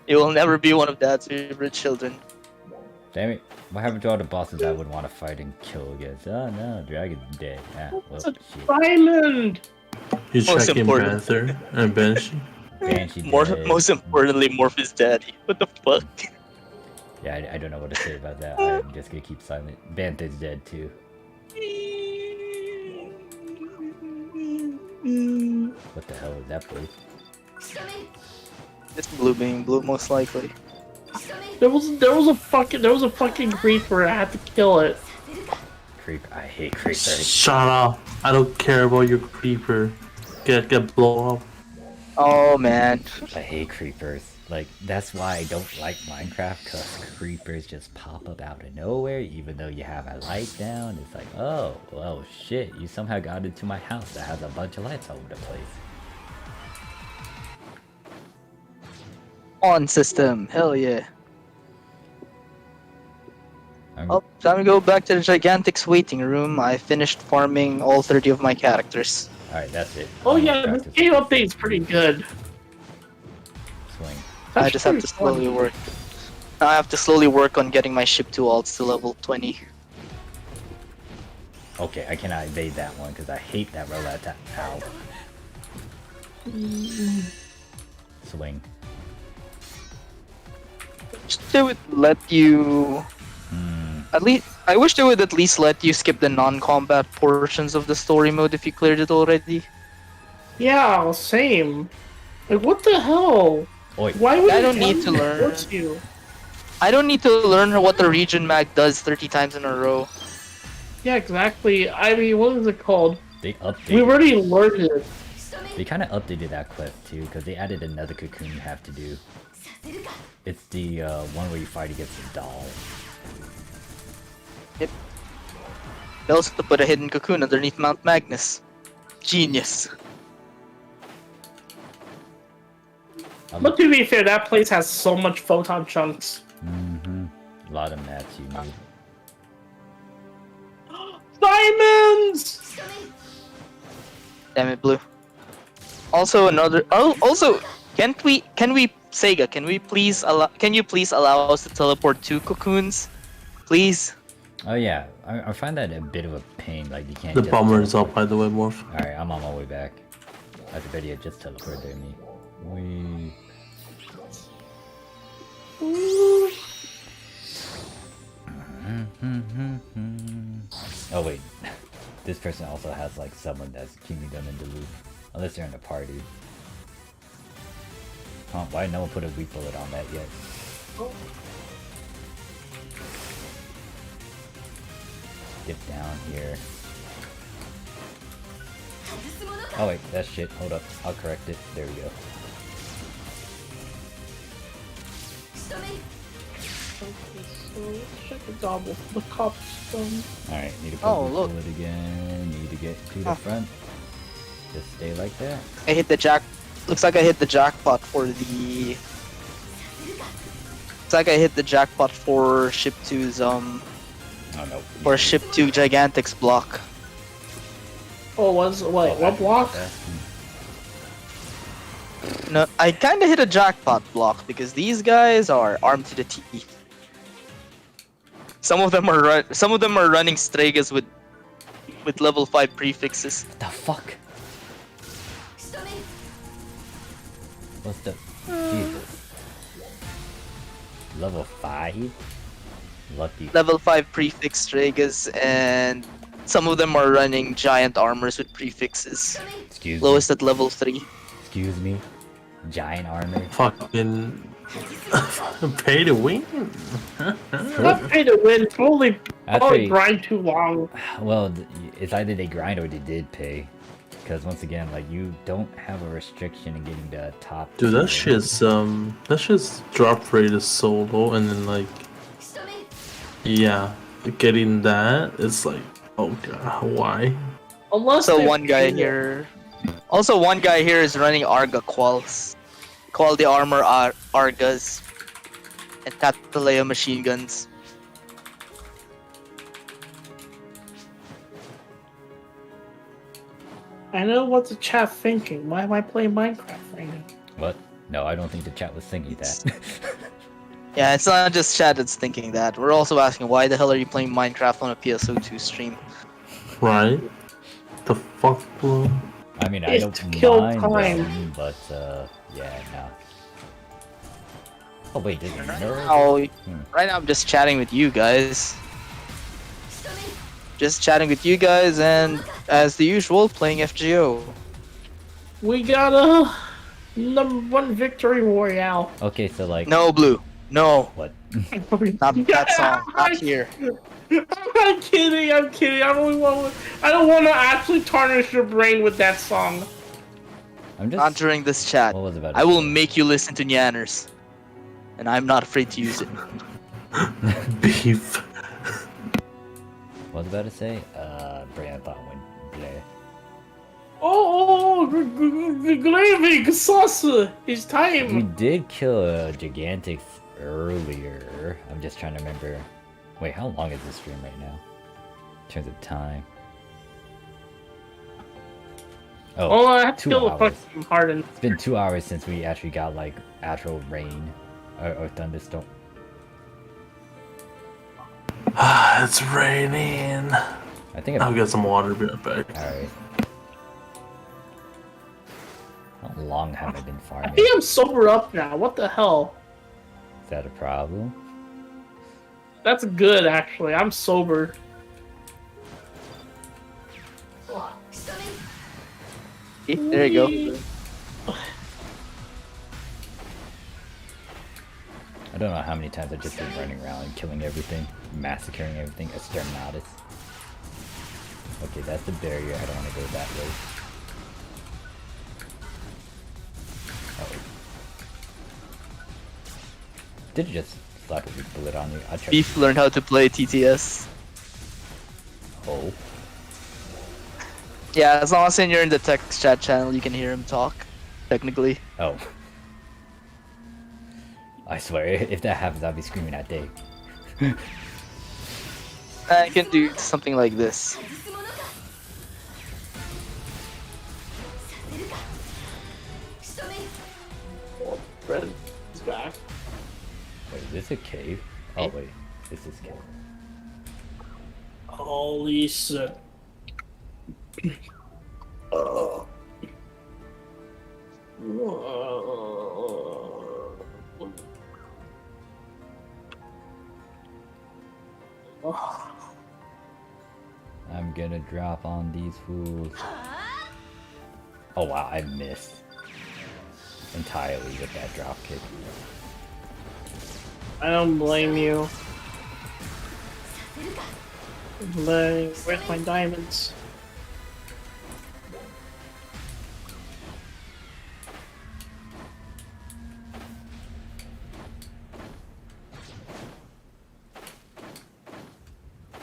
You will never be one of Dad's favorite children. Damn it. What happened to all the bosses I would want to fight and kill against? Oh no, Dragon's dead. Ah, well, It's a shit. diamond. You Most check in important. Panther and Banshee. Banshee dead. Most importantly, Morph is daddy. What the fuck? Yeah, I don't know what to say about that. I'm just gonna keep silent. Bantha's dead too. What the hell is that place? It's blue being blue, most likely. There was a fucking creeper. I had to kill it. Creep. I hate creepers. Shut up! I don't care about your creeper. Get blown up. Oh man. I hate creepers. Like, that's why I don't like Minecraft, cause creepers just pop up out of nowhere, even though you have a light down. It's like, oh, well, shit, you somehow got into my house that has a bunch of lights all over the place. On system, hell yeah. I'm- Oh, time to go back to the Gigantix waiting room. I finished farming all 30 of my characters. Alright, that's it. Oh I'm yeah, gonna this practice game update's pretty good. swing. I That's just have pretty to slowly fun. work. I have to slowly work on getting my ship 2 alts to level 20. Okay, I cannot evade that one, because I hate that roll attack. Ow. Swing. They would let you... Hmm. At least, I wish they would at least let you skip the non-combat portions of the story mode if you cleared it already. Yeah, same. Like what the hell? Oi. Why would I it don't need let to me learn. force you? I don't need to learn what the region mag does 30 times in a row. Yeah, exactly. I mean, what is it called? They We updated. already learned it. They kind of updated that quest too, because they added another cocoon you have to do. It's the one where you fight against a doll. They also put a hidden cocoon underneath Mount Magnus. Genius. But to be fair, that place has so much photon chunks. Mm-hmm. A lot of mats you need. Diamonds! Damn it, blue. Also another. Oh, also, can we Sega? Can you please allow us to teleport 2 cocoons, please? Oh yeah, I find that a bit of a pain. Like you can't. The just bomber is teleport. up, by the way, Morph. All right, I'm on my way back. I could video just teleport there me. Wee. Oh wait, this person also has like someone that's keeping them in the loop, unless they're in a party. Huh? Why no one put a weak bullet on that yet? Get down here. Oh wait, that's shit. Hold up, I'll correct it. There we go. Check the gobble. The cobblestone. Alright, need to put Oh, weak look. bullet again. Need to get to the Huh. front. Just stay like that. I hit the jack. Looks like I hit the jackpot for the. Looks like I hit the jackpot for ship 2's Oh no. for ship 2 Gigantix block. Oh, what block? No, I kind of hit a jackpot block because these guys are armed to the teeth. Some of them are running Stregas with level 5 prefixes. What the fuck? What's the... Jesus. Level 5? Lucky. Level 5 prefix Stregas, and some of them are running giant armors with prefixes. Excuse Lowest me. at level 3. Excuse me. Giant armor. Fucking pay to win. Not pay to win. Probably Actually, grind too long. well, it's either they grind or they did pay. Because once again, like you don't have a restriction in getting the top. Dude, that tier. shit's drop rate is so low, and then like, yeah, getting that, it's like, oh god, why? Unless So they one guy pay- here. Also, one guy here is running Arga quals. Quality armor Argas. And Tataleo machine guns. I know what the chat thinking. Why am I playing Minecraft right now? What? No, I don't think the chat was thinking that. Yeah, it's not just chat that's thinking that. We're also asking why the hell are you playing Minecraft on a PSO2 stream? Right? The fuck, bro? I mean, I It's don't to kill mind time. them, but yeah, no. Oh wait, did you know? Oh, right now I'm just chatting with you guys. Just chatting with you guys, and as the usual, playing FGO. We got a #1 victory royale. Okay, so like, No, Blue. No. what? Not that song. Not here. I'm kidding. I'm kidding. I don't want to actually tarnish your brain with that song. I'm just. Not during this chat. What was about? I will make you listen to Nyanners. And I'm not afraid to use it. Beef. What was I about to say? Bring up that one. Bleh. Oh, Glavik sauce. It's We time. did kill a Gigantix earlier. I'm just trying to remember. Wait, how long is this stream right now? In terms of time. Oh, I have to 2 kill the hours. fucking Harden. It's been 2 hours since we actually got like actual rain or thunderstorm. It's raining. I think I'll get some water, be right back. Alright. How long have I been I farming? think I'm sober up now. What the hell? Is that a problem? That's good, actually. I'm sober. There you go. I don't know how many times I've just been running around and killing everything, massacring everything, exterminatus. Okay, that's the barrier. I don't want to go that way. Oh. Did it just slap a big bullet on you? I tried. Beef learned how to play TTS. Oh. Yeah, as long as you're in the text chat channel, you can hear him talk. Technically. Oh. I swear, if that happens, I'll be screaming at Dave. I can do something like this. Fred is back. Wait, is this a cave? Oh wait, this is cave. Holy shit. I'm gonna drop on these fools. Oh wow, I missed entirely with that drop kick. I don't blame you. But where's my diamonds?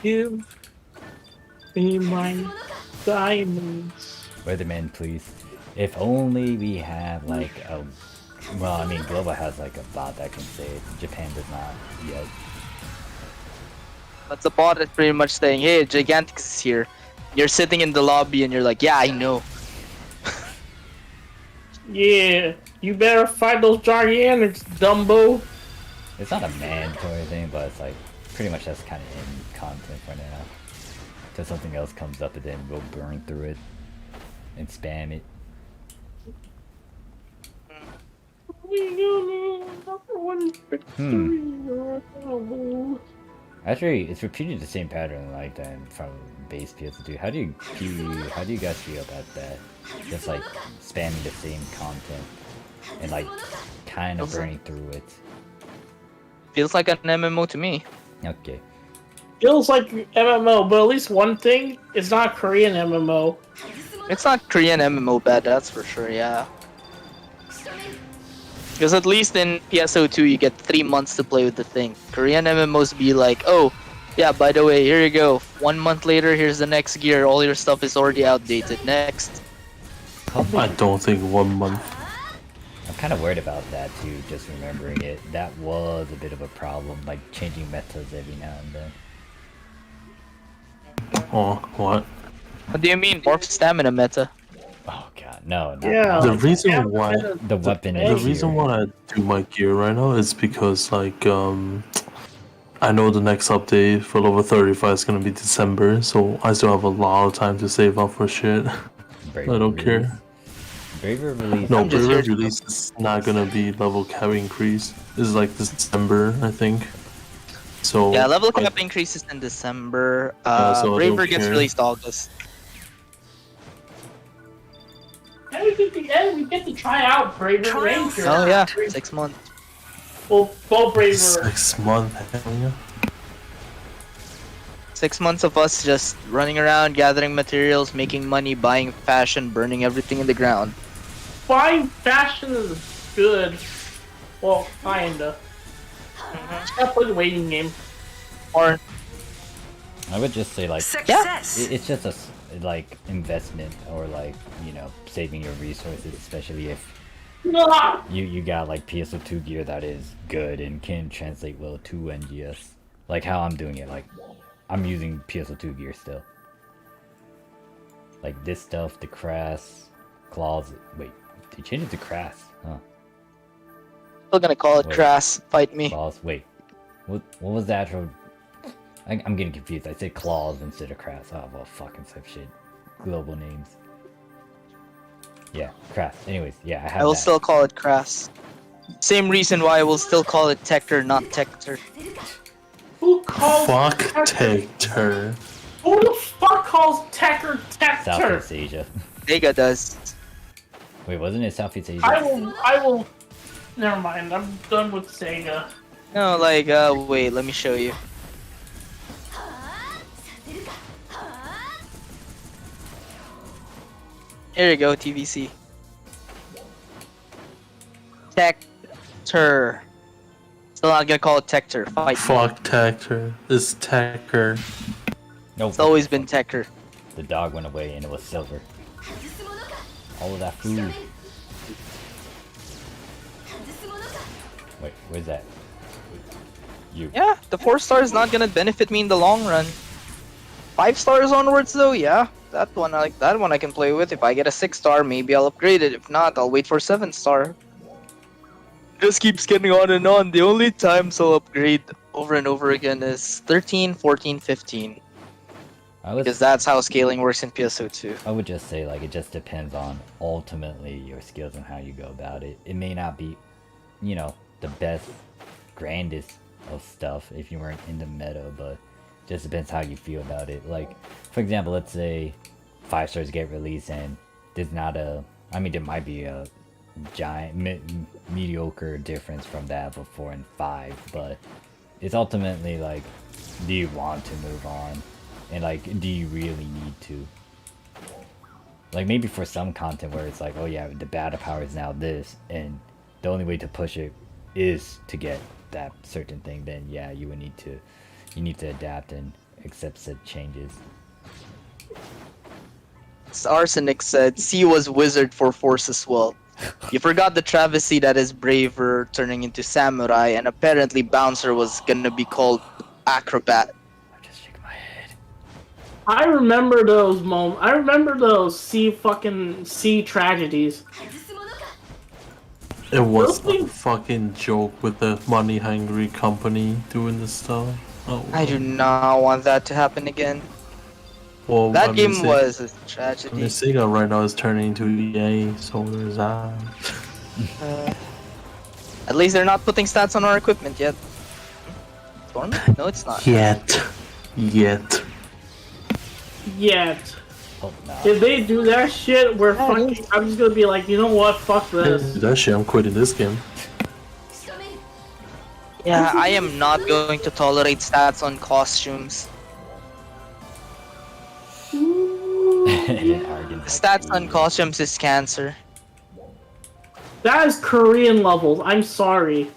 Give me my diamonds. Weatherman, please. If only we have like a. Well, I mean, Global has like a bot that can save. Japan does not yet. But the bot is pretty much saying, hey, Gigantix is here. You're sitting in the lobby and you're like, yeah, I know. Yeah, you better fight those Gigantics, Dumbo. It's not a mandatory thing, but it's like pretty much that's kind of in content for now. Till something else comes up, and then we'll burn through it and spam it. We got number one victory. Actually, it's repeated the same pattern like that from base PS2. How do you guys feel about that? Just like spamming the same content and like kind of burning through it. Feels like an MMO to me. Okay. Feels like MMO, but at least one thing, it's not a Korean MMO. It's not Korean MMO bad, that's for sure, yeah. Because at least in PSO2 you get 3 months to play with the thing. Korean MMOs be like, oh, yeah, by the way, here you go. 1 month later, here's the next gear. All your stuff is already outdated. Next. I don't think 1 month. I'm kind of worried about that too, just remembering it. That was a bit of a problem, like changing metas every now and then. Oh, what? What do you mean? Morph stamina meta. Oh god, no. Yeah. The reason why The weapon the is reason here. why I do my gear right now is because like I know the next update for level 35 is gonna be December, so I still have a lot of time to save up for shit. Braver I don't release. care. Braver release. No, I'm just Braver here to- release is not gonna be level cap increase. This is like December, I think. So Yeah, level like, cap increases in December. so I don't Braver gets care. released August. And we get to try out Braver Ranger. Oh yeah, 6 months. Well, Braver. 6 months. Hell yeah. 6 months of us just running around, gathering materials, making money, buying fashion, burning everything in the ground. Buying fashion is good. Well, kinda. Gotta play the waiting game. Or I would just say like Success. it's just a like investment or like, you know, saving your resources, especially if Ah! you got like PSO2 gear that is good and can translate well to NGS. Like how I'm doing it, like I'm using PSO2 gear still. Like this stuff, the crass, claws. Wait, they changed it to crass, huh? still gonna call it Wait. crass. Fight me. Claws. Wait, what was the actual? I'm getting confused. I said claws instead of crass. Oh well, fucking some shit. Global names. Yeah, crass. Anyways, yeah, I have I will that. still call it crass. Same reason why I will still call it Tector, not Tector. Who calls Fuck Tekker? Tector. Who the fuck calls Tekker Tector? Southeast Asia. SEGA does. Wait, wasn't it Southeast Asia? I will. Never mind. I'm done with Sega. No, like, wait, let me show you. Here you go, TVC. Tector. Still not gonna call it Tector. Fight me. Fuck Tector. It's Tector. No, It's always been Tector. the dog went away and it was silver. All of that food. Wait, where's that? You. Yeah, the 4 star is not gonna benefit me in the long run. 5 stars onwards though, yeah. That one I can play with. If I get a 6 star, maybe I'll upgrade it. If not, I'll wait for 7 star. Just keeps getting on and on. The only times I'll upgrade over and over again is 13, 14, 15. Because that's how scaling works in PSO2. I would just say like it just depends on ultimately your skills and how you go about it. It may not be, you know, the best, grandest of stuff if you weren't in the meta, but just depends how you feel about it. Like, for example, let's say 5 stars get released and there's not a, I mean, there might be a giant, mediocre difference from that of 4 and 5, but it's ultimately like, do you want to move on? And like, do you really need to? Like maybe for some content where it's like, oh yeah, the battle power is now this, and the only way to push it is to get that certain thing, then yeah, you need to adapt and accept said changes. Arsenic said, C was wizard for force as well. You forgot the travesty that is Braver turning into Samurai, and apparently Bouncer was gonna be called Acrobat. I'm just shaking my head. I remember those moments. I remember those C tragedies. It was Really? a fucking joke with the money hungry company doing this stuff. Oh, I do not want that to happen again. well, That I mean, game was a I mean, tragedy. SEGA right now is turning into EA, so there's that. At least they're not putting stats on our equipment yet. Storm? No, it's not. Yet. Oh, no. If they do that shit, we're fucking. I'm just gonna be like, you know what? Fuck this. That shit, I'm quitting this game. Yeah, I am not going to tolerate stats on costumes. Stats on costumes is cancer. That is Korean levels. I'm sorry.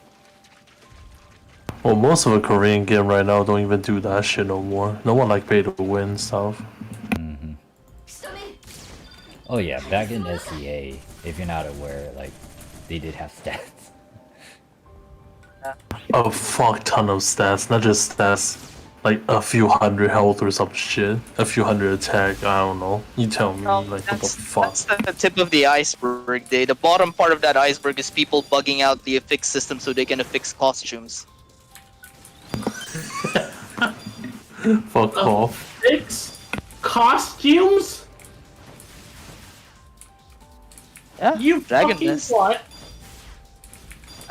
Well, most of the Korean game right now don't even do that shit no more. No one like pay to win stuff. Oh yeah, back in SEA, if you're not aware, like, they did have stats. A fuck ton of stats, not just stats. Like a few hundred health or some shit. A few hundred attack, I don't know. You tell me, like, what the fuck? That's the tip of the iceberg. The bottom part of that iceberg is people bugging out the affix system so they can affix costumes. Fuck off. Fix costumes? Yeah, You Dragon fucking Nest. what?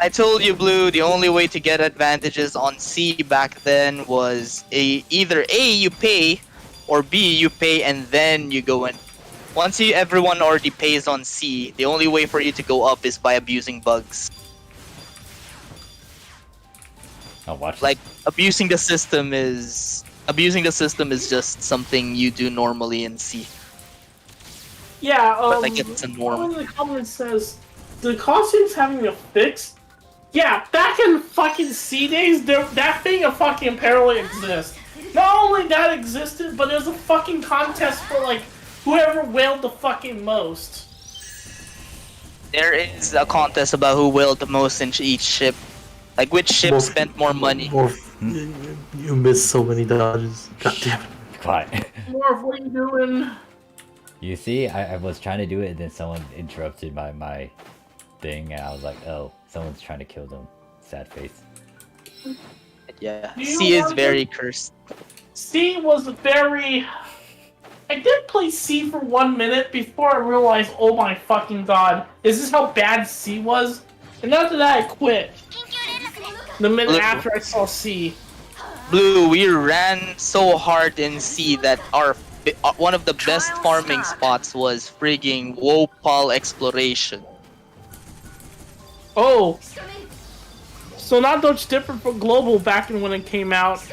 I told you, Blue, the only way to get advantages on C back then was either A, you pay, or B, you pay and then you go in. Once everyone already pays on C, the only way for you to go up is by abusing bugs. Oh, watch. Like, abusing the system is just something you do normally in C. Yeah, But like it's a norm. One in the comments says, the costumes having a fix? Yeah, back in fucking C days, that thing of fucking apparently exists. Not only that existed, but there's a fucking contest for like whoever wailed the fucking most. There is a contest about who wailed the most in each ship. Like which ship spent more money. You missed so many dodges. God damn it. Quiet. More of what you doing? You see, I was trying to do it, and then someone interrupted my thing, and I was like, oh, someone's trying to kill them. Sad face. Yeah, Do you C is want very cursed. C was very... I did play C for 1 minute before I realized, oh my fucking god, is this how bad C was? And after that I quit. The minute Look. after I saw C. Blue, we ran so hard in C that our one of the best farming spots was frigging Wopal Exploration. Oh. So not much different from Global back in when it came out.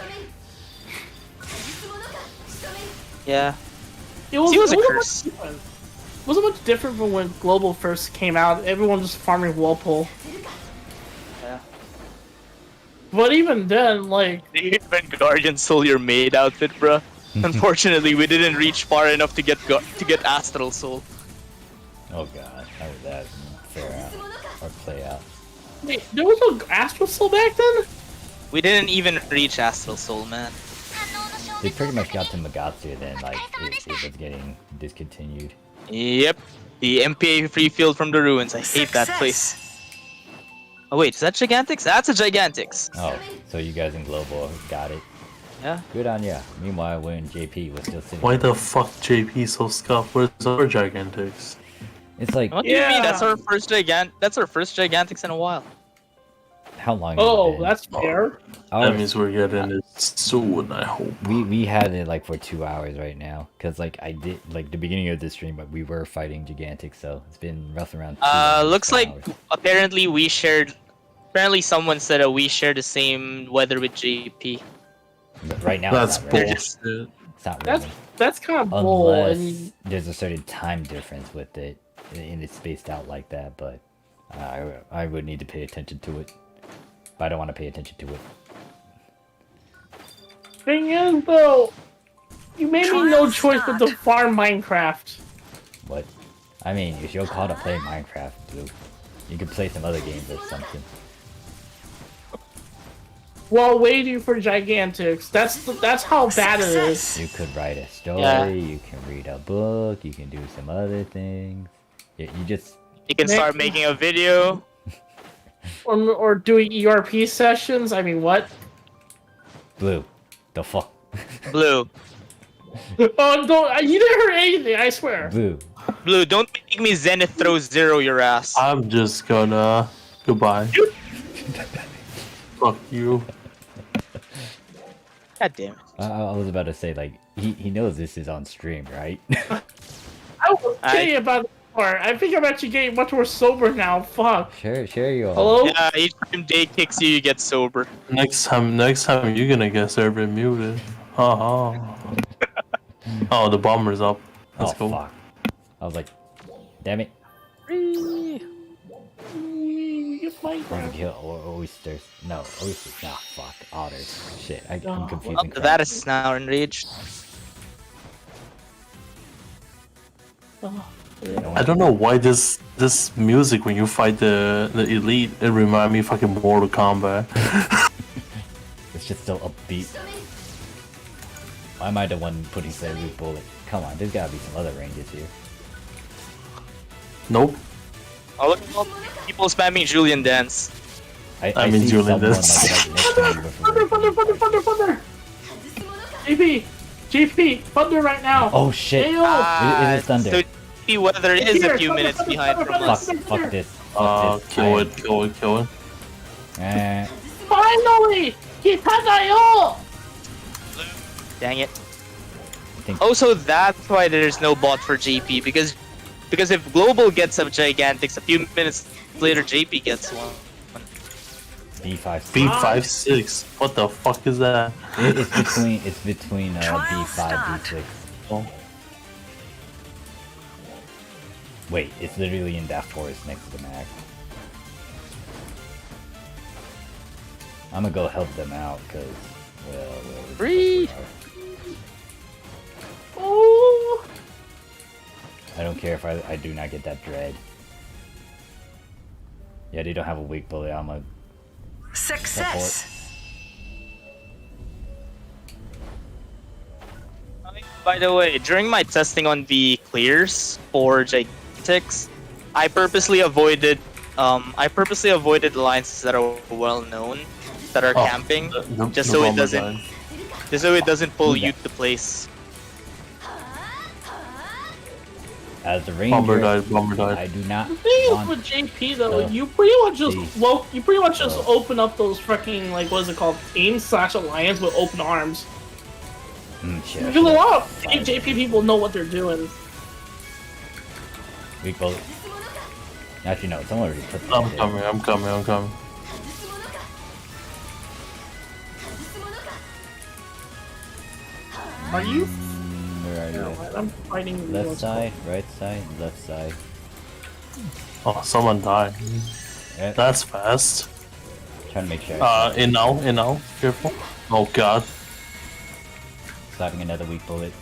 Yeah. It was, C was a wasn't curse. much different. Wasn't much different from when Global first came out. Everyone just farming Whirlpool. Yeah. But even then, like, Even Guardian stole your maid outfit, bruh. Unfortunately, we didn't reach far enough to get Astral Soul. Oh god, how did that fare out? Or play out? wait, there was no Astral Soul back then? We didn't even reach Astral Soul, man. They pretty much got to Magatsu, then like it was getting discontinued. Yep. The MPA free field from the ruins. I hate that place. Oh wait, is that Gigantix? That's a Gigantix. Oh, so you guys in Global got it. Yeah. Good on ya. Meanwhile, when JP was still sitting. Why the fuck JP so scuffed? Where's our Gigantix? It's like, What do you mean? Yeah. That's our first Gigantix in a while. how long? has it Oh, been? that's fair. Our- That means we're getting it soon, I hope. we had it like for 2 hours right now, cause like I did like the beginning of the stream, but we were fighting Gigantix, so it's been roughly around. 2 hours, Looks 4 like hours. apparently we shared. Apparently, someone said that we share the same weather with JP. But right now That's it's not raining. bullshit. It's not That's raining. that's kind of bull. Unless And there's a certain time difference with it, and it's spaced out like that. But I would need to pay attention to it. But I don't want to pay attention to it. thing is, though, you made me no choice but to farm Minecraft. What? I mean, if you're called to play Minecraft, dude, you could play some other games or something. While waiting for Gigantix. That's how bad it is. You could write a story. Yeah. You can read a book. You can do some other things. You just You can start making a video. Or doing ERP sessions. I mean, what? Blue. The fuck. Blue. Oh, don't! You didn't hear anything. I swear. Blue. Blue, don't make me Zenith throw zero your ass. I'm just gonna... Goodbye. Fuck you. God damn it. I was about to say, like, he knows this is on stream, right? I was kidding about it before. I think I'm actually getting much more sober now. Fuck. Share you all. Hello? Yeah, each time Day kicks you, you get sober. Next time you're gonna get server muted. Haha. Oh, the bomber's up. Let's Oh go. fuck! I was like, damn it! You fight, I'm gonna bro. kill oysters. No, oysters. Nah, fuck. Otters. Shit, I'm Oh, confusing. Oh, crap. that is now enraged. Oh, I don't know why this music when you fight the elite, it remind me of fucking Mortal Kombat. It's just so upbeat. Why am I the one putting every bullet? Come on, there's gotta be some other ranges here. Nope. Oh, look at all people spamming Julian dance. I mean, see Julian, someone, that's- like, right next to me before. Thunder! GP! Thunder right now! Oh shit! Ayo! It is thunder. So the weather is a Here, few thunder, minutes thunder, behind thunder, from thunder, us. Fuck this. Fuck this. Kill it. Finally! Kitagayo! Dang it. think- Also, that's why there's no bot for JP, because if Global gets a Gigantix, a few minutes later JP gets one. B5. B56. What the fuck is that? It's between B5, B6. Oh. Wait, it's literally in that forest next to the map. I'm gonna go help them out, cause well, Free! Oh! I don't care if I do not get that dread. Yeah, they don't have a weak bullet. I'm a Success! By the way, during my testing on the clears for Gigantix, I purposely avoided alliances that are well known, that are camping, just so it doesn't pull you to place. as the ranger. Bomber died. I do not The thing is want with JP though, the- you pretty much just the- you pretty much just open up those freaking, like, what is it called, team/alliance with open arms. shit. Because a lot of JP people know what they're doing. Weak bullet. Actually, no. Someone already put I'm this coming. Are you? Where are you? I'm fighting Left what's side, right side, left side. Oh, someone died. Yeah, That's fast. trying to make sure. I In now. Careful. Oh god. slapping another weak bullet.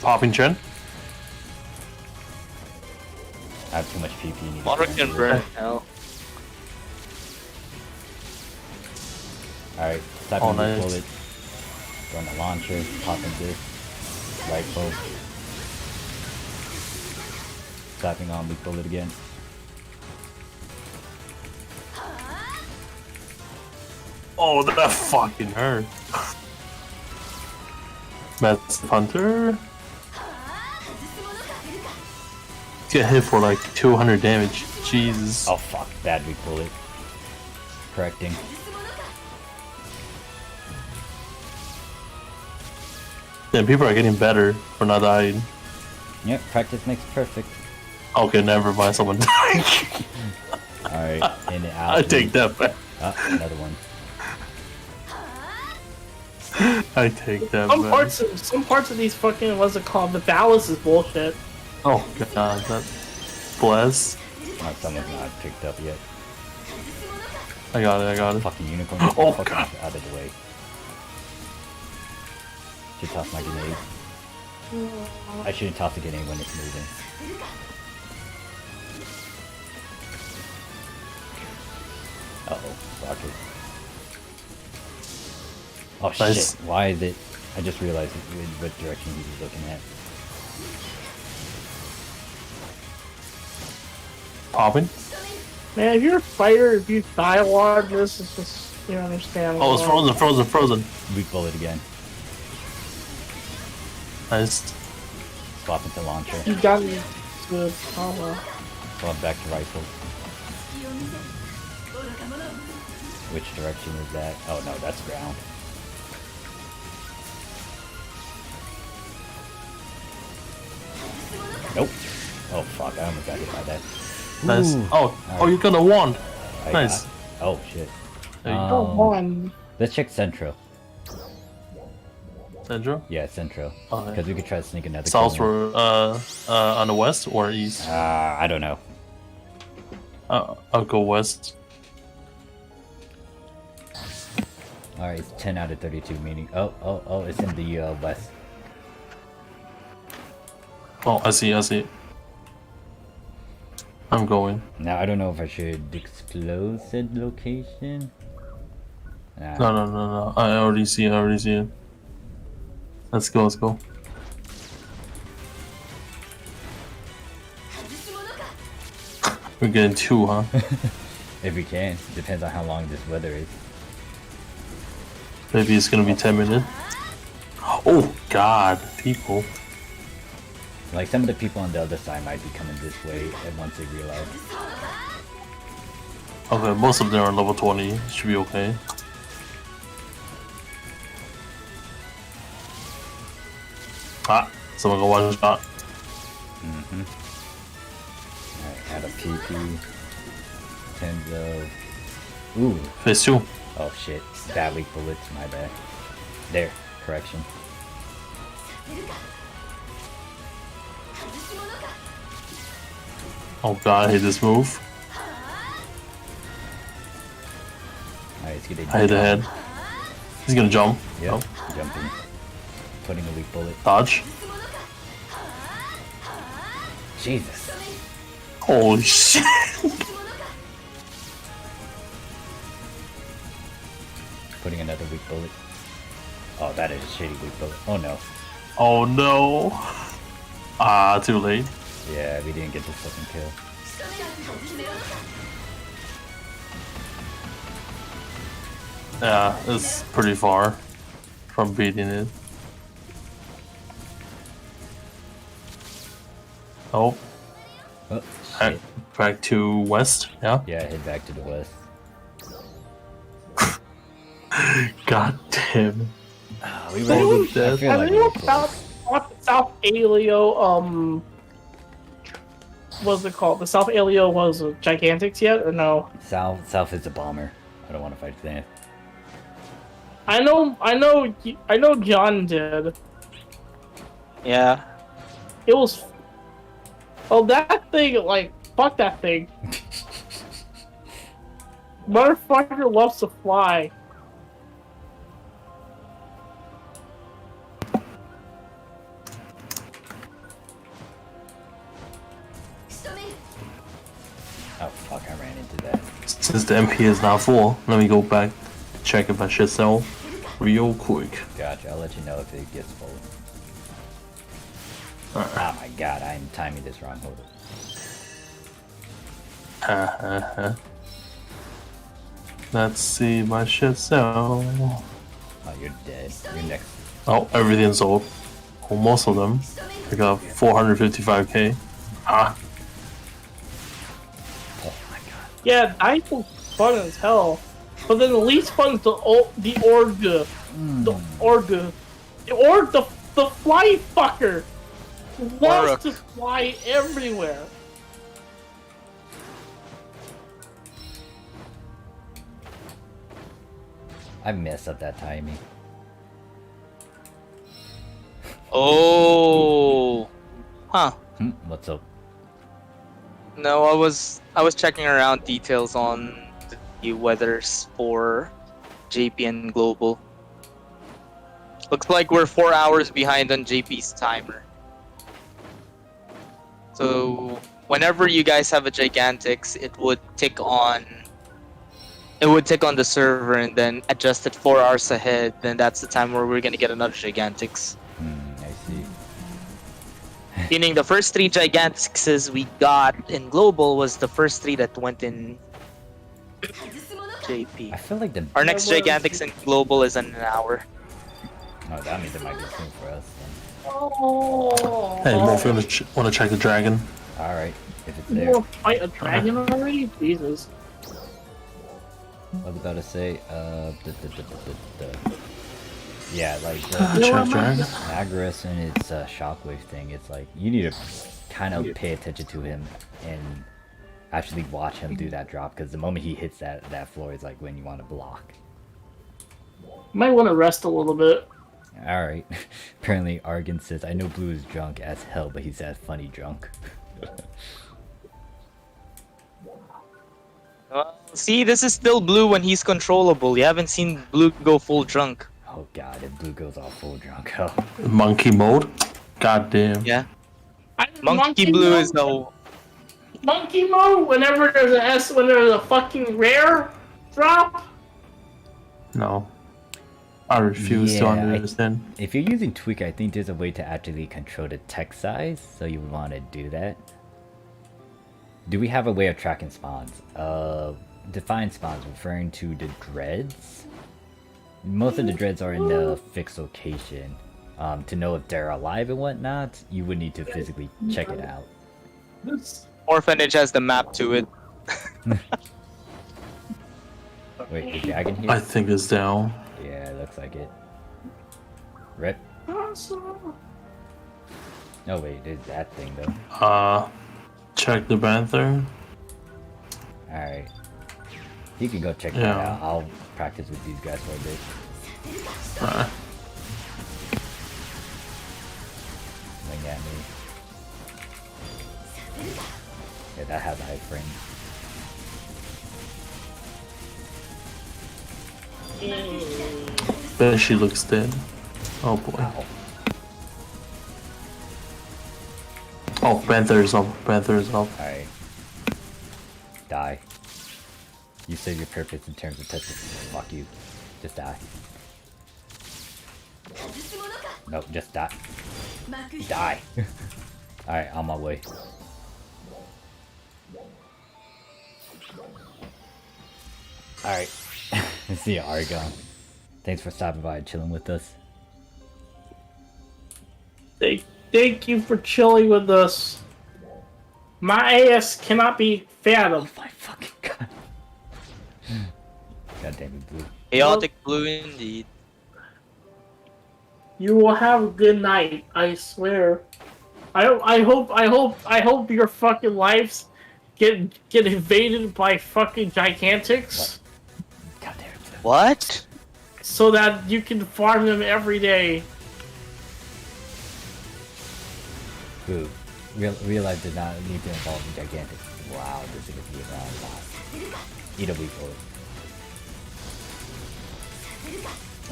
Popping Chen. I have too much PP. Need to Water burn can through. burn hell. Alright, slapping Oh, weak nice. bullet. Going to launcher, popping this. Rifle. Slapping on weak bullet again. Oh, that fucking hurt. That's Hunter. Get hit for like 200 damage. Jesus. Oh fuck, bad weak bullet. Correcting. Damn, people are getting better for not dying. Yep, practice makes perfect. Okay, never mind. Someone died. Alright, in and out. I take that back. Another one. I take that Some back. some parts of these fucking, what's it called? The ballast is bullshit. Oh god, that bless. Someone's not picked up yet. I got it. Fucking unicorn. Oh, fucking God. out of the way. Should toss my grenade. I shouldn't toss a grenade when it's moving. Uh-oh, rocket. Oh Nice. shit, why is it? I just realized what direction he was looking at. Popping. Man, if you're a fighter, if you dialogue this, it's just, you don't understand. Oh, it's frozen. Weak bullet again. Nice. Swap into launcher. You got me to combo. Swap back to rifle. Which direction is that? Oh no, that's ground. Nope. Oh fuck, I almost got hit by that. Nice. Ooh. Oh, you got a wand. I Nice. got- Oh shit. There you Oh, one. Let's check Central. Central? Yeah, Central. Okay. Because we could try to sneak another South corner. or on the west or east? I don't know. I'll go west. Alright, it's 10 out of 32 meaning. Oh, it's in the west. Oh, I see. I'm going. Now, I don't know if I should disclose said location. Nah. No. I already see it. Let's go. We're getting two, huh? If we can. Depends on how long this weather is. Maybe it's gonna be 10 minutes. Oh God, people. Like, some of the people on the other side might be coming this way and once they realize. Okay, most of them are level 20. Should be okay. Ah, someone go one shot. Alright, had a PP. Tens of... Ooh. Phase 2. Oh shit. Bad weak bullets, my bad. There. Correction. Oh God, I hate this move. Alright, let's get it. I hit the head. He's gonna jump. Yep. Oh, Jumping. Putting a weak bullet. dodge. Jesus. Holy shit. Putting another weak bullet. Oh, that is a shitty weak bullet. Oh no. Oh no. Ah, too late. Yeah, we didn't get this fucking kill. Yeah, it's pretty far from beating it. Oh, Oh, back, shit. back to west. Yeah. Yeah, head back to the west. God damn. We Anyone- were. I feel Have like we anyone were close. thought South Alio, what's it called? The South Alio was Gigantix yet, or no? South is a bomber. I don't want to fight that. I know John did. Yeah. It was... Oh, that thing, like, fuck that thing. Motherfucker loves to fly. Oh fuck, I ran into that. Since the MP is now full, let me go back, check if I should sell real quick. Gotcha, I'll let you know if it gets full. Alright. Oh my god, I'm timing this wrong. Hold up. Let's see my shit sell. Oh, you're dead. You're next. Oh, everything's sold. Well, most of them. I got 455k. Ah, Oh my god. Yeah, I was fun as hell. But then the least fun is the Org. The fly fucker loves to fly everywhere. I messed up that timing. Oh. Huh. What's up? No, I was checking around details on the weathers for JP and Global. Looks like we're 4 hours behind on JP's timer. So whenever you guys have a Gigantix, it would tick on the server and then adjust it 4 hours ahead. Then that's the time where we're gonna get another Gigantix. I see. Meaning the first 3 Gigantixes we got in Global was the first 3 that went in JP. I feel like the. Our next Gigantix in Global is in an hour. Oh, that means it might be soon for us. Oh. hey, Morph, wanna check the dragon? Alright, if it's You there. wanna fight a dragon already? Jesus. I was about to say, yeah, like the Check dragon. Agorist and its shockwave thing. It's like you need to kind of pay attention to him and actually watch him do that drop, because the moment he hits that floor is like when you want to block. Might want to rest a little bit. All right. Apparently, Argon says, "I know Blue is drunk as hell, but he's that funny drunk." See, this is still Blue when he's controllable. You haven't seen Blue go full drunk. Oh god, if Blue goes all full drunk, oh. Monkey mode. God damn. Yeah. Monkey Blue is the Monkey mode whenever there's a when there's a fucking rare drop. No. I refuse to understand. If you're using Tweak, I think there's a way to actually control the text size, so you would want to do that. Do we have a way of tracking spawns? Define spawns referring to the dreads. Most of the dreads are in the fixed location. To know if they're alive and whatnot, you would need to physically check it out. Orphanage has the map to it. Wait, the dragon here? I think it's down. Yeah, it looks like it. Rip. Awesome. Oh wait, there's that thing though. Check the panther. Alright. You can go check that out. I'll practice with these guys for a bit. Wing at me. Yeah, that has a high frame. Bet she looks dead. Oh boy. Wow. Oh, panther is up. Panther is up. Alright. Die. You serve your purpose in terms of touching. Fuck you. Just die. Nope, just die. Die. Alright, on my way. Alright. See ya, Argon. Thanks for stopping by and chilling with us. Thank you for chilling with us. My ass cannot be fathomed. Oh my fucking god. God damn it, Blue. Chaotic Blue indeed. You will have a good night, I swear. I hope your fucking lives get invaded by fucking Gigantix. God damn it. What? So that you can farm them every day. Blue. Real life did not need to involve in Gigantix. Wow, this is gonna be around a lot. Eat a week old.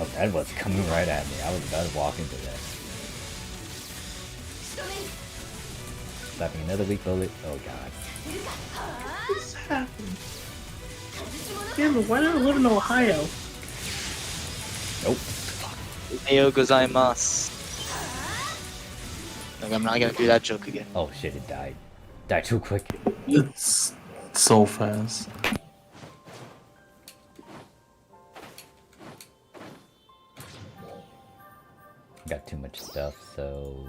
Oh, that was coming right at me. I was about to walk into that. Slapping another weak bullet. Oh god. What's happening? Yeah, but why not live in Ohio? Nope. Ayo gozaimasu. Like, I'm not gonna do that joke again. Oh shit, it died. Died too quick. It's so fast. Got too much stuff, so...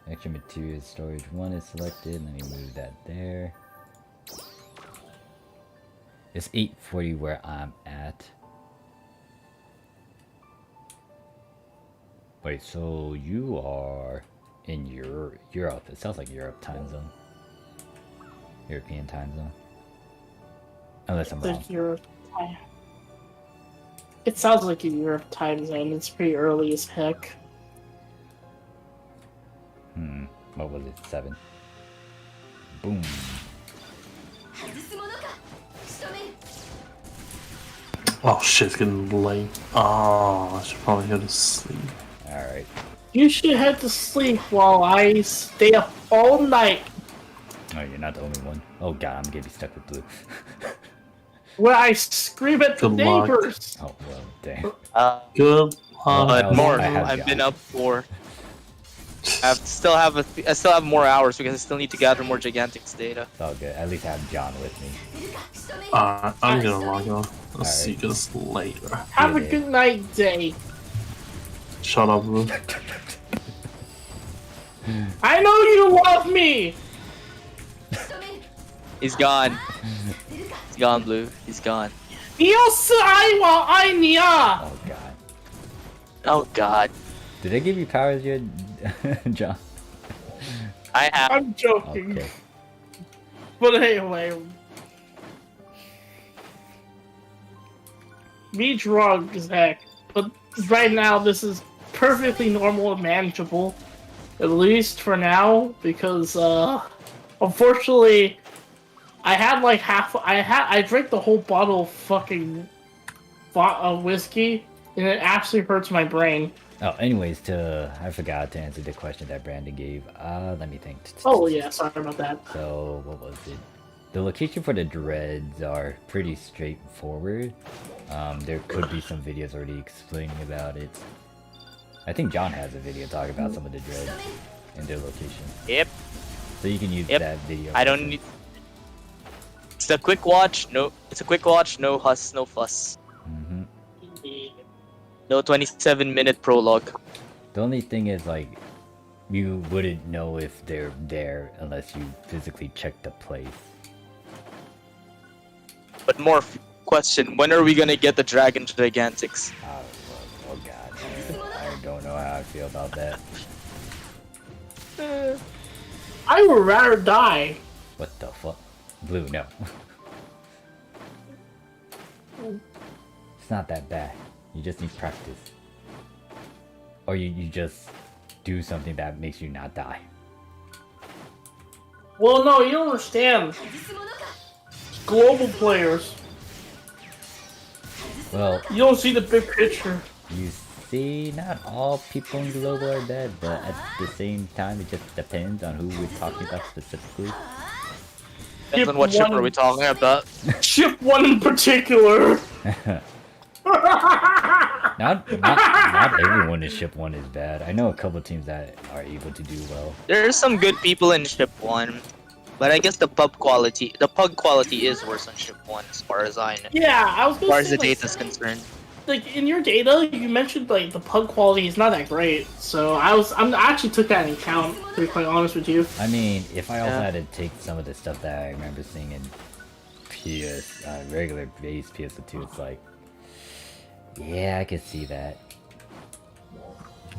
Extra materials storage 1 is selected. Let me move that there. It's 8:40 where I'm at. Wait, so you are in Europe. It sounds like Europe time zone. European time zone. Unless I'm wrong. Like Europe time. It sounds like a Europe time zone. It's pretty early as heck. What was it? 7. Boom. Oh shit, it's getting late. Oh, I should probably go to sleep. Alright. You should head to sleep while I stay up all night. Oh, you're not the only one. Oh god, I'm gonna be stuck with Blue. Where I scream at the Good luck. neighbors. Oh, well, damn. Good. But more. I have I've John. been up for. I still have more hours because I still need to gather more Gigantix data. It's all good. At least I have John with me. I'm gonna log off. I'll Alright. see you guys later. Have a Yeah. good night, Day. Shut up, bro. I know you love me. He's gone. He's gone, Blue. He's gone. 你要是爱我，爱你啊！ Oh god. Oh god. Did they give you powers yet, John? I have. I'm joking. Okay. But anyway. Me drunk as heck. But right now, this is perfectly normal and manageable. At least for now, because, unfortunately, I had like I drank the whole bottle of fucking whiskey, and it actually hurts my brain. Oh, anyways, I forgot to answer the question that Brandon gave. Let me think. Oh yeah, sorry about that. So, what was it? The location for the dreads are pretty straightforward. There could be some videos already explaining about it. I think John has a video talking about some of the dreads and their location. Yep. So you can use that video. I don't need. It's a quick watch. No, it's a quick watch. No fuss. No fuss. Mm-hmm. No 27-minute prologue. The only thing is, like, you wouldn't know if they're there unless you physically check the place. But more question: when are we gonna get the Dragon Gigantix? Oh god, I don't know how I feel about that. I would rather die. What the fuck? Blue, no. It's not that bad. You just need practice. Or you just do something that makes you not die. Well, no, you don't understand. Global players. Well, You don't see the big picture. you see, not all people in global are bad, but at the same time, it just depends on who we're talking about specifically. Depends on what ship one- are we talking about. Ship 1 in particular. Not everyone in Ship 1 is bad. I know a couple teams that are able to do well. There's some good people in Ship 1, but I guess the pug quality is worse on Ship 1 as far as I know. Yeah, I was As gonna far as say, the like, data's concerned. like in your data, you mentioned like the pug quality is not that great. So I actually took that into account. To be quite honest with you. I mean, if I also Yeah. had to take some of the stuff that I remember seeing in regular base PSO2, it's like, yeah, I could see that.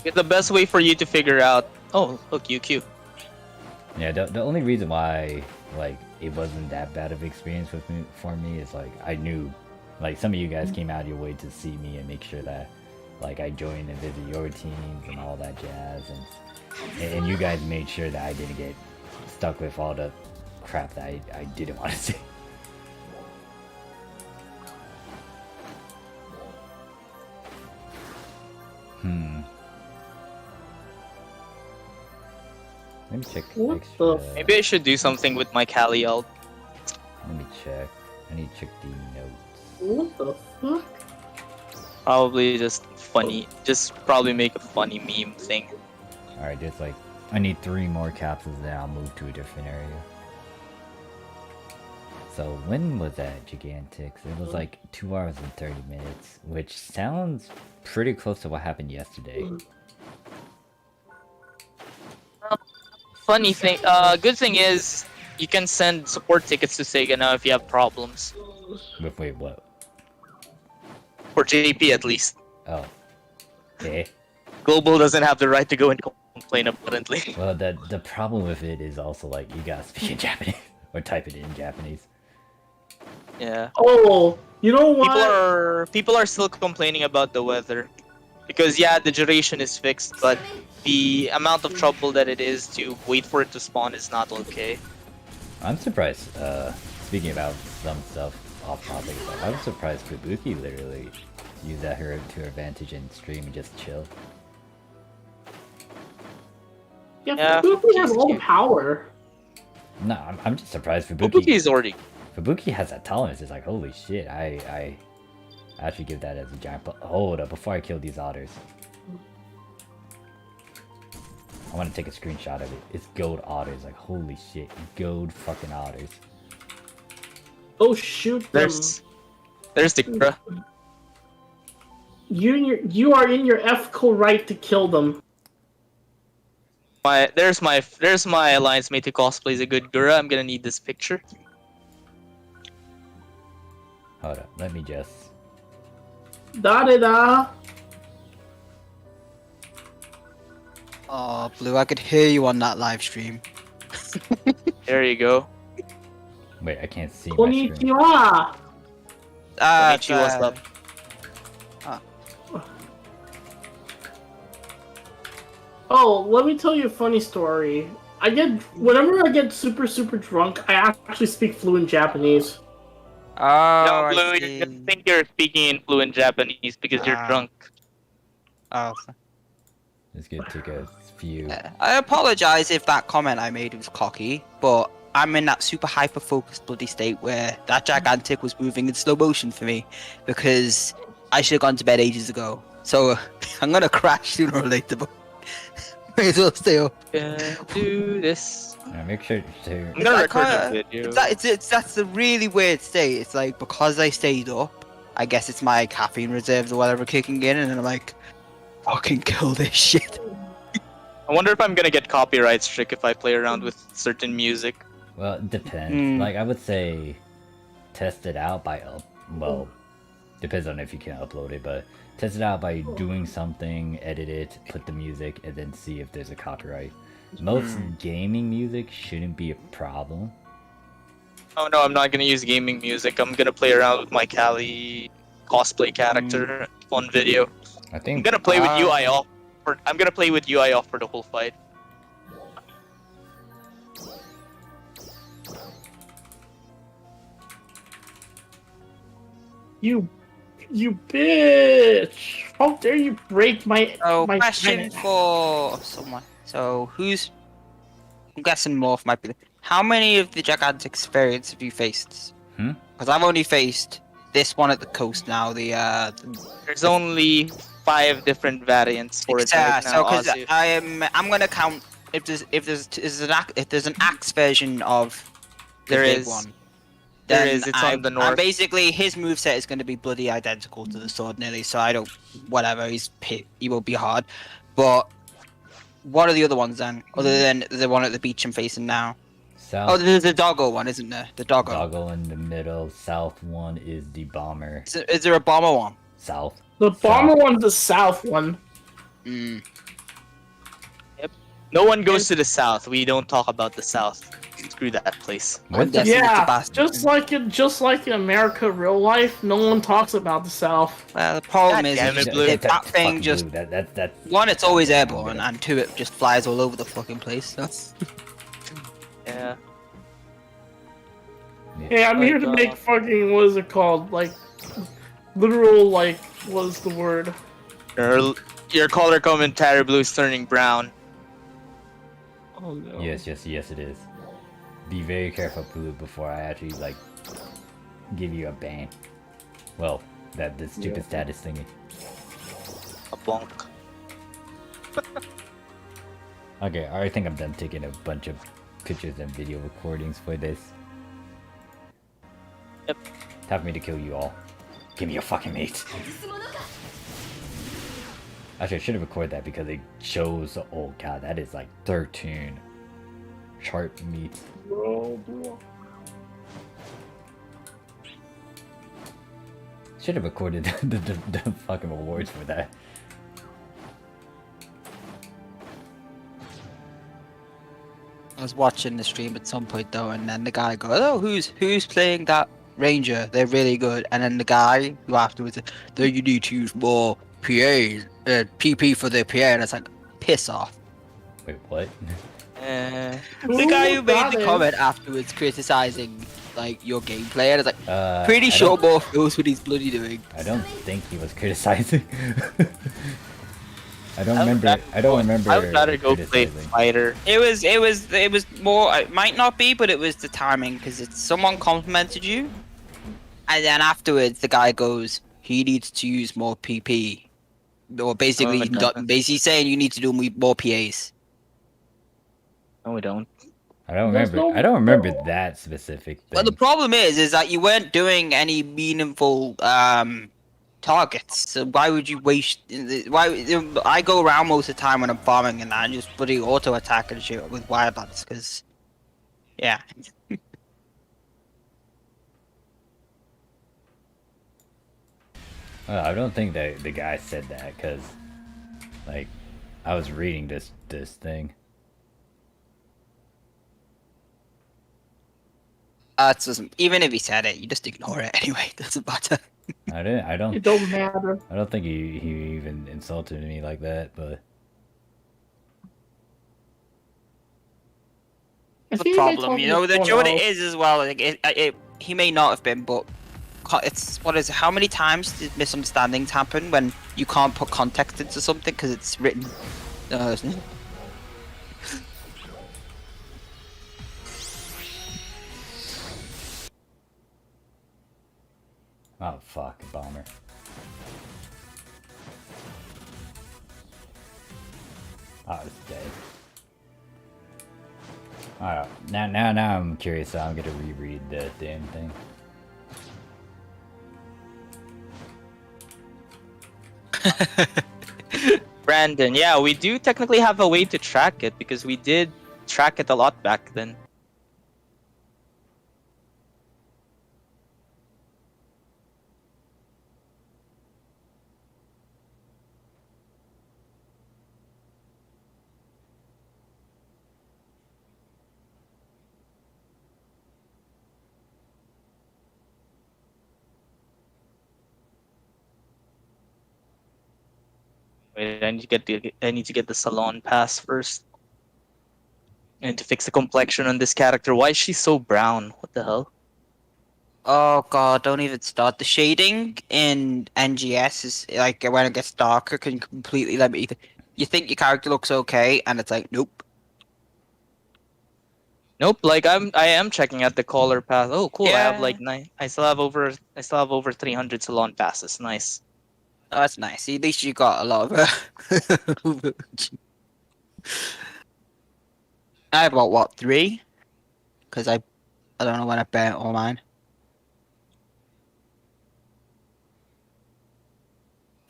The best way for you to figure out. Oh, look, UQ. Yeah, the only reason why like it wasn't that bad of an experience for me is like I knew, like some of you guys came out of your way to see me and make sure that like I joined and visit your teams and all that jazz, and you guys made sure that I didn't get stuck with all the crap that I didn't want to see. Let me check What extra. the Maybe I should do something with my Kali ult. Let me check. I need to check the notes. What the fuck? Probably just funny. Just probably make a funny meme thing. Alright, there's like, I need 3 more capsules, then I'll move to a different area. So when was that Gigantix? It was like 2 hours and 30 minutes, which sounds pretty close to what happened yesterday. Funny thing. Good thing is you can send support tickets to SEGA now if you have problems. Wait, what? For JP at least. Oh. Okay. Global doesn't have the right to go and complain apparently. Well, the problem with it is also like, you gotta speak in Japanese, or type it in Japanese. Yeah. Oh, you know what? People are still complaining about the weather. Because yeah, the duration is fixed, but the amount of trouble that it is to wait for it to spawn is not okay. I'm surprised, speaking about some stuff off topic, but I'm surprised Kabuki literally used that to her advantage and stream and just chill. Yeah, Fubuki has all the power. No, I'm just surprised Fubuki is already. Fubuki has that tolerance. It's like, holy shit, I actually give that as a giant. Hold up, before I kill these otters, I want to take a screenshot of it. It's gold otters. Like, holy shit, gold fucking otters. Oh shoot them! There's the Kura. You are in your ethical right to kill them. There's my alliance mate who cosplays a good Gura. I'm gonna need this picture. Hold up, let me just. Da-da-da. Oh, Blue, I could hear you on that live stream. There you go. Wait, I can't see my screen. Konnichiwa. Konnichiwa, what's up? Oh, let me tell you a funny story. Whenever I get super drunk, I actually speak fluent Japanese. Oh, No, I Blue, see. you think you're speaking in fluent Japanese because you're drunk. Oh. Let's get take a few. I apologize if that comment I made was cocky, but I'm in that super hyper focused bloody state where that Gigantic was moving in slow motion for me because I should have gone to bed ages ago. So I'm gonna crash sooner or later, but may as well stay up. Do this. Make sure to. I'm gonna record kinda- the video. That's a really weird state. It's like because I stayed up, I guess it's my caffeine reserves or whatever kicking in, and then I'm like, fucking kill this shit. I wonder if I'm gonna get copyright strict if I play around with certain music. Well, it depends. Like I would say, test it out by well, depends on if you can upload it, but test it out by doing something, edit it, put the music, and then see if there's a copyright. Most gaming music shouldn't be a problem. Oh no, I'm not gonna use gaming music. I'm gonna play around with my Kali cosplay character on video. I I'm think gonna play with UI off. I'm gonna play with UI off for the whole fight. You bitch! How dare you break my my Question for someone. So I'm guessing Morph might be. How many of the Gigantic variants have you faced? Because I've only faced this one at the coast now. There's only 5 different variants for it right so now. because Ozzy. I'm gonna count if there's an axe version of the There big is. one. There Then is, it's on the north. And basically, his moveset is going to be bloody identical to the sword nearly, so I don't... Whatever, he won't be hard. But what are the other ones then? Other than the one at the beach I'm facing now? south. Oh, there's the doggo one, isn't there? The doggo. Doggo in the middle. South one is the bomber. Is there a bomber one? South. The bomber South. one's the south one. No one goes to the south. We don't talk about the south. Screw that place. What the? Yes. it's a Yeah, bastard. just like in America, real life, no one talks about the south. Well, the problem God is, damn it, if Blue. that thing fucking just... blue. That's One, it's always Yeah, airborne, and two, it just flies all over the fucking place. That's... Yeah. Hey, I'm Like, here to make fucking, what is it called? Like, literal, like, what is the word? Your color commentary blue is turning brown. Oh no. Yes, it is. Be very careful, Blue, before I actually like give you a ban. Well, the stupid status thingy. A bonk. Okay, I think I'm done taking a bunch of pictures and video recordings for this. Yep. Time for me to kill you all. Give me your fucking mates. Actually, I should have recorded that because it shows. Oh god, that is like 13 chart meat. Should have recorded the fucking awards for that. I was watching the stream at some point though, and then the guy goes, "Oh, who's playing that ranger? They're really good." And then the guy who afterwards, "Though you need to use more PA, PP for the PA," and it's like, piss off. Wait, what? The guy who made the comment afterwards criticizing like your gameplay, and it's like, pretty I sure don't- Morph knows what he's bloody doing. I don't think he was criticizing. I don't remember. I don't remember. I would rather go play criticizing. fighter. It was more. It might not be, but it was the timing because it's someone complimented you, and then afterwards the guy goes, "He needs to use more PP," or basically, Oh, okay. basically saying you need to do more PAs. No, we don't. I don't There's remember. no- I don't remember that specific thing. Well, the problem is that you weren't doing any meaningful targets. So why would you waste? I go around most of the time when I'm farming and I just bloody auto attack and shit with wildlands because, yeah. I don't think that the guy said that because, like, I was reading this thing. It doesn't. Even if he said it, you just ignore it anyway. It doesn't matter. I didn't. I don't. It don't matter. I don't think he even insulted me like that. But I The think he may problem, talk you know, about the what it someone is as well. Like he may not have been, but it's what is it? How many times did misunderstandings happen when you can't put context into something because it's written? Isn't it? oh fuck, bomber. Oh, it's dead. Alright, now I'm curious. So I'm gonna reread the damn thing. Brandon, yeah, we do technically have a way to track it because we did track it a lot back then. Wait, I need to get the salon pass first. And to fix the complexion on this character. Why is she so brown? What the hell? Oh god, don't even start. The shading in NGS is like when it gets darker can completely let me. You think your character looks okay, and it's like nope. Nope, like I am checking at the color pass. Oh cool, I have Yeah. like I still have over 300 salon passes. Nice. Oh, that's nice. At least you got a lot of. I have about what 3? Because I don't know when I burnt all mine.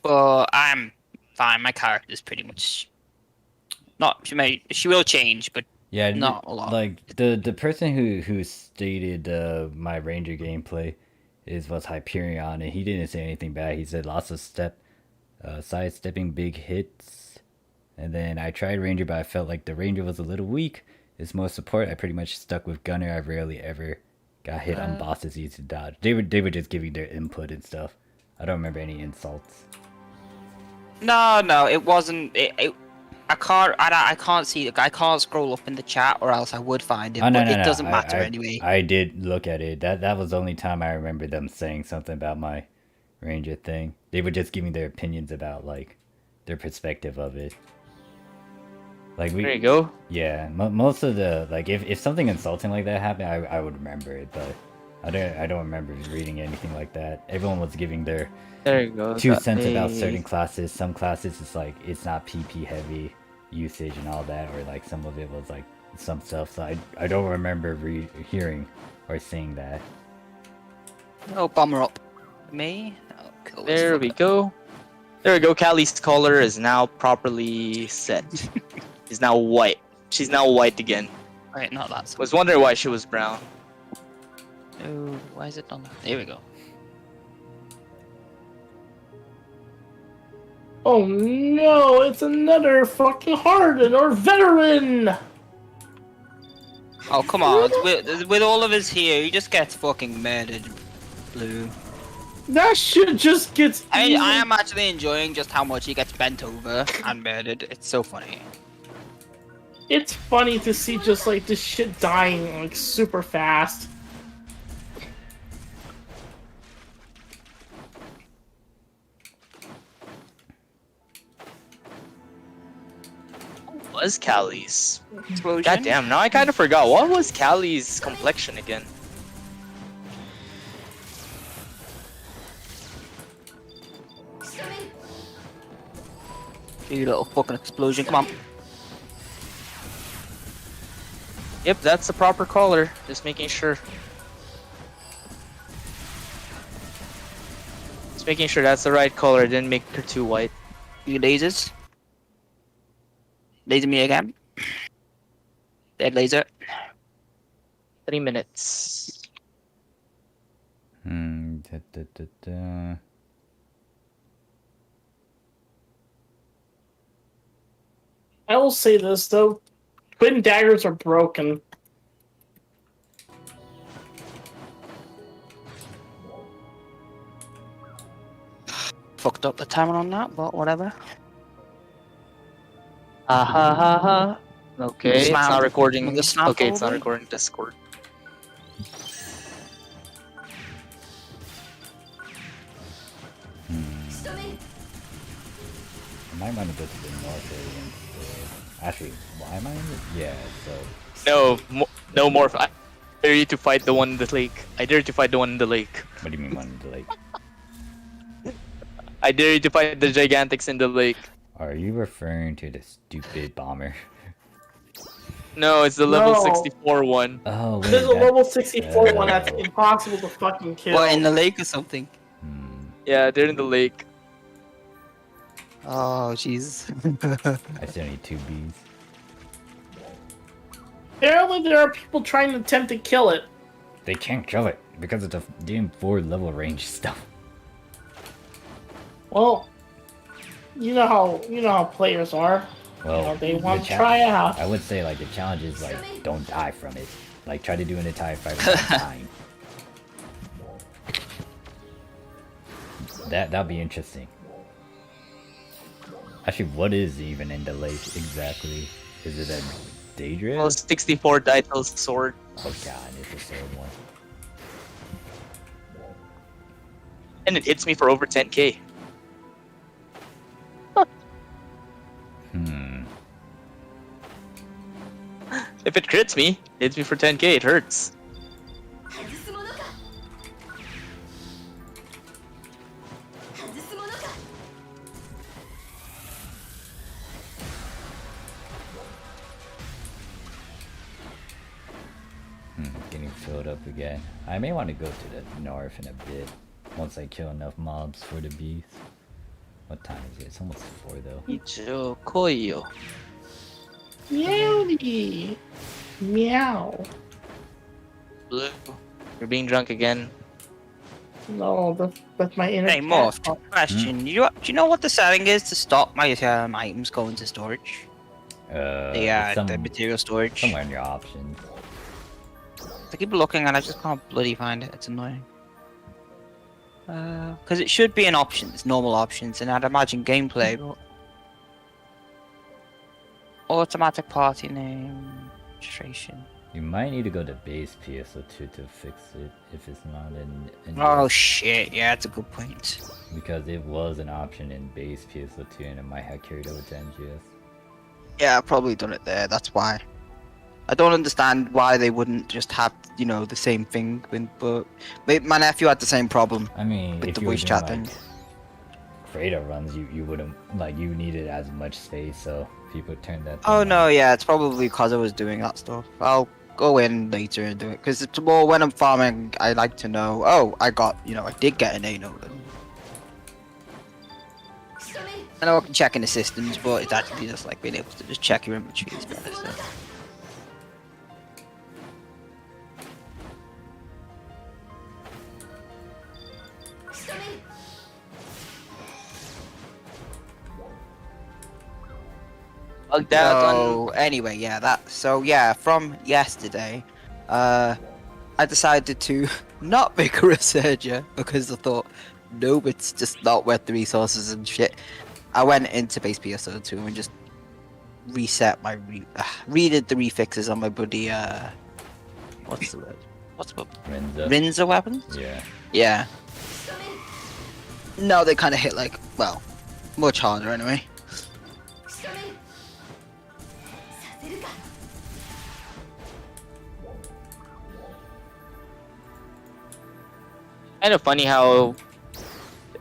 But I'm fine. My character's pretty much not. She will change, but Yeah, not a lot. like the person who stated my ranger gameplay was Hyperion, and he didn't say anything bad. He said lots of sidestepping big hits, and then I tried ranger, but I felt like the ranger was a little weak. It's more support. I pretty much stuck with gunner. I rarely ever got hit on bosses easy to dodge. They were just giving their input and stuff. I don't remember any insults. No, it wasn't. I can't see. I can't scroll up in the chat, or else I would find it. Oh, no, But no, it no. doesn't matter anyway. I did look at it. That was the only time I remember them saying something about my ranger thing. They were just giving their opinions about like their perspective of it. Like There you go. Yeah, most of the like if something insulting like that happened, I would remember it, but I don't remember reading anything like that. Everyone was giving their There you go. 2 cents about certain classes. Some classes it's like it's not PP heavy usage and all that, or like some of it was like some stuff. So I don't remember hearing or seeing that. Oh, bomber up. Me. Oh, cool. There we go. There we go. Callie's color is now properly set. She's now white. She's now white again. Wait, not that. Was wondering why she was brown. Oh, why is it done? There we go. Oh no, it's another fucking hardened or veteran! Oh come on! With all of us here, he just gets fucking murdered, Blue. That shit just gets I easy. am actually enjoying just how much he gets bent over and murdered. It's so funny. It's funny to see just like this shit dying like super fast. What was Callie's? Explosion. God damn, now I kind of forgot. What was Callie's complexion again? You little fucking explosion! Come on. Yep, that's the proper color. Just making sure. Just making sure that's the right color. Didn't make her too white. You lasers. Laser me again. Dead laser. 3 minutes. Da, da, da, da. I will say this though, twin daggers are broken. Fucked up the timer on that, but whatever. Ha ha ha ha. Okay, it's Snap. not recording. With the snap Okay, it's not over? recording Discord. I might want to go to the north area instead. Actually, why am I in the... Yeah, so... No more. I dare you to fight the one in the lake. I dare you to fight the one in the lake. What do you mean one in the lake? I dare you to fight the Gigantix in the lake. Are you referring to the stupid bomber? No, it's the level No. 64 one. Oh, wait, There's a that- level 64 one that's Oh. impossible to fucking kill. What, in the lake or something? Hmm. Yeah, they're in the lake. Oh, jeez. I still need 2 Bs. Apparently there are people trying to attempt to kill it. They can't kill it because of the damn 4 level range stuff. Well, you know how players are. Well, They the want to cha- try it out. I would say like the challenge is like don't die from it. Like try to do an entire fight without dying. That'd be interesting. Actually, what is even in the lake exactly? Is it a Daedra? Well, 64 Daitel sword. Oh god, it's a sword one. And it hits me for over 10k. Hmm. If it crits me, it hits me for 10k, it hurts. Getting filled up again. I may want to go to the north in a bit. Once I kill enough mobs for the beast. What time is it? It's almost 4 though. Ichigo koiyo. Meowdy. Meow. Blue. You're being drunk again. No, that's my inner Hey, cat. Morph, question. Do you know what the setting is to stop my items going to storage? It's The material storage. somewhere in your options. I keep looking and I just can't bloody find it. It's annoying. Because it should be in options, normal options, and I'd imagine gameplay, but... Automatic party name... Registration... You might need to go to base PSO2 to fix it if it's not in Oh shit, yeah, that's a good point. because it was an option in base PSO2 and it might have carried over to NGS. Yeah, I've probably done it there, that's why. I don't understand why they wouldn't just have, you know, the same thing, but my nephew had the same problem. I mean, With if the you were voice doing chat like thing. Fredo runs, you wouldn't like you needed as much space, so people turned that. Oh thing no, on. yeah, it's probably because I was doing that stuff. I'll go in later and do it, because it's more when I'm farming, I like to know, oh, I did get an A note. I know I can check in the systems, but it's actually just like being able to just check your inventory is better. So. Bug that So anyway, yeah, from yesterday, I decided to not make a resurger because I thought, nope, it's just not worth the resources and shit. I went into base PSO2 and just reset my redid the refixes on my buddy. What's the word? What's the Renza. Rinza weapons? Yeah. Yeah. No, they kind of hit like, well, much harder anyway. Kind of funny how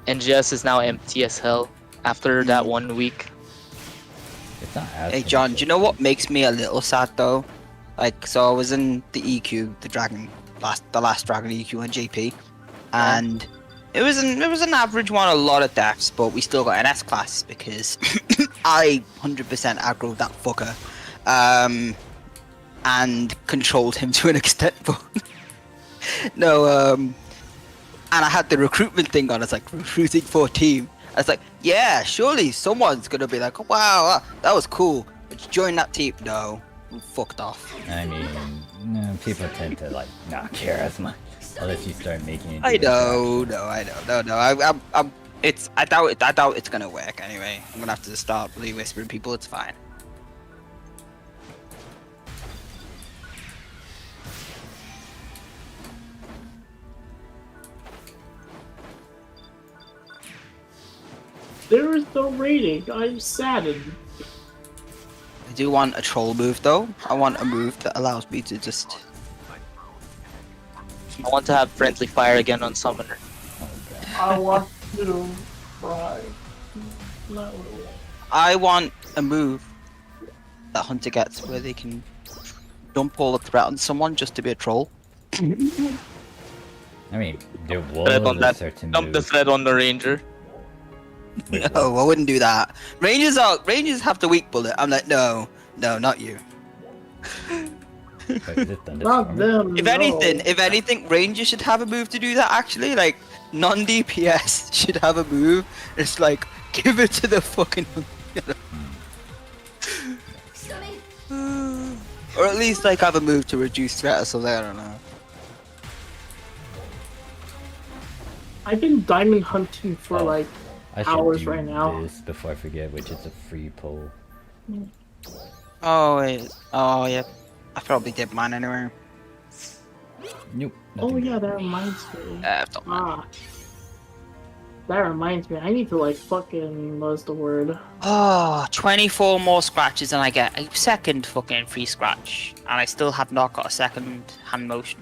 NGS is now empty as hell after that 1 week. It's not as. Hey John, do you know what makes me a little sad though? Like, so I was in the EQ, the last Dragon EQ on JP, and it was an average one, a lot of deaths, but we still got an S class because I 100% aggroed that fucker, and controlled him to an extent. But no, and I had the recruitment thing on. It's like recruiting for a team. I was like, yeah, surely someone's gonna be like, oh, wow, that was cool. Would you join that team? No. I'm fucked off. I mean, no, people tend to like not care as much unless you start making it. I know, I doubt it's gonna work anyway. I'm gonna have to start really whispering people. It's fine. There is no rating. I'm saddened. I do want a troll move though. I want a move that allows me to just. I want to have friendly fire again on summoner. I want to try. Not really. I want a move that Hunter gets where they can dump all the threat on someone just to be a troll. I mean, there was Thread on a that. certain Dump the move. thread on the ranger. No, I wouldn't do that. Rangers have the weak bullet. I'm like, no, not you. Wait, is it Not Thunderstorm? them. If anything, Rangers should have a move to do that. Actually, like non-DPS should have a move. It's like give it to the fucking, or at least like have a move to reduce threat or something. I don't know. I've been diamond hunting for Oh. like I should hours do right now. this before I forget, which is a free poll. Oh wait. Oh yeah. I probably did mine anyway. Nope. Oh nothing. yeah, that reminds me. Don't mind. Ah. That reminds me, I need to like fucking, what's the word? Oh, 24 more scratches and I get a second fucking free scratch. And I still have not got a second hand motion.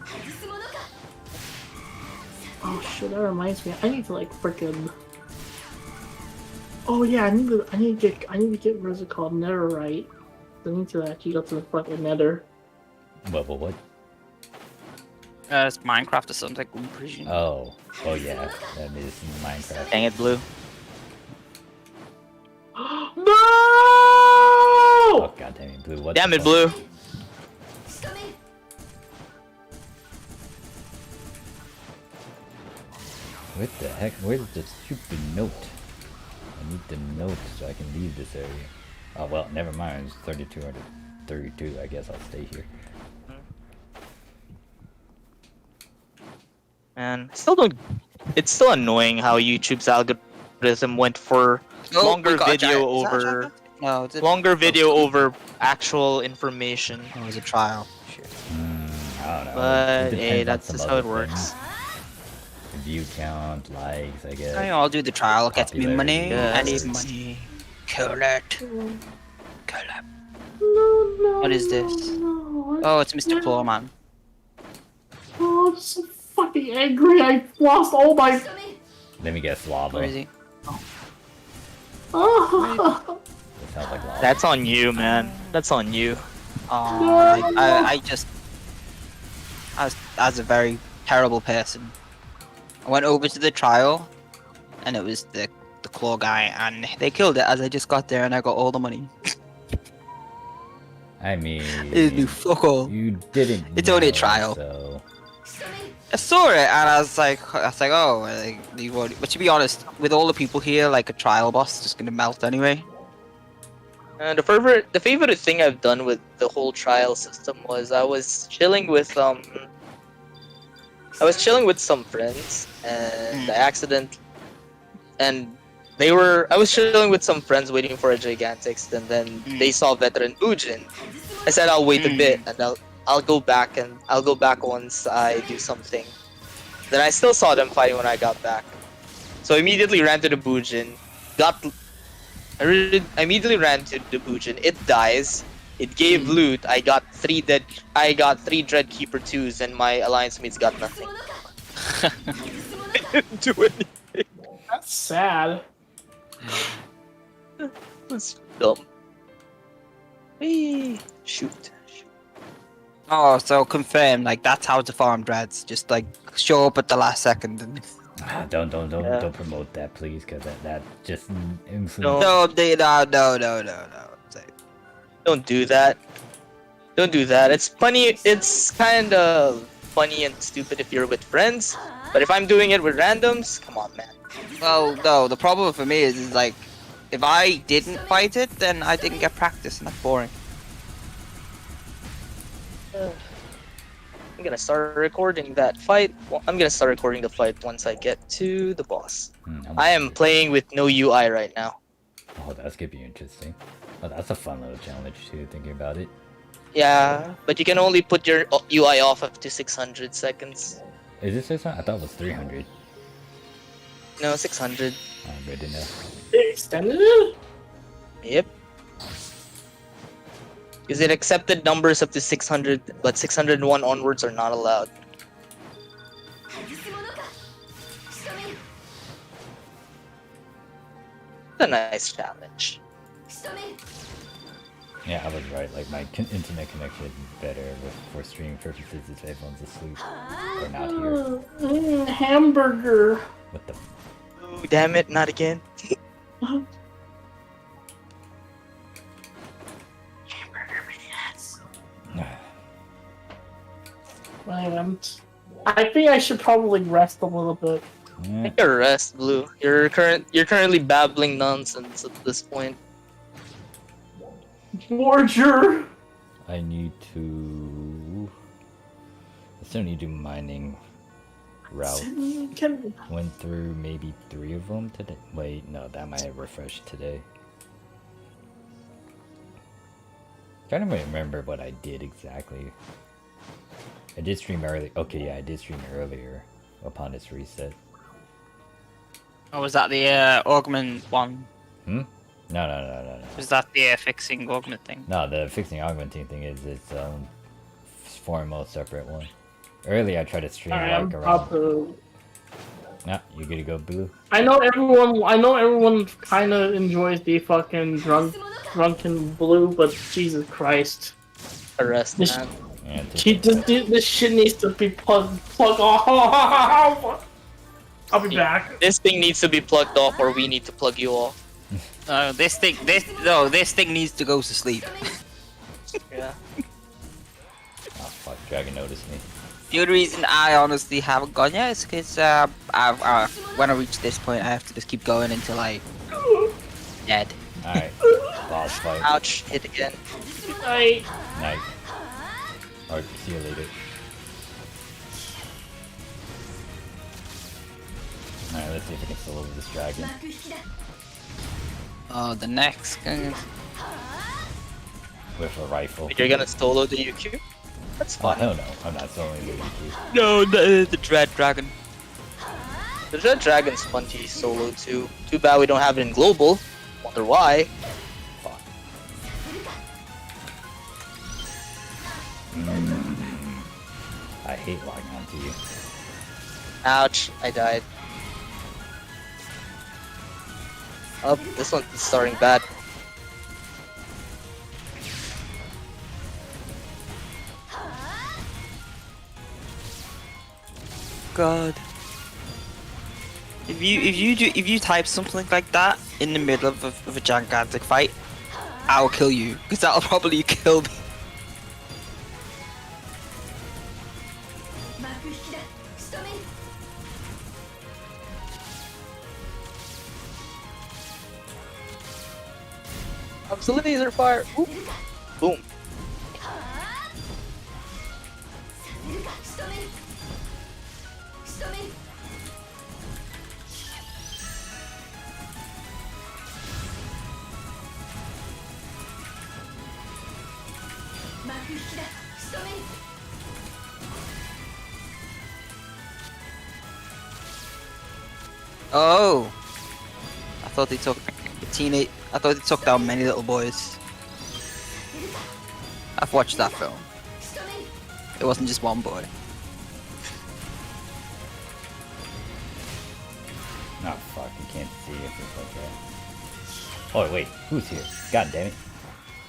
Oh shit, that reminds me, I need to like freaking. Oh yeah, I need to get what is it called, netherite. I need to actually go to the fucking nether. What? It's Minecraft or something, I'm pretty sure. Oh yeah, that is Minecraft. Dang it, Blue. No! Oh god damn it, Blue. What Damn the it, fuck? Blue. What the heck? Where's the stupid note? I need the note so I can leave this area. Oh well, never mind. It's 3232. I guess I'll stay here. And still don't. It's still annoying how YouTube's algorithm went for Oh, longer we got a video giant- is that a over giant? No, it's a, longer video over actual information. it was a trial. Shit. I don't know. But It depends hey, on that's some just how other it works. things. View count, likes, I guess. I know, I'll do the trial. It gets me money. Popularity. I need Yes. money. Kill it. Kill it. No, What is this? no, Oh, it's Mr. Clawman. Oh, I'm so fucking angry. I lost all my. Let me guess, lava. Where is he? Oh, It sounds like lava. That's on you, man. That's on you. Oh, I was a very terrible person. I went over to the trial, and it was the claw guy, and they killed it as I just got there, and I got all the money. I mean, They do fuck all. you didn't. It's only a know, trial. So I saw it, and I was like, oh, like, you won't. But to be honest, with all the people here, like a trial boss is just gonna melt anyway. And the favorite thing I've done with the whole trial system was I was chilling with some friends, and I was chilling with some friends waiting for a Gigantix, and then they saw veteran Ujin. I said I'll wait a bit, and I'll go back once I do something. Then I still saw them fighting when I got back, so I immediately ran to the Bujin. I immediately ran to the Bujin. It dies. It gave loot. I got 3 Dreadkeeper 2s, and my alliance mates got nothing. I didn't do anything. that's sad. That's dumb. Hey, shoot. Oh, so confirm, like that's how to farm dreads. Just like show up at the last second. And... don't Yeah. promote that, please, because that just influences. No. No. Don't do that. Don't do that. It's funny. It's kind of funny and stupid if you're with friends. But if I'm doing it with randoms, come on, man. Well, no. The problem for me is like If I didn't fight it, then I didn't get practice, and that's boring. I'm gonna start recording that fight. Well, I'm gonna start recording the fight once I get to the boss. I am playing with no UI right now. Oh, that's gonna be interesting. Oh, that's a fun little challenge too, thinking about it. Yeah, but you can only put your UI off up to 600 seconds. Is it 600? I thought it was 300. No, 600. Oh, good to know. They extended it? Yep. Because it accepted numbers up to 600, but 601 onwards are not allowed. It's a nice challenge. Yeah, I was right. Like, my internet connection is better for streaming purposes if everyone's asleep or not here. Hamburger. What the? Oh, damn it, not again. I think I should probably rest a little bit. Yeah. Take a rest, Blue. You're currently babbling nonsense at this point. Morger. I need to. I still need to do mining route. Went through maybe 3 of them today. Wait, no, that might have refreshed today. Trying to remember what I did exactly. I did stream early. Okay, yeah, I did stream earlier upon its reset. Oh, was that the augment one? Hmm? No. Was that the fixing augment thing? No, the fixing augmenting thing is its foremost separate one. Earlier I tried to stream like around. Nah, you gotta go Blue. I know everyone kind of enjoys the fucking drunken Blue, but Jesus Christ. Arrest, man. Yeah, This shit needs to be plug off. I'll be back. This thing needs to be plugged off, or we need to plug you off. This thing needs to go to sleep. Yeah. Oh fuck, Dragon noticed me. The only reason I honestly haven't gone yet is because when I reach this point, I have to just keep going until I dead. Alright, boss fight. Ouch! Hit again. Night. Night. Alright, see you later. Alright, let's see if we can solo this dragon. Oh, the next guy. With a rifle. You're gonna solo the UQ? That's Oh fine. hell no, I'm not soloing the UQ. No, the Dread Dragon. The Red Dragon's fun to solo too. Too bad we don't have it in global. Wonder why. Fuck. I hate logging onto you. Ouch! I died. Oh, this one's starting bad. God. If you type something like that in the middle of a gigantic fight, I'll kill you, because that'll probably kill me. Comes the laser fire. Ooh. Boom. Oh, I thought they took the teenage. I thought they took down many little boys. I've watched that film. It wasn't just one boy. Oh fuck, you can't see if it's like that. Oh wait, who's here? God damn it.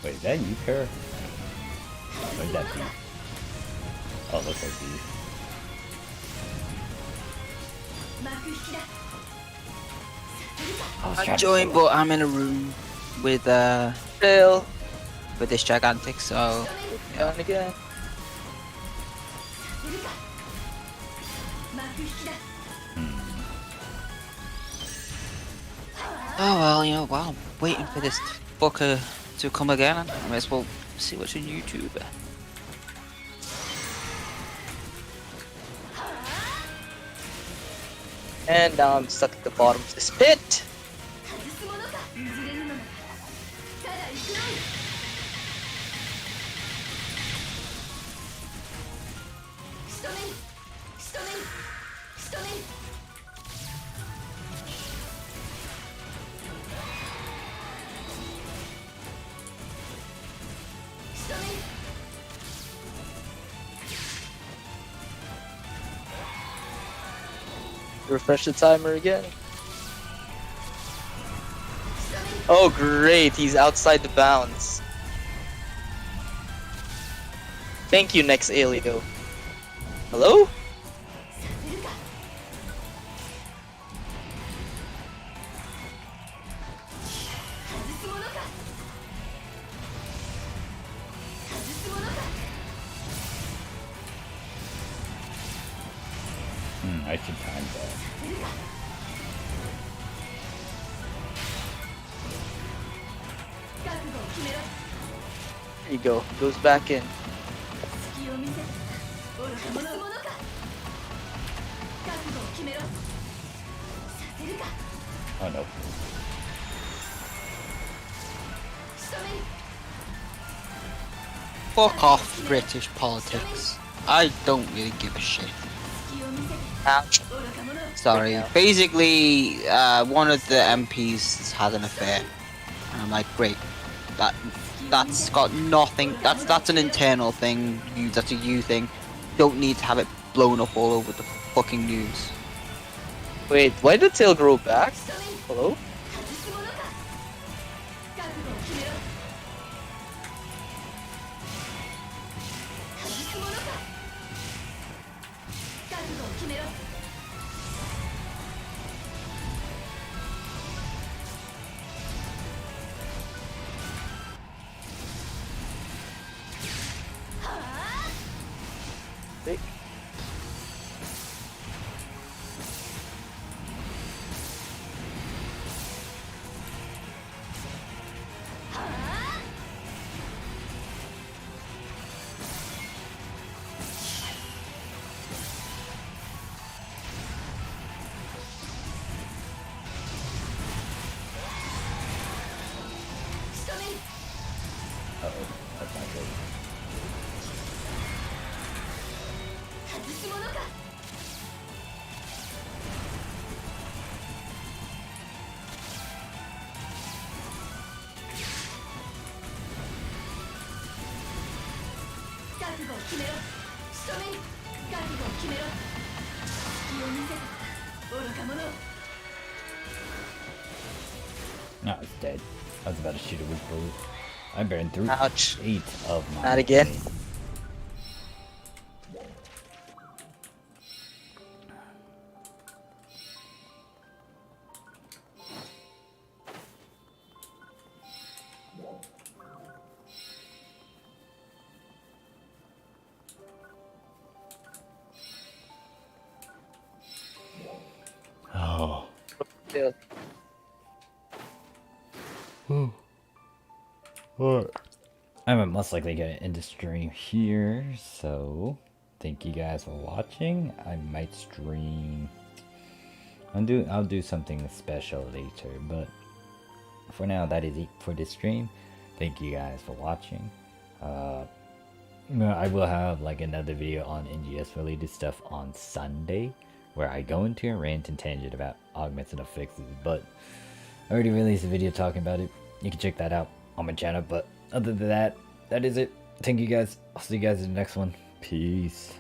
Wait, is that you, Kara? What is that be? Oh, it looks like beef. I joined, but I'm in a room with Fail. with this Gigantix, so Down again. Oh well, you know, while I'm waiting for this fucker to come again, I might as well see what's on YouTube. And now I'm stuck at the bottom of this pit. Refresh the timer again. Oh great, he's outside the bounds. Thank you, next Alio. Hello? I should time that. There you go, goes back in. Oh no. Fuck off, British politics. I don't really give a shit. Ouch. Sorry. Basically, one of the MPs has had an affair. And I'm like, great. That's got nothing. That's an internal thing. That's a you thing. Don't need to have it blown up all over the fucking news. Wait, why did tail grow back? Hello? Wait. Uh-oh, that's not good. No, it's dead. I was about to shoot it with bullet. I burned through Ouch. 8 of my. Not again. Oh. Yeah. I'm most likely gonna end the stream here, so thank you guys for watching. I might stream. I'll do something special later, but for now that is it for this stream. Thank you guys for watching. I will have like another video on NGS related stuff on Sunday, where I go into a rant and tangent about augments and affixes, but I already released a video talking about it. You can check that out on my channel, but other than that, that is it. Thank you guys. I'll see you guys in the next one. Peace.